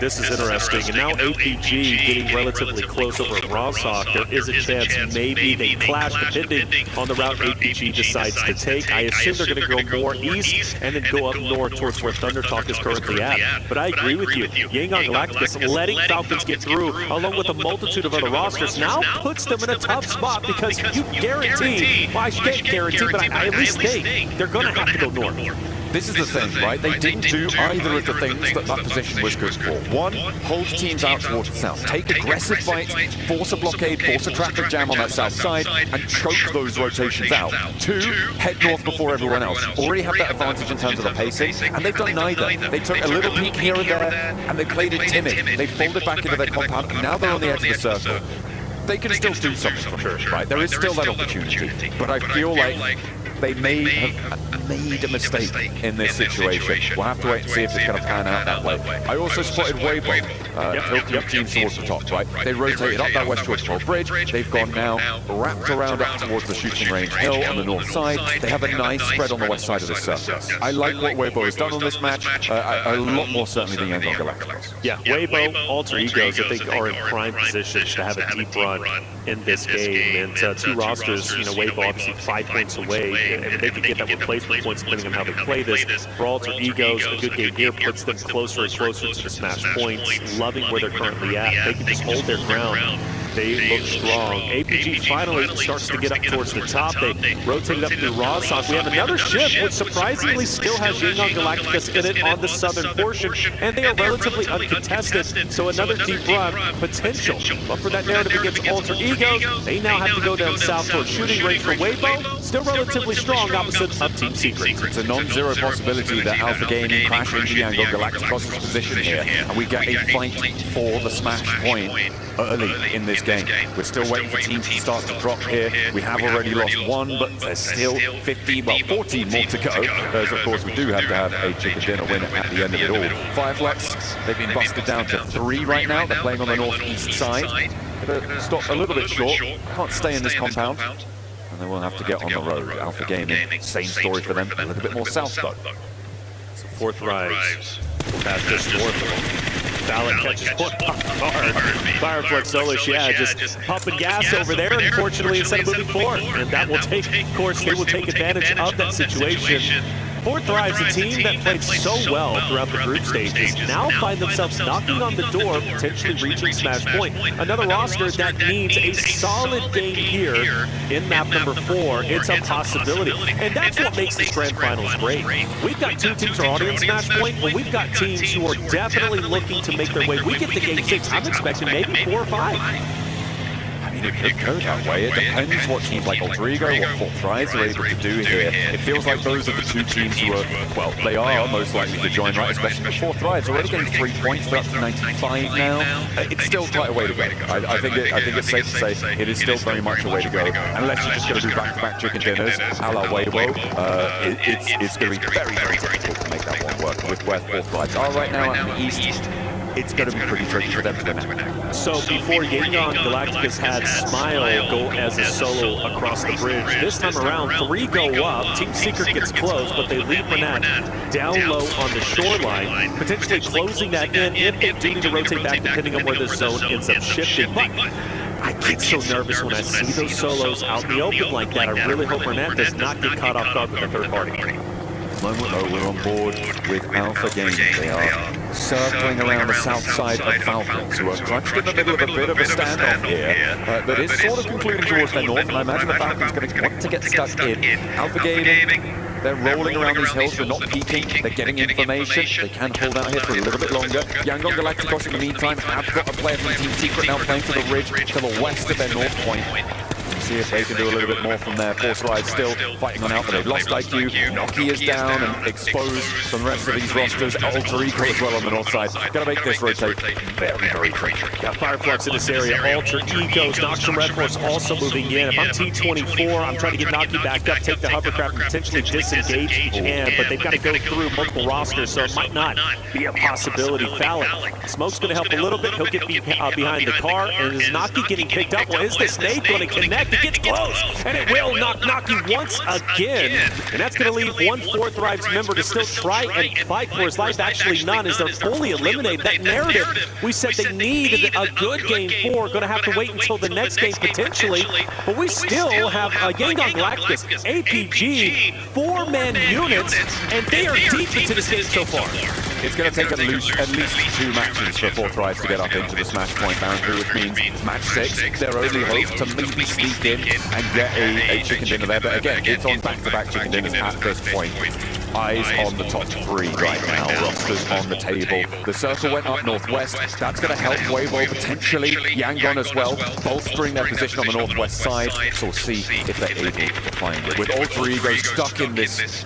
This is interesting, and now APG getting relatively close over at Roshok. There is a chance maybe they clash depending on the route APG decides to take. I assume they're going to go more east and then go up north towards where Thunder Talk is currently at. But I agree with you. Yangon Galacticus letting Falcons get through, along with a multitude of other rosters, now puts them in a tough spot because you guarantee, well, I can't guarantee, but I at least think they're going to have to go north. this is the thing, right? They didn't do either of the things that position was good for. One, hold teams out towards the south. Take aggressive fights, force a blockade, force a traffic jam on that south side, and choke those rotations out. Two, head north before everyone else. Already have that advantage in terms of the pacing, and they've done neither. They took a little peek here and there, and they played it timid. They folded back into their compound, and now they're on the edge of the circle. They can still do something from here, right? There is still that opportunity, but I feel like they may have made a mistake in this situation. We'll have to wait and see if it's going to pan out that way. I also spotted Weibo tilting teams towards the top, right? They rotated up that West George Toll Bridge. They've gone now wrapped around up towards the shooting range hill on the north side. They have a nice spread on the west side of the circle. I like what Weibo has done on this match, a lot more certainly than Yangon Galacticos. Yeah, Weibo, Alter Egos, I think, are in prime positions to have a deep run in this game. And two rosters, you know, Weibo obviously 5 points away. And they can get that replacement points depending on how they play this. For Alter Egos, a good game here puts them closer and closer to the smash points, loving where they're currently at. They can just hold their ground. They look strong. APG finally starts to get up towards the top. They rotated up through Rozhok. We have another ship, which surprisingly still has Yangon Galacticos in it on the southern portion, and they are relatively uncontested, so another deep run potential. But for that narrative against Alter Egos, they now have to go down south towards shooting range for Weibo. Still relatively strong opposite of Team Secret. It's a non-zero possibility that Alpha Gaming crash into Yangon Galacticos' position here, and we get a fight for the smash point early in this game. We're still waiting for teams to start to drop here. We have already lost one, but there's still 14 more to go. As of course we do have to have a chicken dinner win at the end of it all. Fireflex, they've been busted down to 3 right now. They're playing on the northeast side. They're stopped a little bit short. Can't stay in this compound. And they will have to get on the road. Alpha Gaming, same story for them. A little bit more south though. So fourth rise. Past just north of them. Ballot catches one hard. Fireflex Solish, yeah, just pumping gas over there, unfortunately, instead of moving forward. And that will take, of course, they will take advantage of that situation. Fourth Thrive's a team that played so well throughout the group stages now find themselves knocking on the door, potentially reaching Smash Point. Another roster that needs a solid game here in map number 4. It's a possibility. And that's what makes this grand finals great. We've got 2 teams who are already in Smash Point, but we've got teams who are definitely looking to make their way. We get to game 6. I'm expecting maybe 4 or 5. It could go that way. It depends what teams like Alter Ego or Fourth Rise are able to do here. It feels like those are the 2 teams who are, well, they are most likely to join, right? Especially the Fourth Rise. Already getting 3 points. They're up to 95 now. It's still quite a way to go. I think it's safe to say it is still very much a way to go. Unless you're just going to do back-to-back chicken dinners, a la Weibo, it's going to be very, very difficult to make that one work with where Fourth Rise are right now out in the east. It's going to be pretty tricky for them to win. So before Yangon Galacticos had Smile go as a solo across the bridge, this time around 3 go up. Team Secret gets close, but they leave Renat down low on the shoreline, potentially closing that in if they do need to rotate back depending on where the zone ends up shifting. But I get so nervous when I see those solos out in the open like that. I really hope Renat does not get caught off guard with a third party. Moment though, we're on board with Alpha Gaming. They are circling around the south side of Falcons, who are crunched in the middle of a bit of a standoff here, that is sort of concluding towards their north, and I imagine the Falcons going to want to get stuck in. Alpha Gaming, they're rolling around these hills, they're not peeking, they're getting information, they can hold out here for a little bit longer. Yangon Galacticos in the meantime have got a player from Team Secret now playing to the ridge, to the west of their north point. See if they can do a little bit more from there. Fourth Ride still fighting on out, but they've lost IQ. Noki is down and exposed from the rest of these rosters. Alter Ego as well on the north side. Gotta make this rotate very, very quick. Got Fireflex in this area. Alter Egos, Noxian Red Force also moving in. If I'm T24, I'm trying to get Noki back up, take the hovercraft, and potentially disengage if you can, but they've got to go through multiple rosters, so it might not be a possibility. Phallic. Smoke's going to help a little bit. He'll get behind the car, and is Noki getting picked up? Well, is the snake going to connect? It gets close, and it will knock Noki once again. And that's going to leave one Fourth Thrive's member to still try and fight for his life. Actually none, as they're fully eliminated. That narrative, we said they needed a good game 4. Going to have to wait until the next game potentially. But we still have Yangon Galacticos, APG, 4-man units, and they are deep into this game so far. It's going to take at least 2 matches for Fourth Rise to get up into the Smash Point boundary, which means match 6, their only hope to maybe sneak in and get a chicken dinner there. But again, it's on back-to-back chicken dinners at this point. eyes on the top three right now. Rosters on the table. The circle went up northwest. That's going to help Weibo, potentially Yangon as well, bolstering their position on the northwest side. So we'll see if they're able to find it. With Alter Ego stuck in this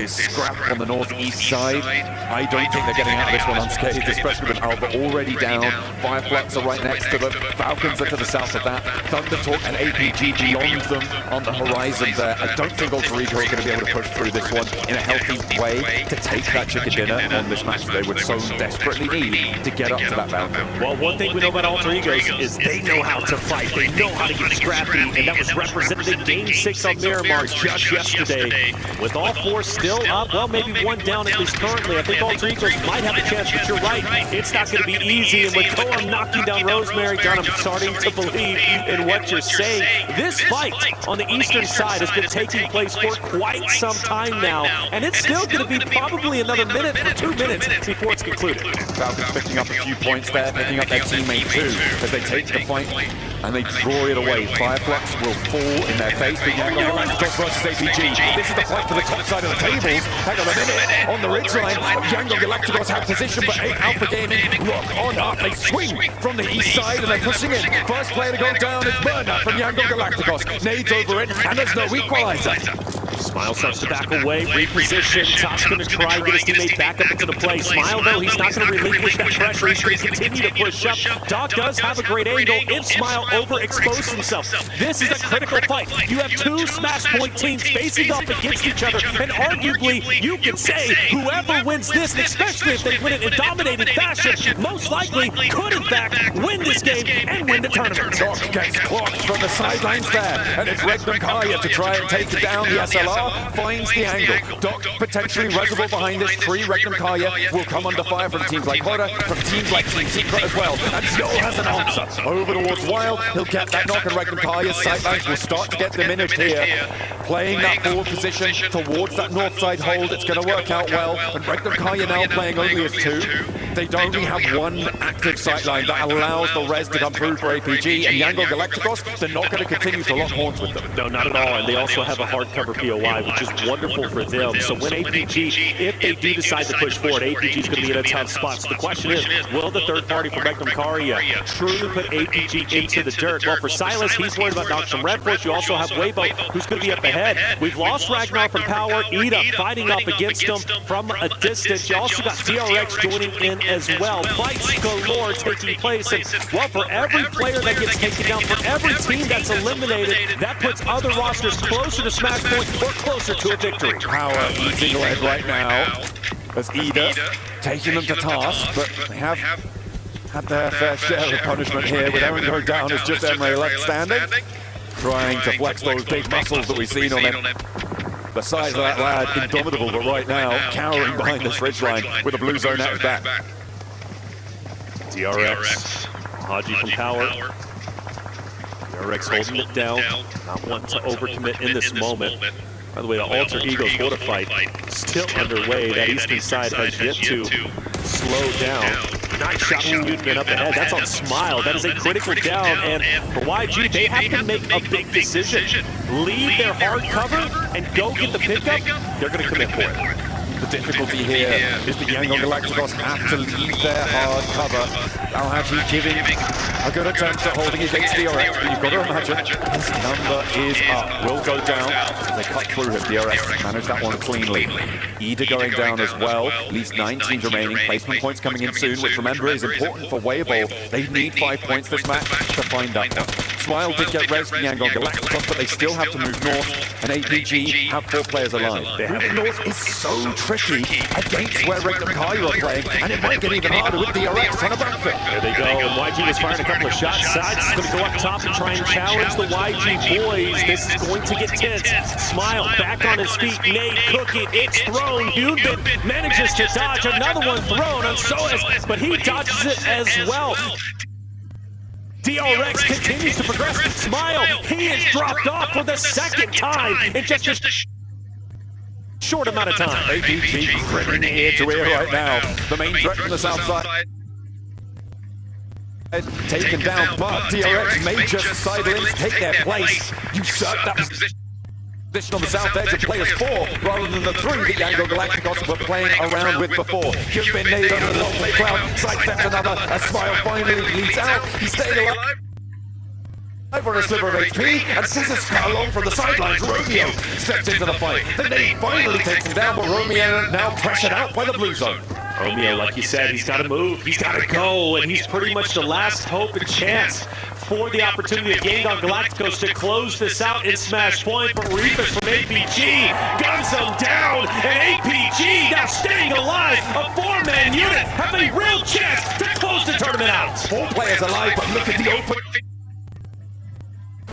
scrap on the northeast side, I don't think they're getting out of this one unscathed, especially with Alba already down. Fireflux are right next to them. Falcons are to the south of that. Thundertalk and APG beyond them on the horizon there. I don't think Alter Ego are going to be able to push through this one in a healthy way to take that chicken dinner on this match that they would so desperately need to get up to that boundary. Well, one thing we know about Alter Egos is they know how to fight. They know how to get scrappy, and that was represented in Game 6 on Miramar just yesterday. With all four still up, well, maybe one down at least currently. I think Alter Egos might have a chance, but you're right. It's not going to be easy, and with Koa knocking down Rosemary, John, I'm starting to believe in what you're saying. This fight on the eastern side has been taking place for quite some time now, and it's still going to be probably another minute or 2 minutes before it's concluded. Falcons picking up a few points there, picking up their teammate too, as they take the fight and they draw it away. Fireflux will fall in their face, but Yangon Galacticos versus APG. This is the fight for the top side of the tables. Hang on a minute, on the ridgeline, Yangon Galacticos have position, but Alpha Gaming lock on up. They swing from the east side and they're pushing in. First player to go down is Burner from Yangon Galacticos. Nades over it, and there's no equalizer. Smile starts to back away, reposition. Top's going to try and get his teammate back up into the play. Smile, though, he's not going to relinquish that pressure. He's going to continue to push up. Doc does have a great angle if Smile overexposed himself. This is a critical fight. You have two Smash Point teams facing off against each other, and arguably, you can say whoever wins this, and especially if they win it in dominated fashion, most likely could, in fact, win this game and win the tournament. Doc gets clocked from the sidelines there, and it's Regnum Kaya to try and take down the SLR. Finds the angle. Doc potentially Reservoir behind this. Free Regnum Kaya will come under fire from teams like Hora, from teams like Team Secret as well. And Zio has an answer. Over towards Wild, he'll get that knock, and Regnum Kaya's sightlines will start to get diminished here. Playing that forward position towards that north side hold, it's going to work out well. And Regnum Kaya now playing only as two. They only have one active sightline that allows the res to come through for APG, and Yangon Galacticos, they're not going to continue to lock horns with them. No, not at all, and they also have a hard cover POI, which is wonderful for them. So when APG, if they do decide to push forward, APG is going to be in a tough spot. So the question is, will the third party from Regnum Kaya truly put APG into the dirt? Well, for Silas, he's worried about knocking some red push. You also have Weibo, who's going to be up ahead. We've lost Ragnar from Power, Ida fighting up against him from a distance. You also got DRX joining in as well. Fights galore taking place, and well, for every player that gets taken down, for every team that's eliminated, that puts other rosters closer to Smash Point or closer to a victory. Power eating lead right now as Ida taking them to task, but they have had their fair share of punishment here, with Aaron going down as just Emre left standing, trying to flex those big muscles that we've seen on him. The size of that lad, indomitable, but right now cowering behind this ridgeline with a blue zone at his back. DRX, Haji from Power. DRX holding it down, not wanting to overcommit in this moment. By the way, the Alter Egos Hora fight still underway. That eastern side has yet to slow down. Nice shot from Newton up ahead. That's on Smile. That is a critical down. And for YG, they have to make a big decision. Leave their hard cover and go get the pickup. They're going to commit for it. The difficulty here is the Yangon Galacticos have to leave their hard cover. Al-Haji giving a good attempt at holding against DRX, but you've got to imagine his number is up. Will go down as they cut through him. DRX managed that one cleanly. Ida going down as well. At least 9 teams remaining. Placement points coming in soon, which remember is important for Weibo. They need 5 points this match to find that one. Smile did get res from Yangon Galacticos, but they still have to move north, and APG have 4 players alive. Moving north is so tricky against where Regnum Kaya are playing, and it might get even harder with DRX trying to backfit. There they go, and YG was firing a couple of shots. Sides is going to go up top and try and challenge the YG boys. This is going to get tense. Smile back on his feet. Nate cooking. It's thrown. Hyunbin manages to dodge another one thrown on Soas, but he dodges it as well. DRX continues to progress. Smile, he is dropped off for the second time in just a short amount of time. APG grinning ear to ear right now. The main threat from the south side taken down, but DRX may just sidle in to take their place. Usurp that position position on the south edge of players 4 rather than the 3 the Yango Galacticos were playing around with before. Human Nade under the long play cloud, sidesteps another, a smile finally leads out, he's staying alive. On a sliver of HP, and scissors along from the sidelines. Romeo steps into the fight. The nade finally takes him down, but Romeo now pressured out by the blue zone. Romeo, like you said, he's got to move, he's got to go, and he's pretty much the last hope and chance for the opportunity of Yangon Galacticos to close this out in Smash Point. But Reefus from APG guns him down, and APG now staying alive. A 4-man unit have a real chance to close the tournament out. 4 players alive, but look at the open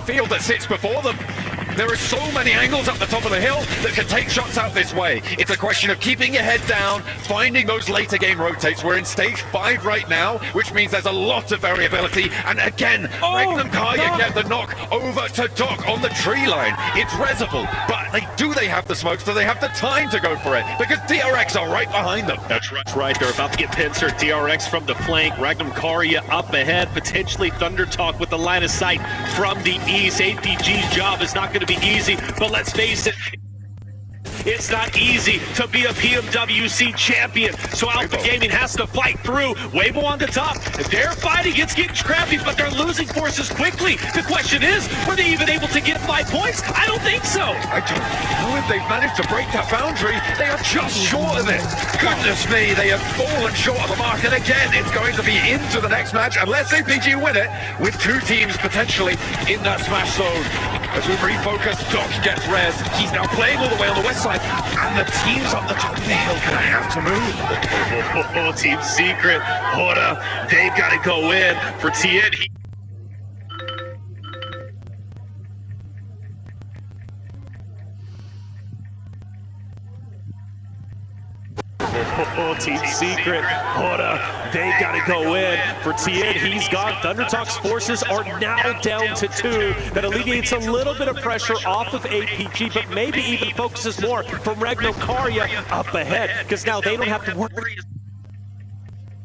field that sits before them. There are so many angles up the top of the hill that can take shots out this way. It's a question of keeping your head down, finding those later game rotates. We're in stage 5 right now, which means there's a lot of variability. And again, Magnum Kaya get the knock over to Doc on the tree line. It's Reservoir, but they have the smokes? Do they have the time to go for it? Because DRX are right behind them. That's right. They're about to get pincered. DRX from the flank. Magnum Kaya up ahead. Potentially Thunder Talk with the line of sight from the east. APG's job is not going to be easy, but let's face it, it's not easy to be a PMWC champion. So Alpha Gaming has to fight through. Weibo on the top. They're fighting. It's getting scrappy, but they're losing forces quickly. The question is, were they even able to get 5 points? I don't think so. I don't know if they've managed to break that boundary. They are just short of it. Goodness me, they have fallen short of the mark. And again, it's going to be into the next match, unless APG win it, with 2 teams potentially in that Smash zone. As we refocus, Doc gets res. He's now playing all the way on the west side. And the team's on the top of the hill gonna have to move. Team Secret, Hora, they've got to go in for Tien. Team Secret, Hora, they've got to go in for Tien. He's gone. Thunder Talk's forces are now down to 2. That alleviates a little bit of pressure off of APG, but maybe even focuses more from Regnum Karya up ahead, because now they don't have to worry.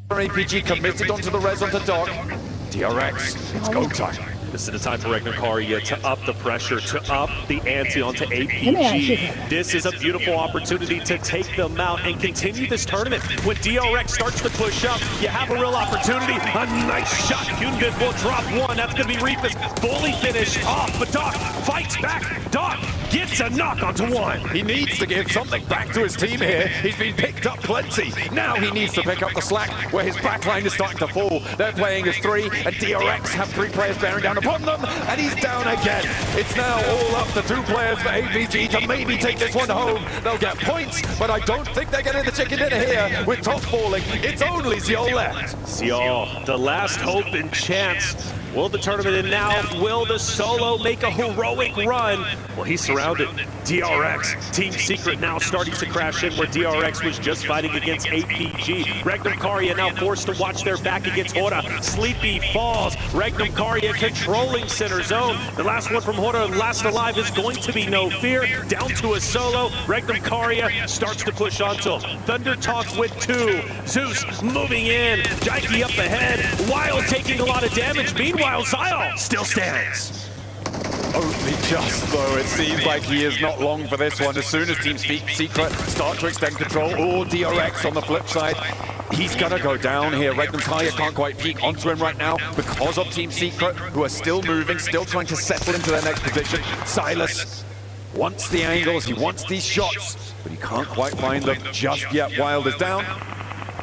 APG committed onto the res onto Doc. DRX, it's go time. This is the time for Regnum Karya to up the pressure, to up the ante onto APG. This is a beautiful opportunity to take them out and continue this tournament. When DRX starts to push up, you have a real opportunity. A nice shot. Hyunbin will drop 1. That's going to be Reefus. Fully finished off, but Doc fights back. Doc gets a knock onto 1. He needs to give something back to his team here. He's been picked up plenty. Now he needs to pick up the slack where his backline is starting to fall. They're playing as 3, and DRX have 3 players bearing down upon them, and he's down again. It's now all up to 2 players for APG to maybe take this one home. They'll get points, but I don't think they're getting the chicken dinner here. With Top falling, it's only Xiao left. Xiao, the last hope and chance. Will the tournament end now? Will the solo make a heroic run? Well, he's surrounded. DRX, Team Secret now starting to crash in where DRX was just fighting against APG. Regnum Karya now forced to watch their back against Hora. Sleepy falls. Regnum Karya controlling center zone. The last one from Hora, last alive, is going to be No Fear. Down to a solo. Regnum Karya starts to push onto him. Thunder Talk with 2. Zeus moving in. Jaiki up ahead. Wild taking a lot of damage. Meanwhile, Zyle still stands. Only just, though. It seems like he is not long for this one. As soon as Team Secret start to extend control, or DRX on the flip side, he's gonna go down here. Regnum Karya can't quite peek onto him right now because of Team Secret, who are still moving, still trying to settle into their next position. Silas wants the angles, he wants these shots, but he can't quite find them just yet. Wild is down,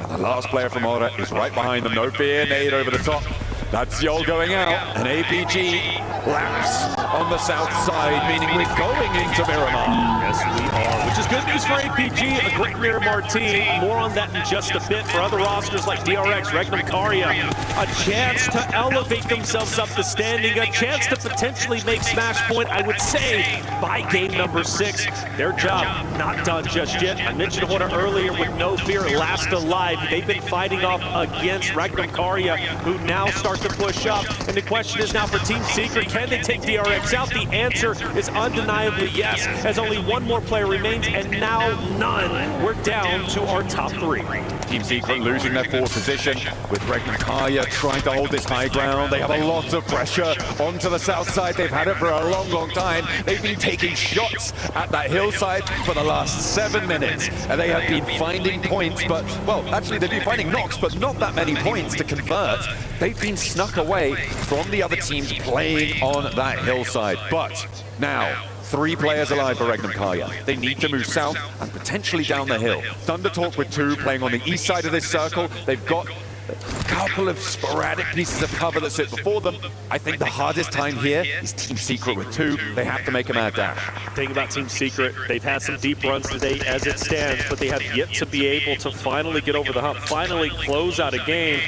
and the last player from Order is right behind them. No Fear, nade over the top. That's Yol going out, and APG laps on the south side, meaning we're going into Miramar. Yes, we are, which is good news for APG, a great Miramar team. More on that in just a bit. For other rosters like DRX, Regnum Karya, a chance to elevate themselves up the standing, a chance to potentially make Smash Point, I would say, by game number 6. Their job not done just yet. I mentioned Hora earlier with No Fear last alive. They've been fighting off against Regnum Karya, who now start to push up. And the question is now for Team Secret, can they take DRX breaks out? The answer is undeniably yes, as only one more player remains, and now none. We're down to our top three. Team Secret losing their fourth position with Regnum Kaya trying to hold this high ground. They have a lot of pressure onto the south side. They've had it for a long time. They've been taking shots at that hillside for the last 7 minutes, and they have been finding points, but, well, actually they've been finding knocks, but not that many points to convert. They've been snuck away from the other teams playing on that hillside. But now, 3 players alive for Regnum Kaya. They need to move south and potentially down the hill. Thundertalk with 2 playing on the east side of this circle. They've got a couple of sporadic pieces of cover that sit before them. I think the hardest time here is Team Secret with 2. They have to make a mad dash. Thing about Team Secret, they've had some deep runs today as it stands, but they have yet to be able to finally get over the hump, finally close out a game.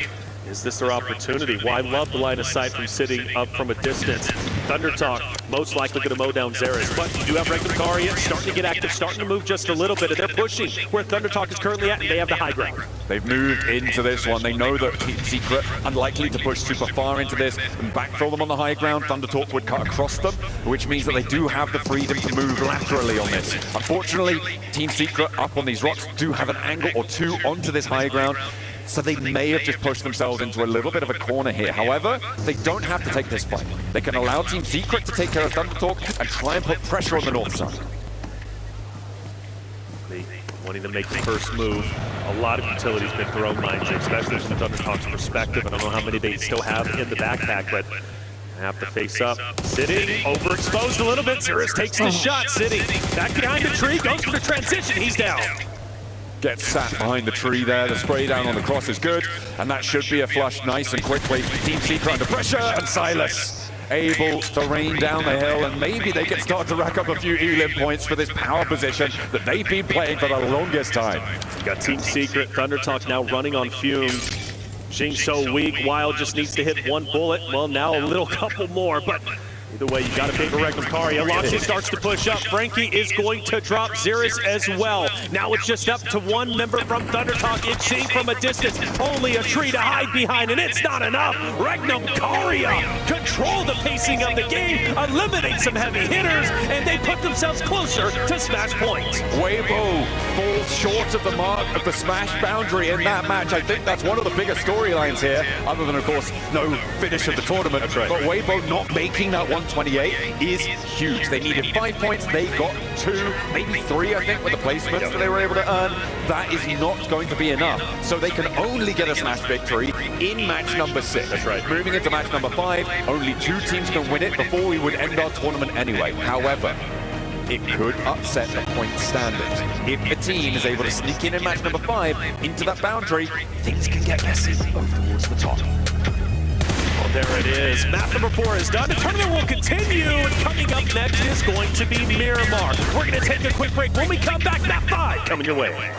Is this their opportunity? Well, I love the line of sight from sitting up from a distance. Thundertalk most likely going to mow down Xerath, but you do have Regnum Kaya starting to get active, starting to move just a little bit, and they're pushing where Thundertalk is currently at, and they have the high ground. They've moved into this one. They know that Team Secret unlikely to push super far into this and backfill them on the high ground. Thundertalk would cut across them, which means that they do have the freedom to move laterally on this. Unfortunately, Team Secret up on these rocks do have an angle or 2 onto this high ground, so they may have just pushed themselves into a little bit of a corner here. However, they don't have to take this fight. They can allow Team Secret to take care of Thundertalk and try and put pressure on the north side. Wanting to make the first move. A lot of utility's been thrown, mind you, especially from Thundertalk's perspective. I don't know how many they still have in the backpack, but I have to face up. Sitting, overexposed a little bit. Xerath takes the shot. Sitting back behind the tree, goes for the transition. He's down. Gets sat behind the tree there. The spray down on the cross is good, and that should be a flush nice and quickly. Team Secret under pressure, and Silas able to rain down the hill, and maybe they can start to rack up a few elim points for this power position that they've been playing for the longest time. You got Team Secret, Thundertalk now running on fumes. Jing's so weak, Wild just needs to hit 1 bullet. Well, now a little couple more, but either way, you got to pick a Regnum Kaya. Loxy starts to push up. Frankie is going to drop Xerath as well. Now it's just up to 1 member from Thundertalk. It's seen from a distance. Only a tree to hide behind, and it's not enough. Regnum Kaya control the pacing of the game, eliminate some heavy hitters, and they put themselves closer to smash points. Weibo falls short of the mark of the smash boundary in that match. I think that's one of the biggest storylines here, other than, of course, no finish of the tournament. That's right. But Weibo not making that 128 is huge. They needed 5 points. They got 2, maybe 3, I think, with the placements that they were able to earn. That is not going to be enough. So they can only get a smash victory in match number 6. That's right. Moving into match number 5, only 2 teams can win it before we would end our tournament anyway. However, it could upset the point standard. If a team is able to sneak in match number 5 into that boundary, things can get messy over towards the top. Well, there it is. Map number 4 is done. The tournament will continue, and coming up next is going to be Miramar. We're going to take a quick break. When we come back, map 5 coming your way.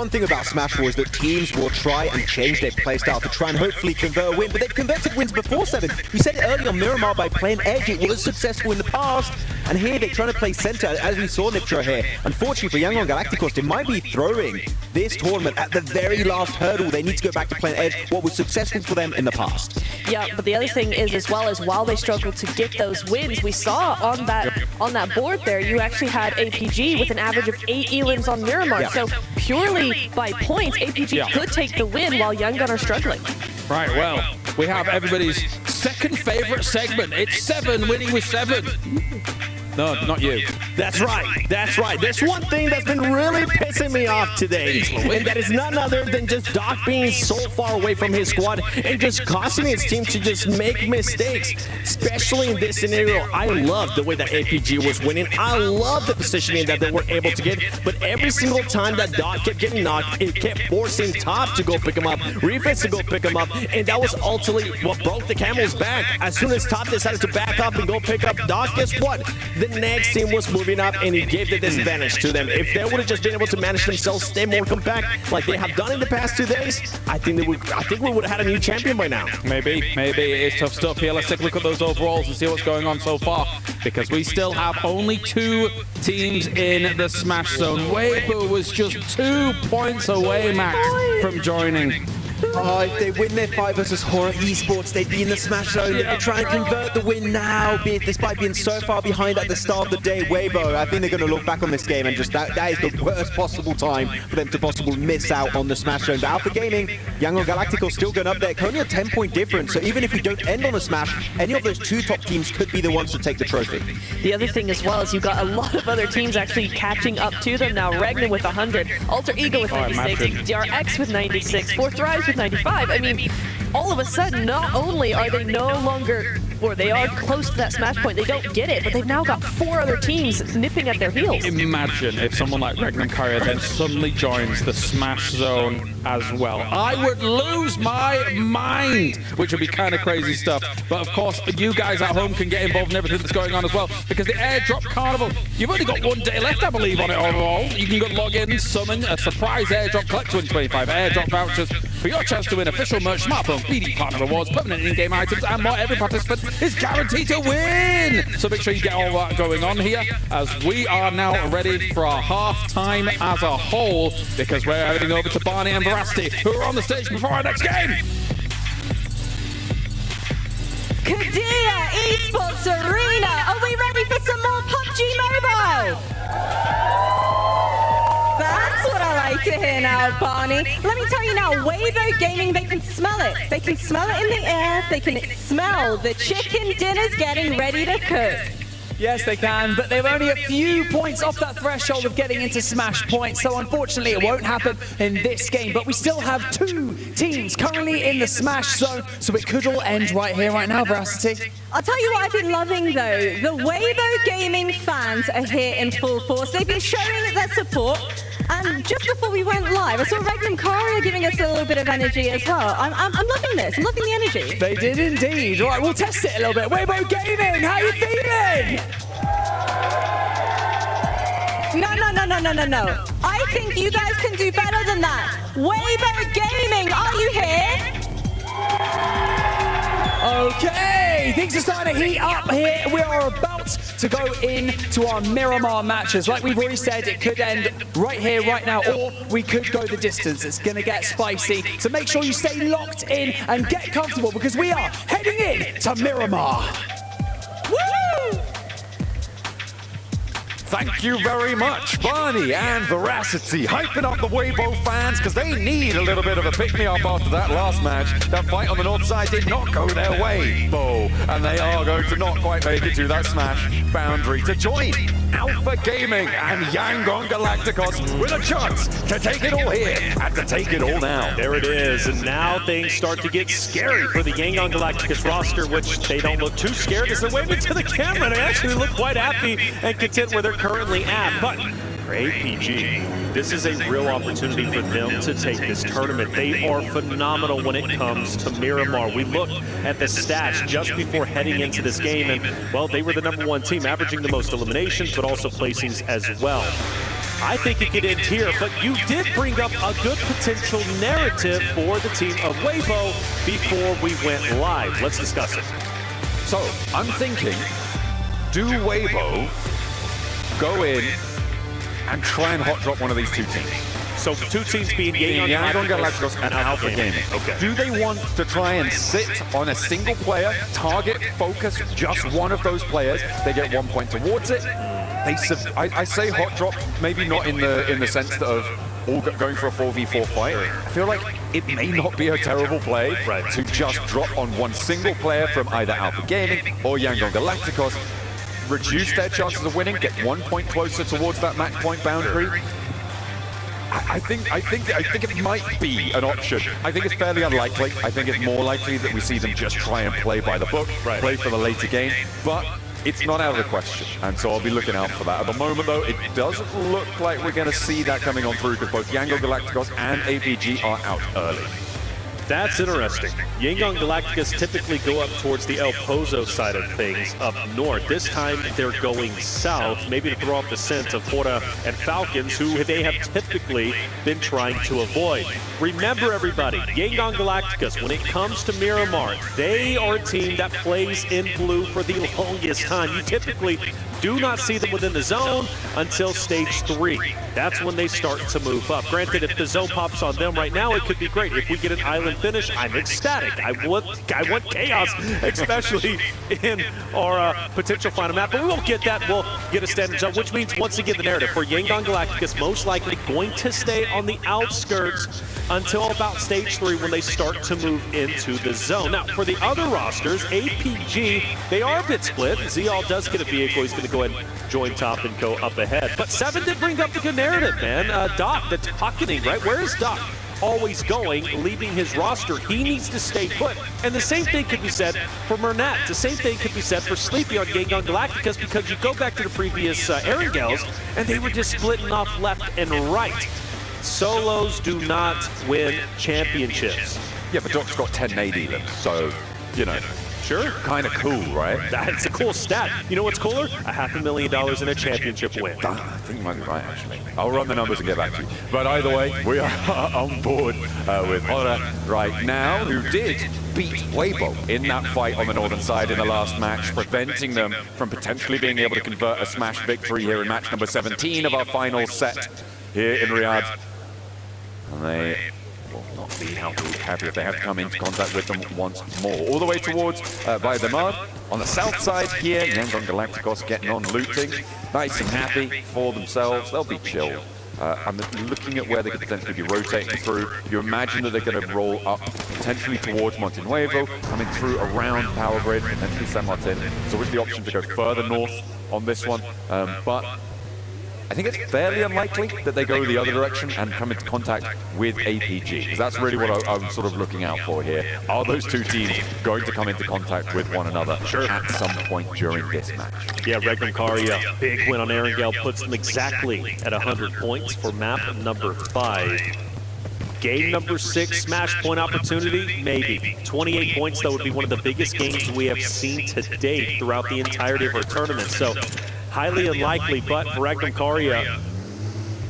One thing about Smash 4 is that teams will try and change their playstyle to try and hopefully convert a win, but they've converted wins before, Seven. We said it earlier on Miramar by playing Edge, it was successful in the past, and here they're trying to play center, as we saw Niptro here. Unfortunately for Young on Galacticos, they might be throwing this tournament at the very last hurdle. They need to go back to playing Edge, what was successful for them in the past. Yeah, but the other thing is, as well, as while they struggled to get those wins, we saw on that board there, you actually had APG with an average of 8 elims on Miramar. So purely by points, APG could take the win while Young Gun are struggling. Right, well, we have everybody's second favorite segment. It's Seven winning with 7. No, not you. That's right. That's right. There's one thing that's been really pissing me off today, and that is none other than just Doc being so far away from his squad and just causing his team to just make mistakes, especially in this scenario. I love the way that APG was winning. I love the positioning that they were able to get, but every single time that Doc kept getting knocked, it kept forcing Top to go pick him up, Reflex to go pick him up, and that was ultimately what broke the camel's back. As soon as Top decided to back up and go pick up Doc, guess what? The next team was moving up, and he gave the disadvantage to them. If they would have just been able to manage themselves, stay more compact, like they have done in the past 2 days, I think we would have had a new champion by now. Maybe it is tough stuff here. Let's take a look at those overalls and see what's going on so far, because we still have only 2 teams in the Smash Zone. Weibo was just 2 points away, Max, from joining. Oh, if they win their fight versus Horror Esports, they'd be in the Smash Zone. They could try and convert the win now, despite being so far behind at the start of the day. Weibo, I think they're going to look back on this game and just that is the worst possible time for them to possibly miss out on the Smash Zone. But Alpha Gaming, Young on Galactical still going up there. Only a 10-point difference, so even if we don't end on a Smash, any of those 2 top teams could be the ones to take the trophy. The other thing as well is you've got a lot of other teams actually catching up to them now. Regnan with 100, Alter Ego with 96, DRX with 96, Fourth Rise with 95. I mean, all of a sudden, not only are they no longer, or they are close to that Smash point, they don't get it, but they've now got 4 other teams nipping at their heels. Imagine if someone like Regnan Carrier then suddenly joins the Smash Zone as well. I would lose my mind, which would be kind of crazy stuff. But of course, you guys at home can get involved in everything that's going on as well, because the Airdrop Carnival, you've only got 1 day left, I believe, on it overall. You can go log in, summon a surprise airdrop, collect 225 airdrop vouchers for your chance to win official merch, smartphone, BD partner rewards, permanent in-game items, and more. Every participant is guaranteed to win. So make sure you get all that going on here, as we are now ready for our half-time as a whole, because we're heading over to Barney and Veracity, who are on the stage before our next game. Kadia Esports Arena, are we ready for some more PUBG Mobile? That's what I like to hear now, Barney. Let me tell you now, Weibo Gaming, they can smell it. They can smell it in the air. They can smell the chicken dinners getting ready to cook. Yes, they can, but they're only a few points off that threshold of getting into Smash points, so unfortunately it won't happen in this game. But we still have 2 teams currently in the Smash Zone, so it could all end right here, right now, Veracity. I'll tell you what I've been loving, though. The Weibo Gaming fans are here in full force. They've been showing their support. And just before we went live, I saw Regnan Carrier giving us a little bit of energy as well. I'm loving this. I'm loving the energy. They did indeed. All right, we'll test it a little bit. Weibo Gaming, how you feeling? No. I think you guys can do better than that. Weibo Gaming, are you here? Okay, things are starting to heat up here. We are about to go into our Miramar matches. Like we've already said, it could end right here, right now, or we could go the distance. It's going to get spicy. So make sure you stay locked in and get comfortable, because we are heading in to Miramar. Woo! Thank you very much, Barney and Veracity, hyping up the Weibo fans, because they need a little bit of a pick-me-up after that last match. That fight on the north side did not go their way, and they are going to not quite make it to that Smash boundary to join Alpha Gaming and Young on Galacticos with a chance to take it all here and to take it all now. There it is, and now things start to get scary for the Young on Galacticos roster, which they don't look too scared as they're waving to the camera. They actually look quite happy and content where they're currently at. But for APG, this is a real opportunity for them to take this tournament. They are phenomenal when it comes to Miramar. We looked at the stats just before heading into this game, and, well, they were the #1 team, averaging the most eliminations, but also placings as well. I think it could end here, but you did bring up a good potential narrative for the team of Weibo before we went live. Let's discuss it. So, I'm thinking, do Weibo go in and try and hot drop one of these two teams? So two teams being Yangon Galacticos and Alpha Gaming. Okay. Do they want to try and sit on a single player, target, focus just one of those players? They get 1 point towards it. I say hot drop, maybe not in the sense that of all going for a 4v4 fight. I feel like it may not be a terrible play to just drop on one single player from either Alpha Gaming or Yangon Galacticos, reduce their chances of winning, get 1 point closer towards that match point boundary. I think it might be an option. I think it's fairly unlikely. I think it's more likely that we see them just try and play by the book, play for the later game, but it's not out of the question, and so I'll be looking out for that. At the moment, though, it doesn't look like we're going to see that coming on through because both Yangon Galacticos and APG are out early. That's interesting. Yangon Galacticos typically go up towards the El Pozo side of things up north. This time they're going south, maybe to throw off the scent of Hora and Falcons, who they have typically been trying to avoid. Remember, everybody, Yangon Galacticos, when it comes to Miramar, they are a team that plays in blue for the longest time. You typically do not see them within the zone until stage 3. That's when they start to move up. Granted, if the zone pops on them right now, it could be great. If we get an island finish, I'm ecstatic. I want chaos, especially in our potential final map. But we won't get that. We'll get a standard zone, which means, once again, the narrative for Yangon Galacticos most likely going to stay on the outskirts until about stage 3 when they start to move into the zone. Now, for the other rosters, APG, they are a bit split. Zeal does get a vehicle. He's going to go ahead and join top and go up ahead. But Seven did bring up the good narrative, man. Doc, the talking, right? Where is Doc always going, leaving his roster? He needs to stay put. And the same thing could be said for Mernat. The same thing could be said for Sleepy on Yangon Galacticos, because you go back to the previous Erangels, and they were just splitting off left and right. Solos do not win championships. Yeah, but Doc's got 10 AD limit, so, you know. Sure. Kind of cool, right? That's a cool stat. You know what's cooler? $500,000 in a championship win. I think you might be right, actually. I'll run the numbers and get back to you. But either way, we are on board with Hora right now, who did beat Weibo in that fight on the northern side in the last match, preventing them from potentially being able to convert a smash victory here in match number 17 of our final set here in Riyadh. And they will not be happy if they have to come into contact with them once more. All the way towards Bayadamad. On the south side here, Yangon Galacticos getting on looting. Nice and happy for themselves. They'll be chill. I'm looking at where they could potentially be rotating through. You imagine that they're going to roll up potentially towards Monte Nuevo, coming through around Power Grid, potentially San Martin. So with the option to go further north on this one. But I think it's fairly unlikely that they go the other direction and come into contact with APG, because that's really what I'm sort of looking out for here. Are those two teams going to come into contact with one another at some point during this match? Yeah, Regnum Karia, big win on Erangel, puts them exactly at 100 points for map number 5. Game number 6, smash point opportunity, maybe. 28 points, that would be one of the biggest games we have seen to date throughout the entirety of our tournament. So, highly unlikely, but for Regnum Karia,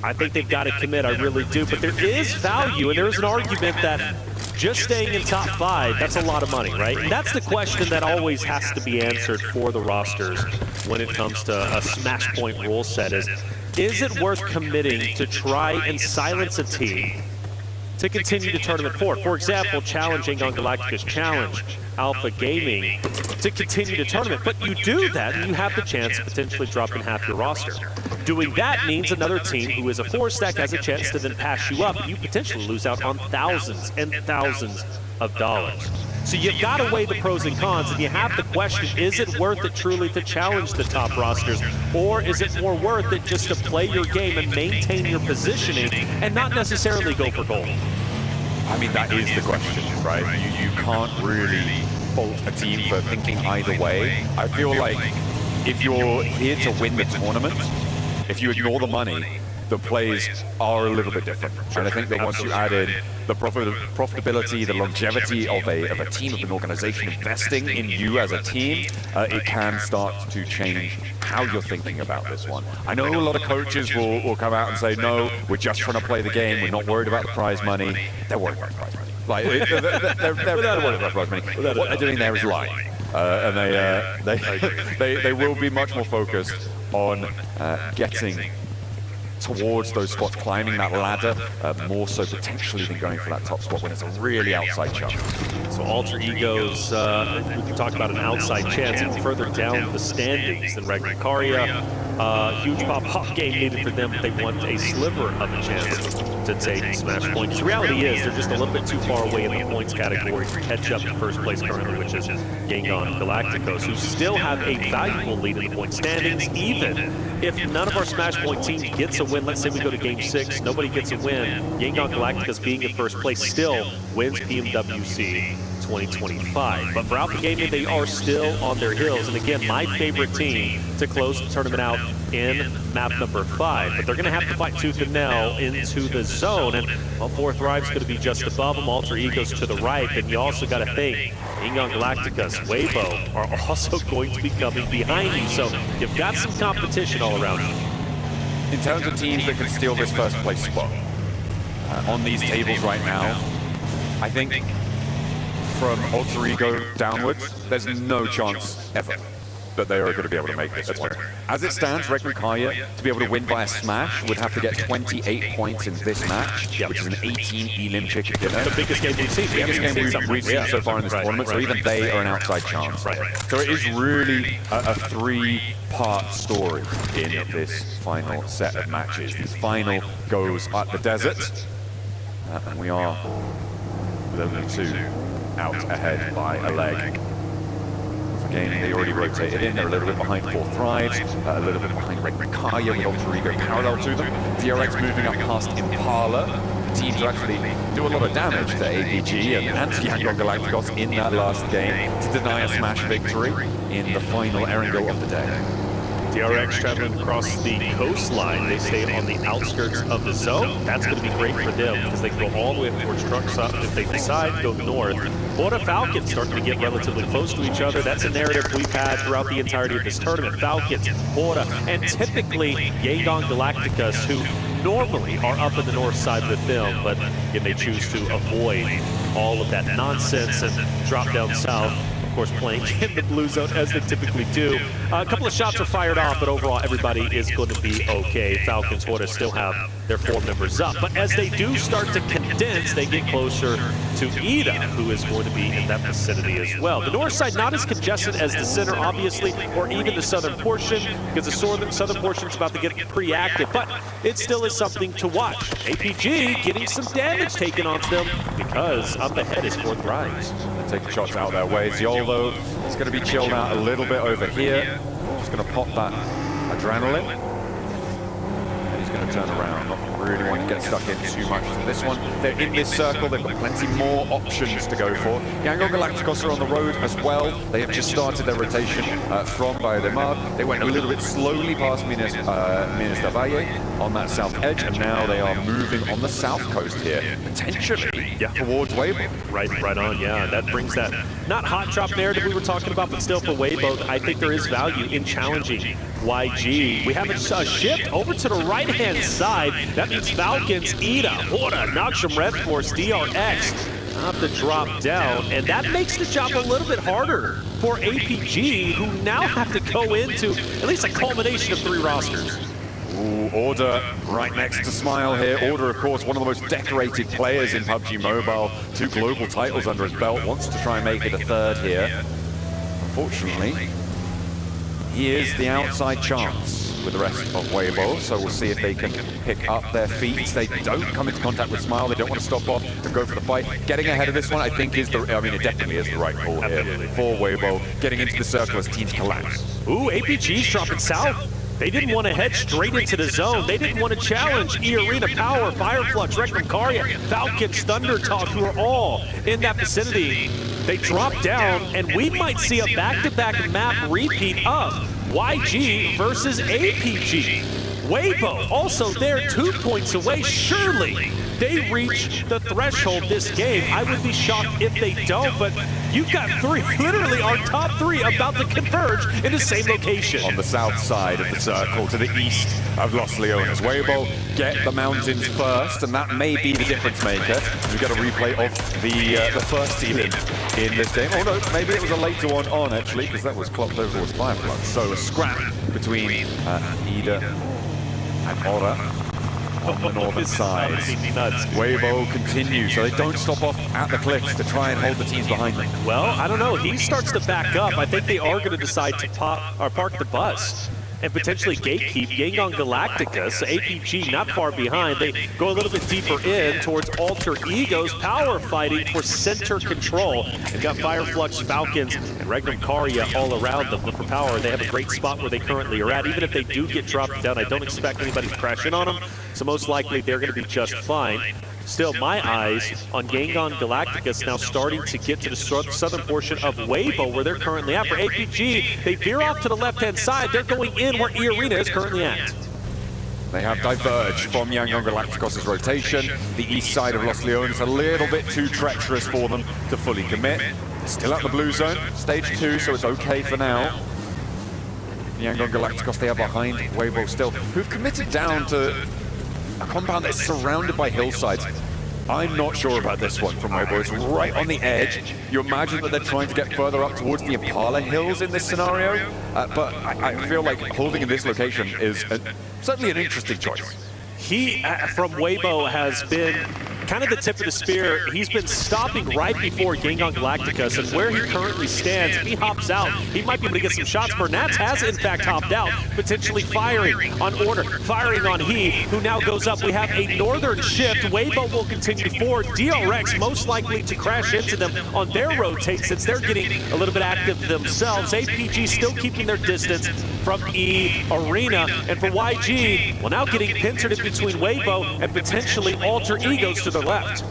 I think they've got to commit, I really do. But there is value, and there is an argument that just staying in top 5, that's a lot of money, right? And that's the question that always has to be answered for the rosters when it comes to a smash point rule set is it worth committing to try and silence a team to continue the tournament forward? For example, challenging Yangon Galacticos, challenge Alpha Gaming to continue the tournament. But you do that, and you have the chance of potentially dropping half your roster. Doing that means another team who is a 4-stack has a chance to then pass you up, and you potentially lose out on thousands and thousands of dollars. So you've got to weigh the pros and cons, and you have the question, is it worth it truly to challenge the top rosters, or is it more worth it just to play your game and maintain your positioning and not necessarily go for gold? I mean, that is the question, right? You can't really fault a team for thinking either way. I feel like if you're here to win the tournament, if you ignore the money, the plays are a little bit different. And I think that once you add in the profitability, the longevity of a team, of an organization investing in you as a team, it can start to change how you're thinking about this one. I know a lot of coaches will come out and say, no, we're just trying to play the game, we're not worried about the prize money. They're worried about the prize money. Like, they're worried about the prize money. What they're doing there is lying. And they will be much more focused on getting towards those spots, climbing that ladder, more so potentially than going for that top spot when it's a really outside chance. So Alter Egos, we can talk about an outside chance even further down the standings than Ragnacaria. Huge pop-up game needed for them, but they want a sliver of a chance to take Smash Point. The reality is they're just a little bit too far away in the points category to catch up in first place currently, which is Yangon Galacticos, who still have a valuable lead in the point standings, even if none of our Smash Point teams gets a win. Let's say we go to Game 6, nobody gets a win. Yangon Galacticos being in first place still wins PMWC 2025. But for Alpha Gaming, they are still on their heels. And again, my favorite team to close the tournament out in map number 5. But they're going to have to fight tooth and nail into the zone. And well, Fourth Thrive's going to be just above them. Alter Egos to the right. And you also got to think, Yangon Galacticos, Weibo are also going to be coming behind you. So you've got some competition all around you. In terms of teams that can steal this first place spot, on these tables right now, I think from Alter Ego downwards, there's no chance ever that they are going to be able to make this one. As it stands, Ragnacaria, to be able to win by a smash, would have to get 28 points in this match, which is an 18 elim chicken dinner. The biggest game we've seen. The biggest game we've seen so far in this tournament, so even they are an outside chance. So it is really a three-part story in this final set of matches. This final goes at the desert, and we are only 2 out ahead by a leg. Again, they already rotated in. They're a little bit behind Fourth Thrives, a little bit behind Ragnacaria with Alter Ego parallel to them. DRX moving up past Impala. Teams who actually do a lot of damage to APG and to Yangon Galacticos in that last game to deny a smash victory in the final Erangel of the day. DRX traveling across the coastline. They stay on the outskirts of the zone. That's going to be great for them because they can go all the way towards Trucks Up if they decide to go north. Florida Falcons starting to get relatively close to each other. That's a narrative we've had throughout the entirety of this tournament. Falcons, Florida, and typically Yangon Galacticos, who normally are up in the north side of the film, but again, they choose to avoid all of that nonsense and drop down south. Of course, playing in the blue zone as they typically do. A couple of shots are fired off, but overall everybody is going to be okay. Falcons would still have their 4 members up. But as they do start to condense, they get closer to Ida, who is going to be in that vicinity as well. The north side not as congested as the center, obviously, or even the southern portion, because the southern portion is about to get pretty active, but it still is something to watch. APG getting some damage taken onto them because up ahead is Fourth Thrives. Taking shots out their way. Zioldo is going to be chilled out a little bit over here. Just going to pop that adrenaline. And he's going to turn around. Not really want to get stuck in too much to this one. They're in this circle. They've got plenty more options to go for. Yangon Galacticos are on the road as well. They have just started their rotation from Bayo de Mar. They went a little bit slowly past Minas del Valle on that south edge, and now they are moving on the south coast here, potentially towards Weibo. Right on, yeah. That brings that not hot drop narrative we were talking about, but still for Weibo, I think there is value in challenging YG. We have a shift over to the right-hand side. That means Falcons, Ida, Hora, Noxium Red Force, DRX have to drop down, and that makes the job a little bit harder for APG, who now have to go into at least a culmination of 3 rosters. Ooh, Order right next to Smile here. Order, of course, one of the most decorated players in PUBG Mobile. 2 global titles under his belt. Wants to try and make it a 3rd here. Unfortunately, he is the outside chance with the rest of Weibo, so we'll see if they can pick up their feet. They don't come into contact with Smile. They don't want to stop off and go for the fight. Getting ahead of this one, I think, is it definitely is the right call here for Weibo. Getting into the circle as teams collapse. Ooh, APG's dropping south. They didn't want to head straight into the zone. They didn't want to challenge E-Arena, Power, Fireflux, Ragnacaria, Falcons, Thunder Talk, who are all in that vicinity. They drop down, and we might see a back-to-back map repeat of YG versus APG. Weibo also there, 2 points away. Surely they reach the threshold this game. I would be shocked if they don't, but you've got three, literally our top three about to converge in the same location. On the south side of the circle to the east of Los Leones. Weibo get the mountains first, and that may be the difference maker. We get a replay of the first team in this game. Oh no, maybe it was a later one on actually, because that was clocked over towards Firefly. So a scrap between Ida and Ora on the northern side. Weibo continues, so they don't stop off at the cliffs to try and hold the teams behind them. Well, I don't know. He starts to back up. I think they are going to decide to park the bus and potentially gatekeep Yangon Galactica. So APG not far behind. They go a little bit deeper in towards Alter Ego's power fighting for center control. They've got Fireflux, Falcons, and Regnum Karya all around them. But for power, they have a great spot where they currently are at. Even if they do get dropped down, I don't expect anybody to crash in on them. So most likely they're going to be just fine. Still, my eyes on Yangon Galactica is now starting to get to the southern portion of Weibo, where they're currently at. For APG, they veer off to the left-hand side. They're going in where E Arena is currently at. They have diverged from Yangon Galacticos' rotation. The east side of Los Leones a little bit too treacherous for them to fully commit. Still at the blue zone, stage 2, so it's okay for now. Yangon Galacticos, they are behind Weibo still, who've committed down to a compound that's surrounded by hillsides. I'm not sure about this one from Weibo. It's right on the edge. You imagine that they're trying to get further up towards the Impala Hills in this scenario, but I feel like holding in this location is certainly an interesting choice. He, from Weibo, has been kind of the tip of the spear. He's been stopping right before Yangon Galacticus, and where he currently stands, if he hops out, he might be able to get some shots. Bernats has, in fact, hopped out, potentially firing on Order, firing on He, who now goes up. We have a northern shift. Weibo will continue forward. DRX most likely to crash into them on their rotate, since they're getting a little bit active themselves. APG still keeping their distance from E Arena, and for YG, well, now getting pincered in between Weibo and potentially Alter Egos to the left.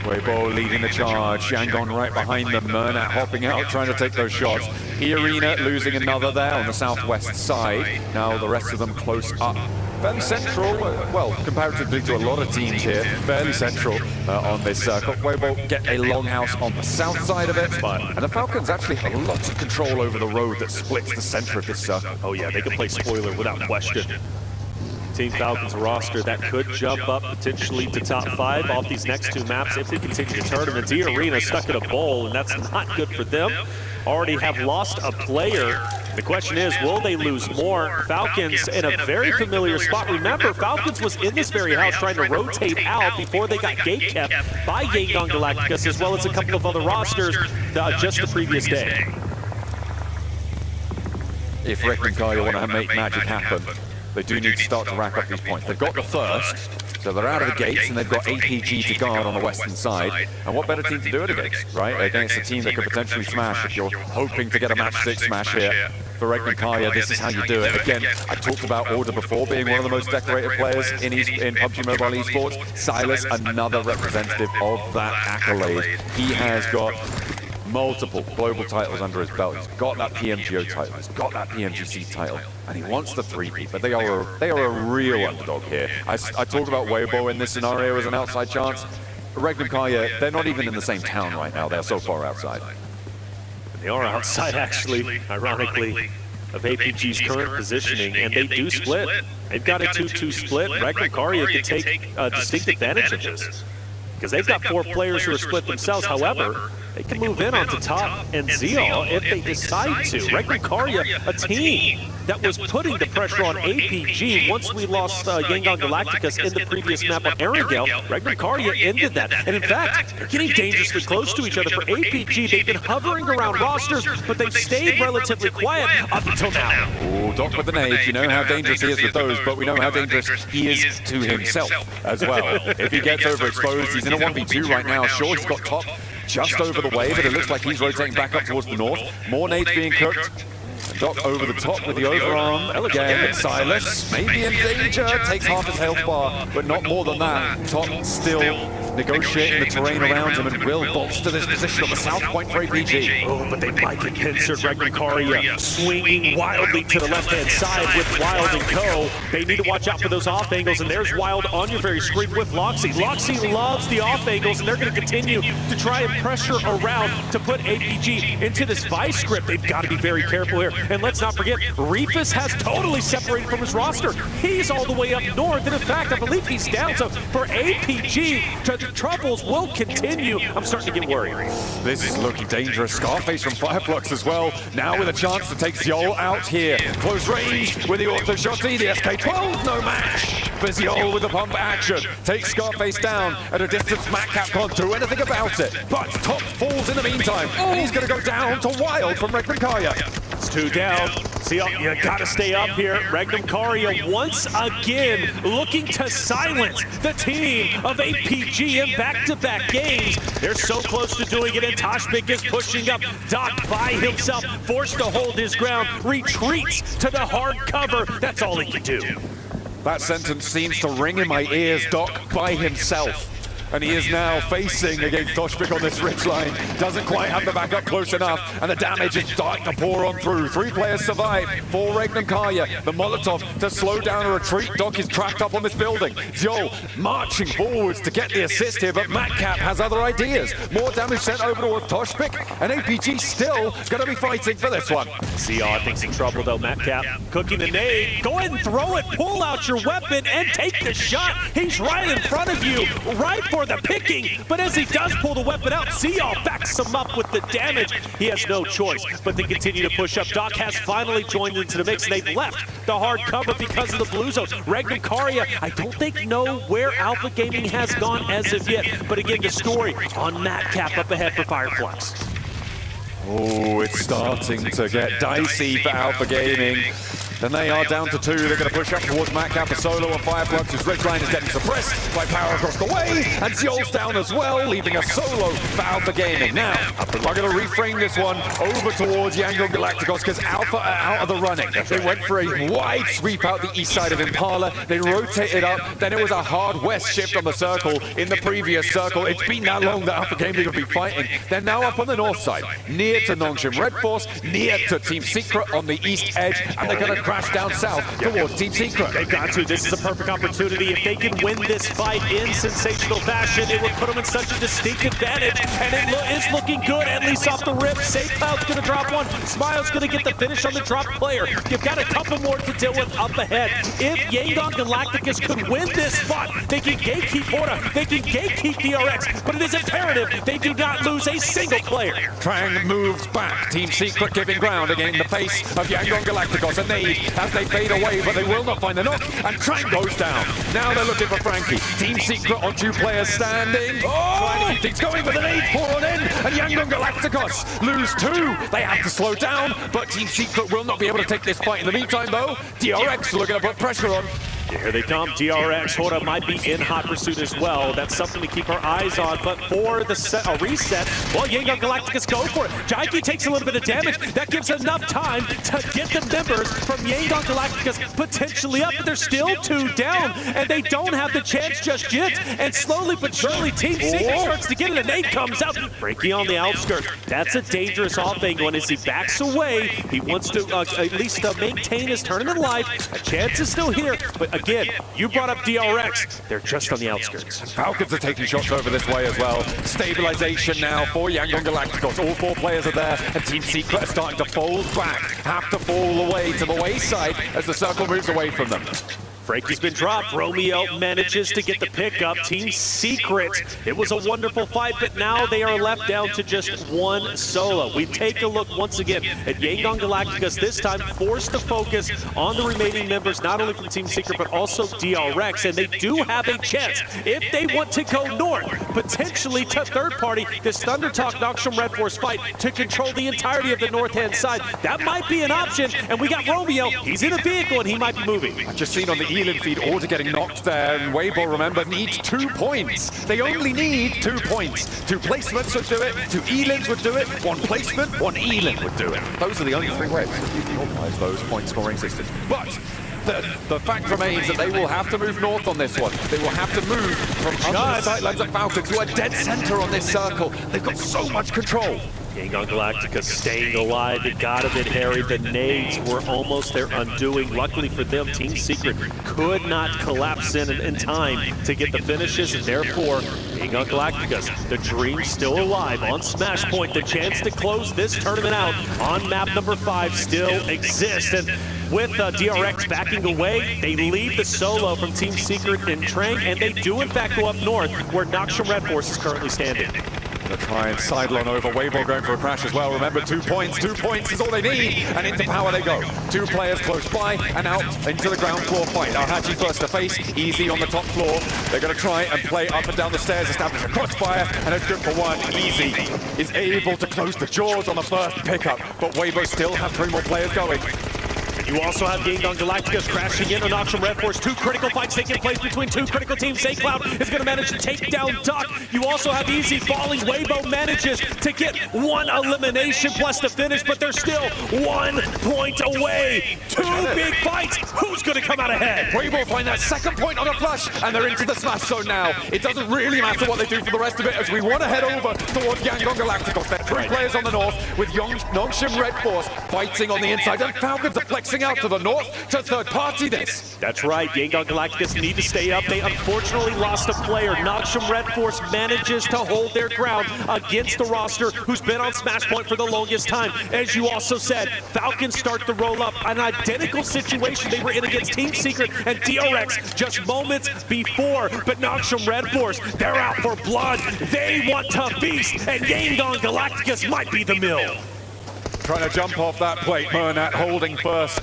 Weibo leading the charge, Yangon right behind them, Murnat hopping out, trying to take those shots. E Arena losing another there on the southwest side. Now the rest of them close up. Fairly central, well, comparatively to a lot of teams here, fairly central on this circle. Weibo get a longhouse on the south side of it, and the Falcons actually have a lot of control over the road that splits the center of this circle. Oh yeah, they can play spoiler without question. Team Falcons roster that could jump up potentially to top 5 off these next 2 maps if they continue the tournament. E Arena stuck in a bowl, and that's not good for them. Already have lost a player. The question is, will they lose more? Falcons in a very familiar spot. Remember, Falcons was in this very house trying to rotate out before they got gate-kept by Yangon Galacticus, as well as a couple of other rosters just the previous day. If Rick and Kaya want to make magic happen, they do need to start to rack up these points. They've got the first, so they're out of the gates, and they've got APG to guard on the western side. And what better team to do it against, right? Against a team that could potentially smash if you're hoping to get a match 6 smash here. For Regnum Karya, this is how you do it. Again, I talked about Order before being one of the most decorated players in PUBG Mobile Esports. Silas, another representative of that accolade. He has got multiple global titles under his belt. He's got that PMGO title, he's got that PMGC title, and he wants the 3-peat, but they are a real underdog here. I talked about Weibo in this scenario as an outside chance. Regnum Karya, they're not even in the same town right now, they're so far outside. They are outside, actually, ironically, of APG's current positioning, and they do split. They've got a 2-2 split. Regnum Karya could take distinct advantage of this, because they've got 4 players who are split themselves. However, they can move in onto Top and Zeal if they decide to. Regnum Karya, a team that was putting the pressure on APG once we lost Yangon Galacticus in the previous map on Erangel. Regnum Karya ended that. And in fact, they're getting dangerously close to each other. For APG, they've been hovering around rosters, but they've stayed relatively quiet up until now. Oh, Doc with the nades, you know how dangerous he is with those, but we know how dangerous he is to himself as well. If he gets overexposed, he's in a 1v2 right now. Sure, he's got Top just over the way, but it looks like he's rotating back up towards the north. More nades being cooked. Doc over the top with the overarm. Again, Silas maybe in danger. Takes half his health bar, but not more than that. Top still negotiating the terrain around him and will bolster this position on the south point for APG. Oh, but they might get pincered. Regnum Karia swinging wildly to the left-hand side with Wild and Co. They need to watch out for those off angles, and there's Wild on your very screen with Loxy. Loxy loves the off angles, and they're going to continue to try and pressure around to put APG into this vice script. They've got to be very careful here. And let's not forget, Reefus has totally separated from his roster. He's all the way up north, and in fact, I believe he's down. So for APG, the troubles will continue. I'm starting to get worried. This is looking dangerous. Scarface from Fireflux as well. Now with a chance to take Ziol out here. Close range with the auto shotty, the SK-12, no match. But Ziol with the pump action. Takes Scarface down at a distance. Madcap can't do anything about it. But Top falls in the meantime. And he's going to go down to Wild from Regnum Karia. It's 2 down. See, you gotta stay up here. Regnum Karia once again looking to silence the team of APG in back-to-back games. They're so close to doing it, and Toshbik is pushing up. Doc by himself, forced to hold his ground, retreats to the hard cover. That's all he can do. That sentence seems to ring in my ears. Doc by himself. And he is now facing against Toshbik on this ridge line. Doesn't quite have the backup close enough, and the damage is starting to pour on through. 3 players survive for Regnum Karia. The Molotov to slow down a retreat. Doc is trapped up on this building. Ziol marching forwards to get the assist here, but Madcap has other ideas. More damage sent over to Toshbik, and APG still going to be fighting for this one. C.A.I thinks in trouble though. Madcap cooking the nade. Go ahead and throw it. Pull out your weapon and take the shot. He's right in front of you, right for the picking, but as he does pull the weapon out, C.A.I backs him up with the damage. He has no choice but to continue to push up. Doc has finally joined into the mix. They've left the hard cover because of the blue zone. Regnum Karia, I don't think know where Alpha Gaming has gone as of yet, but again, the story on Madcap up ahead for Fireflux. Oh, it's starting to get dicey for Alpha Gaming. Then they are down to 2. They're going to push up towards Madcap. A solo on Fireflux. His red line is getting suppressed by power across the way. And Ziol's down as well, leaving a solo for Alpha Gaming. Now, I'm going to reframe this one over towards Yangon Galacticos because Alpha are out of the running. They went for a wide sweep out the east side of Impala. They rotated up. Then it was a hard west shift on the circle in the previous circle. It's been that long that Alpha Gaming have been fighting. They're now up on the north side, near to Nongshim Red Force, near to Team Secret on the east edge. And they're going to crash down south towards Team Secret. They've got to. This is a perfect opportunity. If they can win this fight in sensational fashion, it would put them in such a distinct advantage. And it is looking good, at least off the rip. SaveCloud's going to drop one. Smile's going to get the finish on the drop player. You've got a couple more to deal with up ahead. If Yangon Galacticus could win this spot, they can gatekeep Horda, they can gatekeep DRX, but it is imperative they do not lose a single player. Trang moves back. Team Secret giving ground again in the face of Yangon Galacticos. A nade as they fade away, but they will not find the knock, and Trang goes down. Now they're looking for Frankie. Team Secret on 2 players standing. Trying to keep things going, but the nade pour on in, and Yangon Galacticos lose 2. They have to slow down, but Team Secret will not be able to take this fight. In the meantime, though, DRX looking to put pressure on. Here they come. DRX Horda might be in hot pursuit as well. That's something to keep our eyes on. But for the reset, well, Yangon Galacticus go for it. Jaiki takes a little bit of damage. That gives enough time to get the members from Yangon Galacticus potentially up. But they're still 2 down, and they don't have the chance just yet. And slowly but surely, Team Secret starts to get it. A nade comes out. Breaking on the outskirts. That's a dangerous off angle. And as he backs away, he wants to at least maintain his tournament life. A chance is still here, but again, you brought up DRX. They're just on the outskirts. Falcons are taking shots over this way as well. Stabilization now for Yangon Galacticos. All 4 players are there, and Team Secret are starting to fold back. Have to fall away to the wayside as the circle moves away from them. Frankie's been dropped. Romeo manages to get the pickup. Team Secret. It was a wonderful fight, but now they are left down to just 1 solo. We take a look once again at Yangon Galacticus, this time forced to focus on the remaining members, not only from Team Secret, but also DRX. And they do have a chance, if they want to go north, potentially to third party, this Thunder Talk Nongshim Red Force fight to control the entirety of the north-hand side. That might be an option. And we got Romeo. He's in a vehicle, and he might be moving. I've just seen on the Elin feed Order getting knocked there, and Weibo, remember, needs 2 points. They only need 2 points. 2 placements would do it, 2 Elins would do it, 1 placement, 1 Elin would do it. Those are the only 3 ways that you can organize those point scoring systems. But the fact remains that they will have to move north on this one. They will have to move from under the sightlines of Falcons, who are dead center on this circle. They've got so much control. Yangon Galactica staying alive. It got a bit hairy. The nades were almost their undoing. Luckily for them, Team Secret could not collapse in time to get the finishes, and therefore, Yangon Galactica's the dream still alive on Smash Point. The chance to close this tournament out on map number 5 still exists. And with DRX backing away, they leave the solo from Team Secret in Trang, and they do in fact go up north where Noxium Red Force is currently standing. They'll try and sidle on over. Weibo going for a crash as well. Remember, 2 points. 2 points is all they need. And into power they go. 2 players close by and out into the ground floor fight. Alhaji first to face. Easy on the top floor. They're going to try and play up and down the stairs, establish a crossfire, and it's good for 1. Easy is able to close the jaws on the first pickup. But Weibo still have 3 more players going. You also have Yangon Galactica crashing in on Noxium Red Force. 2 critical fights taking place between 2 critical teams. S.A.I is going to manage to take down Duck. You also have Easy falling. Weibo manages to get 1 elimination plus the finish, but they're still 1 point away. 2 big fights. Who's going to come out ahead? Weibo find that 2nd point on a flush, and they're into the smash zone now. It doesn't really matter what they do for the rest of it, as we want to head over towards Yangon Galactica. There are 3 players on the north with Noxium Red Force fighting on the inside, and Falcons are flexing out to the north to third party this. That's right, Yangon Galacticus need to stay up. They unfortunately lost a player. Noxium Red Force manages to hold their ground against the roster who's been on Smash Point for the longest time. As you also said, Falcons start to roll up. An identical situation they were in against Team Secret and DRX just moments before. But Noxium Red Force, they're out for blood. They want to feast, and Yangon Galacticus might be the mill. Trying to jump off that plate, Murnat holding first.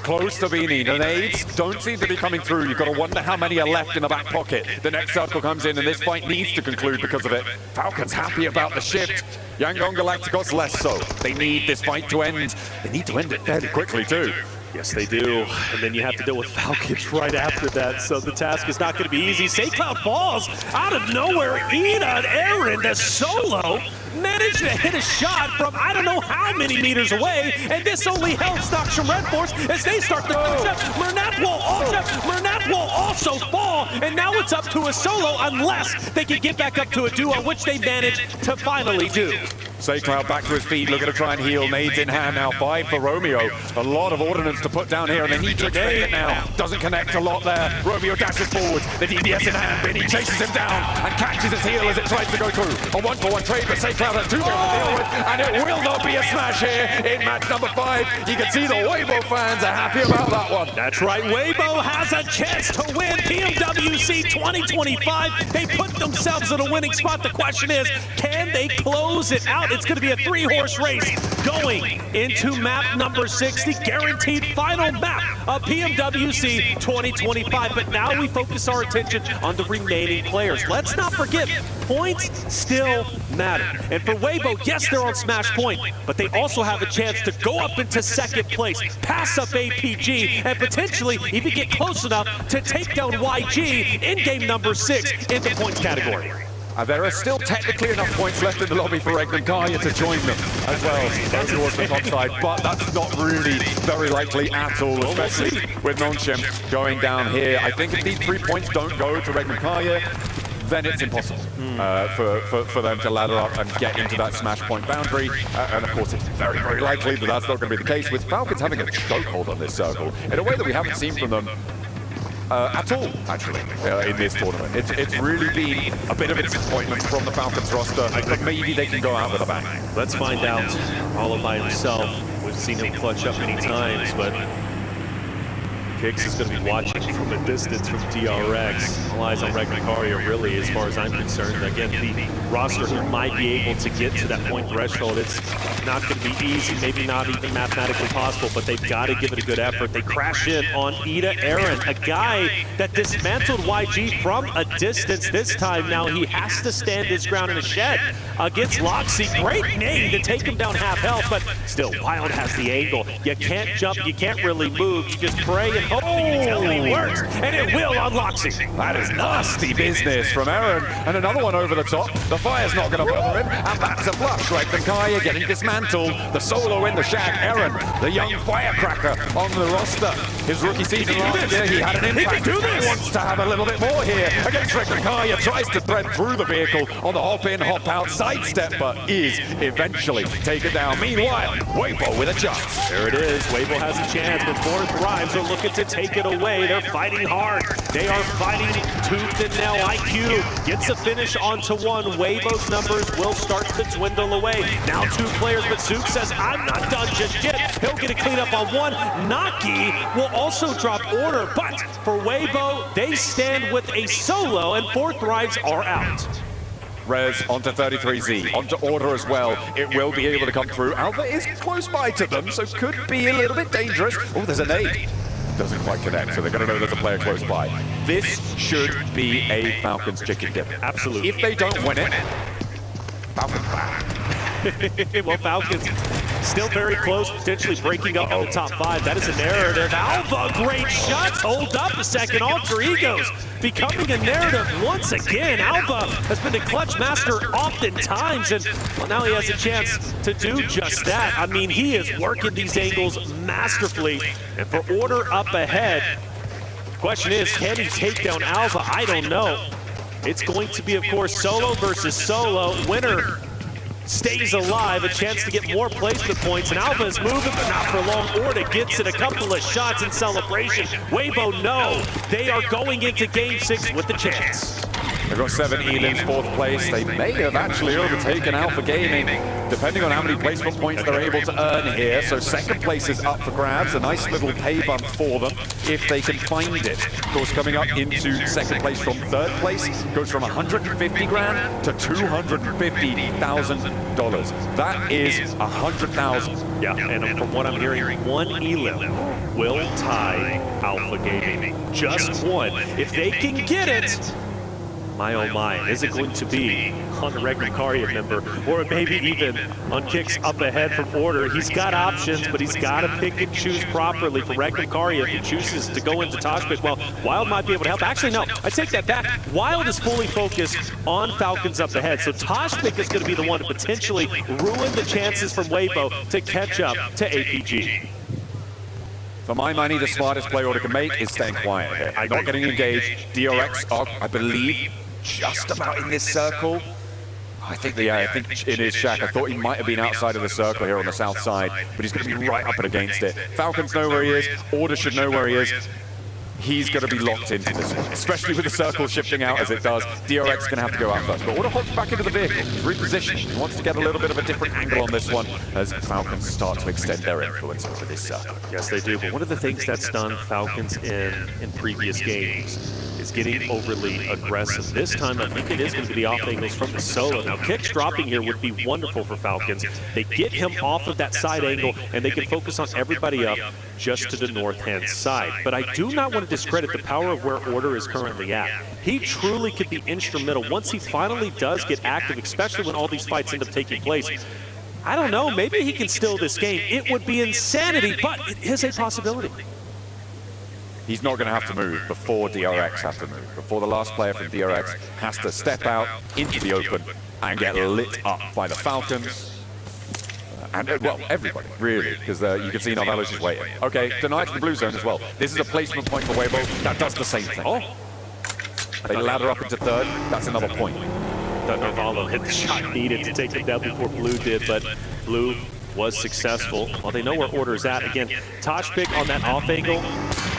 Close to Beanie. The nades don't seem to be coming through. You've got to wonder how many are left in the back pocket. The next circle comes in, and this fight needs to conclude because of it. Falcons happy about the shift. Yangon Galacticos less so. They need this fight to end. They need to end it fairly quickly, too. Yes, they do. And then you have to deal with Falcons right after that, so the task is not going to be easy. S.A.I falls out of nowhere. Ida and Aaron, the solo, managed to hit a shot from I don't know how many meters away, and this only helps Noxium Red Force as they start the concept. Murnat will also fall, and now it's up to a solo unless they can get back up to a duo, which they managed to finally do. S.A.I back to his feet, looking to try and heal. Nades in hand now, 5 for Romeo. A lot of ordnance to put down here, and they need to expand it now. Doesn't connect a lot there. Romeo dashes forward, the DBS in hand. Benny chases him down and catches his heel as it tries to go through. A 1-for-1 trade, but S.A.I has 2 more to deal with, and it will not be a smash here in match number 5. You can see the Weibo fans are happy about that one. That's right, Weibo has a chance to win PMWC 2025. They put themselves in a winning spot. The question is, can they close it out? It's going to be a 3-horse race going into map number 6, the guaranteed final map of PMWC 2025. But now we focus our attention on the remaining players. Let's not forget, points still matter. And for Weibo, yes, they're on Smash Point, but they also have a chance to go up into 2nd place, pass up APG, and potentially even get close enough to take down YG in game number 6 in the points category. There are still technically enough points left in the lobby for Regman Kaya to join them as well towards the top side, but that's not really very likely at all, especially with Noxium going down here. I think if these 3 points don't go to Regman Kaya, then it's impossible for them to ladder up and get into that Smash Point boundary. And of course, it's very, very likely that that's not going to be the case, with Falcons having a chokehold on this circle in a way that we haven't seen from them at all, actually, in this tournament. It's really been a bit of a disappointment from the Falcons roster, but maybe they can go out with a bang. Let's find out. All by himself. We've seen him clutch up many times, but Kix is going to be watching from a distance from DRX. All eyes on Regman Kaya, really, as far as I'm concerned. Again, the roster who might be able to get to that point threshold, it's not going to be easy, maybe not even mathematically possible, but they've got to give it a good effort. They crash in on Ida Aaron, a guy that dismantled YG from a distance this time. Now he has to stand his ground in a shed against Loxy. Great name to take him down half health, but still, Wild has the angle. You can't jump, you can't really move. You just pray and Oh, works, and it will unlock it. That is nasty business from Aaron. And another one over the top. The fire's not going to bother him. And that's a flush. Right, Kaya getting dismantled. The solo in the shack. Aaron, the young firecracker on the roster. His rookie season last year, he had an impact. He wants to have a little bit more here against Kaya. Tries to thread through the vehicle on the hop in, hop out sidestep, but is eventually taken down. Meanwhile, Weibo with a chance. There it is. Weibo has a chance, but Fourth Thrives are looking to take it away. They're fighting hard. They are fighting tooth and nail. IQ gets a finish onto one. Weibo's numbers will start to dwindle away. Now 2 players, but Zook says, I'm not done just yet. He'll get a cleanup on one. Naki will also drop order, but for Weibo, they stand with a solo, and Fourth Thrives are out. Rez onto 33Z, onto order as well. It will be able to come through. Alpha is close by to them, so could be a little bit dangerous. Oh, there's a nade. Doesn't quite connect, so they're going to know there's a player close by. This should be a Falcons chicken dinner. Absolutely. If they don't win it, Falcons back. Well, Falcons still very close, potentially breaking up in the top 5. That is a narrative. Alpha, great shots. Hold up a second. Alter Egos becoming a narrative once again. Alpha has been a clutch master oftentimes, and well, now he has a chance to do just that. I mean, he is working these angles masterfully. And for order up ahead, question is, can he take down Alpha? I don't know. It's going to be, of course, solo versus solo. Winner stays alive, a chance to get more placement points, and Alpha is moving, but not for long. Orta gets it, a couple of shots in celebration. Weibo, no, they are going into Game 6 with the chance. They've got 7 Elins, 4th place. They may have actually overtaken Alpha Gaming, depending on how many placement points they're able to earn here. So 2nd place is up for grabs, a nice little pay bump for them if they can find it. Of course, coming up into 2nd place from 3rd place goes from 150 grand to $250,000. That is 100,000. Yeah, and from what I'm hearing, 1 Elim will tie Alpha Gaming. Just one. If they can get it, my oh my, is it going to be on the regular Karia member, or maybe even on kicks up ahead from order? He's got options, but he's got to pick and choose properly for regular Karia if he chooses to go into Toshpik. Well, Wild might be able to help. Actually, no, I take that back. Wild is fully focused on Falcons up ahead, so Toshpik is going to be the one to potentially ruin the chances from Weibo to catch up to APG. For my money, the smartest play Order can make is staying quiet here. Not getting engaged. DRX are, I believe, just about in this circle. I think in his shack. I thought he might have been outside of the circle here on the south side, but he's going to be right up and against it. Falcons know where he is. Order should know where he is. He's going to be locked into this one, especially with the circle shifting out as it does. DRX is going to have to go out first, but Order hops back into the vehicle. He's repositioned. He wants to get a little bit of a different angle on this one as Falcons start to extend their influence over this circle. Yes, they do, but one of the things that's done Falcons in previous games is getting overly aggressive. This time, I think it is going to be the off angles from the solo. Now, kicks dropping here would be wonderful for Falcons. They get him off of that side angle, and they can focus on everybody up just to the north-hand side. But I do not want to discredit the power of where Order is currently at. He truly could be instrumental once he finally does get active, especially when all these fights end up taking place. I don't know, maybe he can steal this game. It would be insanity, but it is a possibility. He's not going to have to move before DRX has to move, before the last player from DRX has to step out into the open and get lit up by the Falcons. And, well, everybody, really, because you can see Novello's just waiting. Okay, denied to the blue zone as well. This is a placement point for Weibo. That does the same thing. Oh. They ladder up into 3rd. That's another point. Novello hit the shot needed to take it down before Blue did, but Blue was successful. Well, they know where Order is at. Again, Toshpik on that off angle.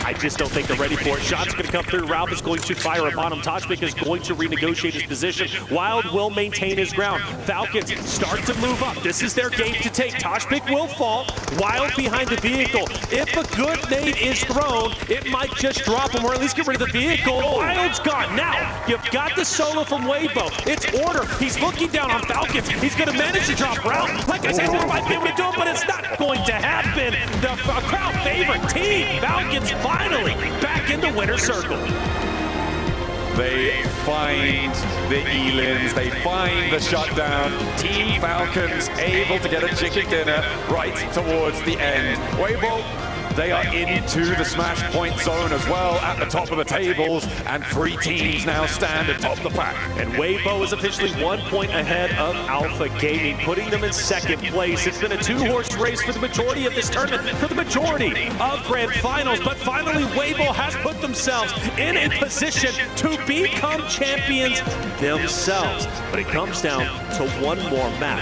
I just don't think they're ready for it. Shot's going to come through. Ralph is going to fire upon him. Toshpik is going to renegotiate his position. Wild will maintain his ground. Falcons start to move up. This is their game to take. Toshpik will fall. Wild behind the vehicle. If a good nade is thrown, it might just drop him or at least get rid of the vehicle. Wild's gone. Now, you've got the solo from Weibo. It's Order. He's looking down on Falcons. He's going to manage to drop Ralph. Like I said, they might be able to do it, but it's not going to happen. The crowd favorite team, Falcons, finally back in the winner's circle. They find the Elins, they find the shutdown. Team Falcons able to get a chicken dinner right towards the end. Weibo They are into the smash point zone as well at the top of the tables, and 3 teams now stand atop the pack. And Weibo is officially 1 point ahead of Alpha Gaming, putting them in second place. It's been a 2-horse race for the majority of this tournament, for the majority of grand finals, but finally Weibo has put themselves in a position to become champions themselves. But it comes down to one more match.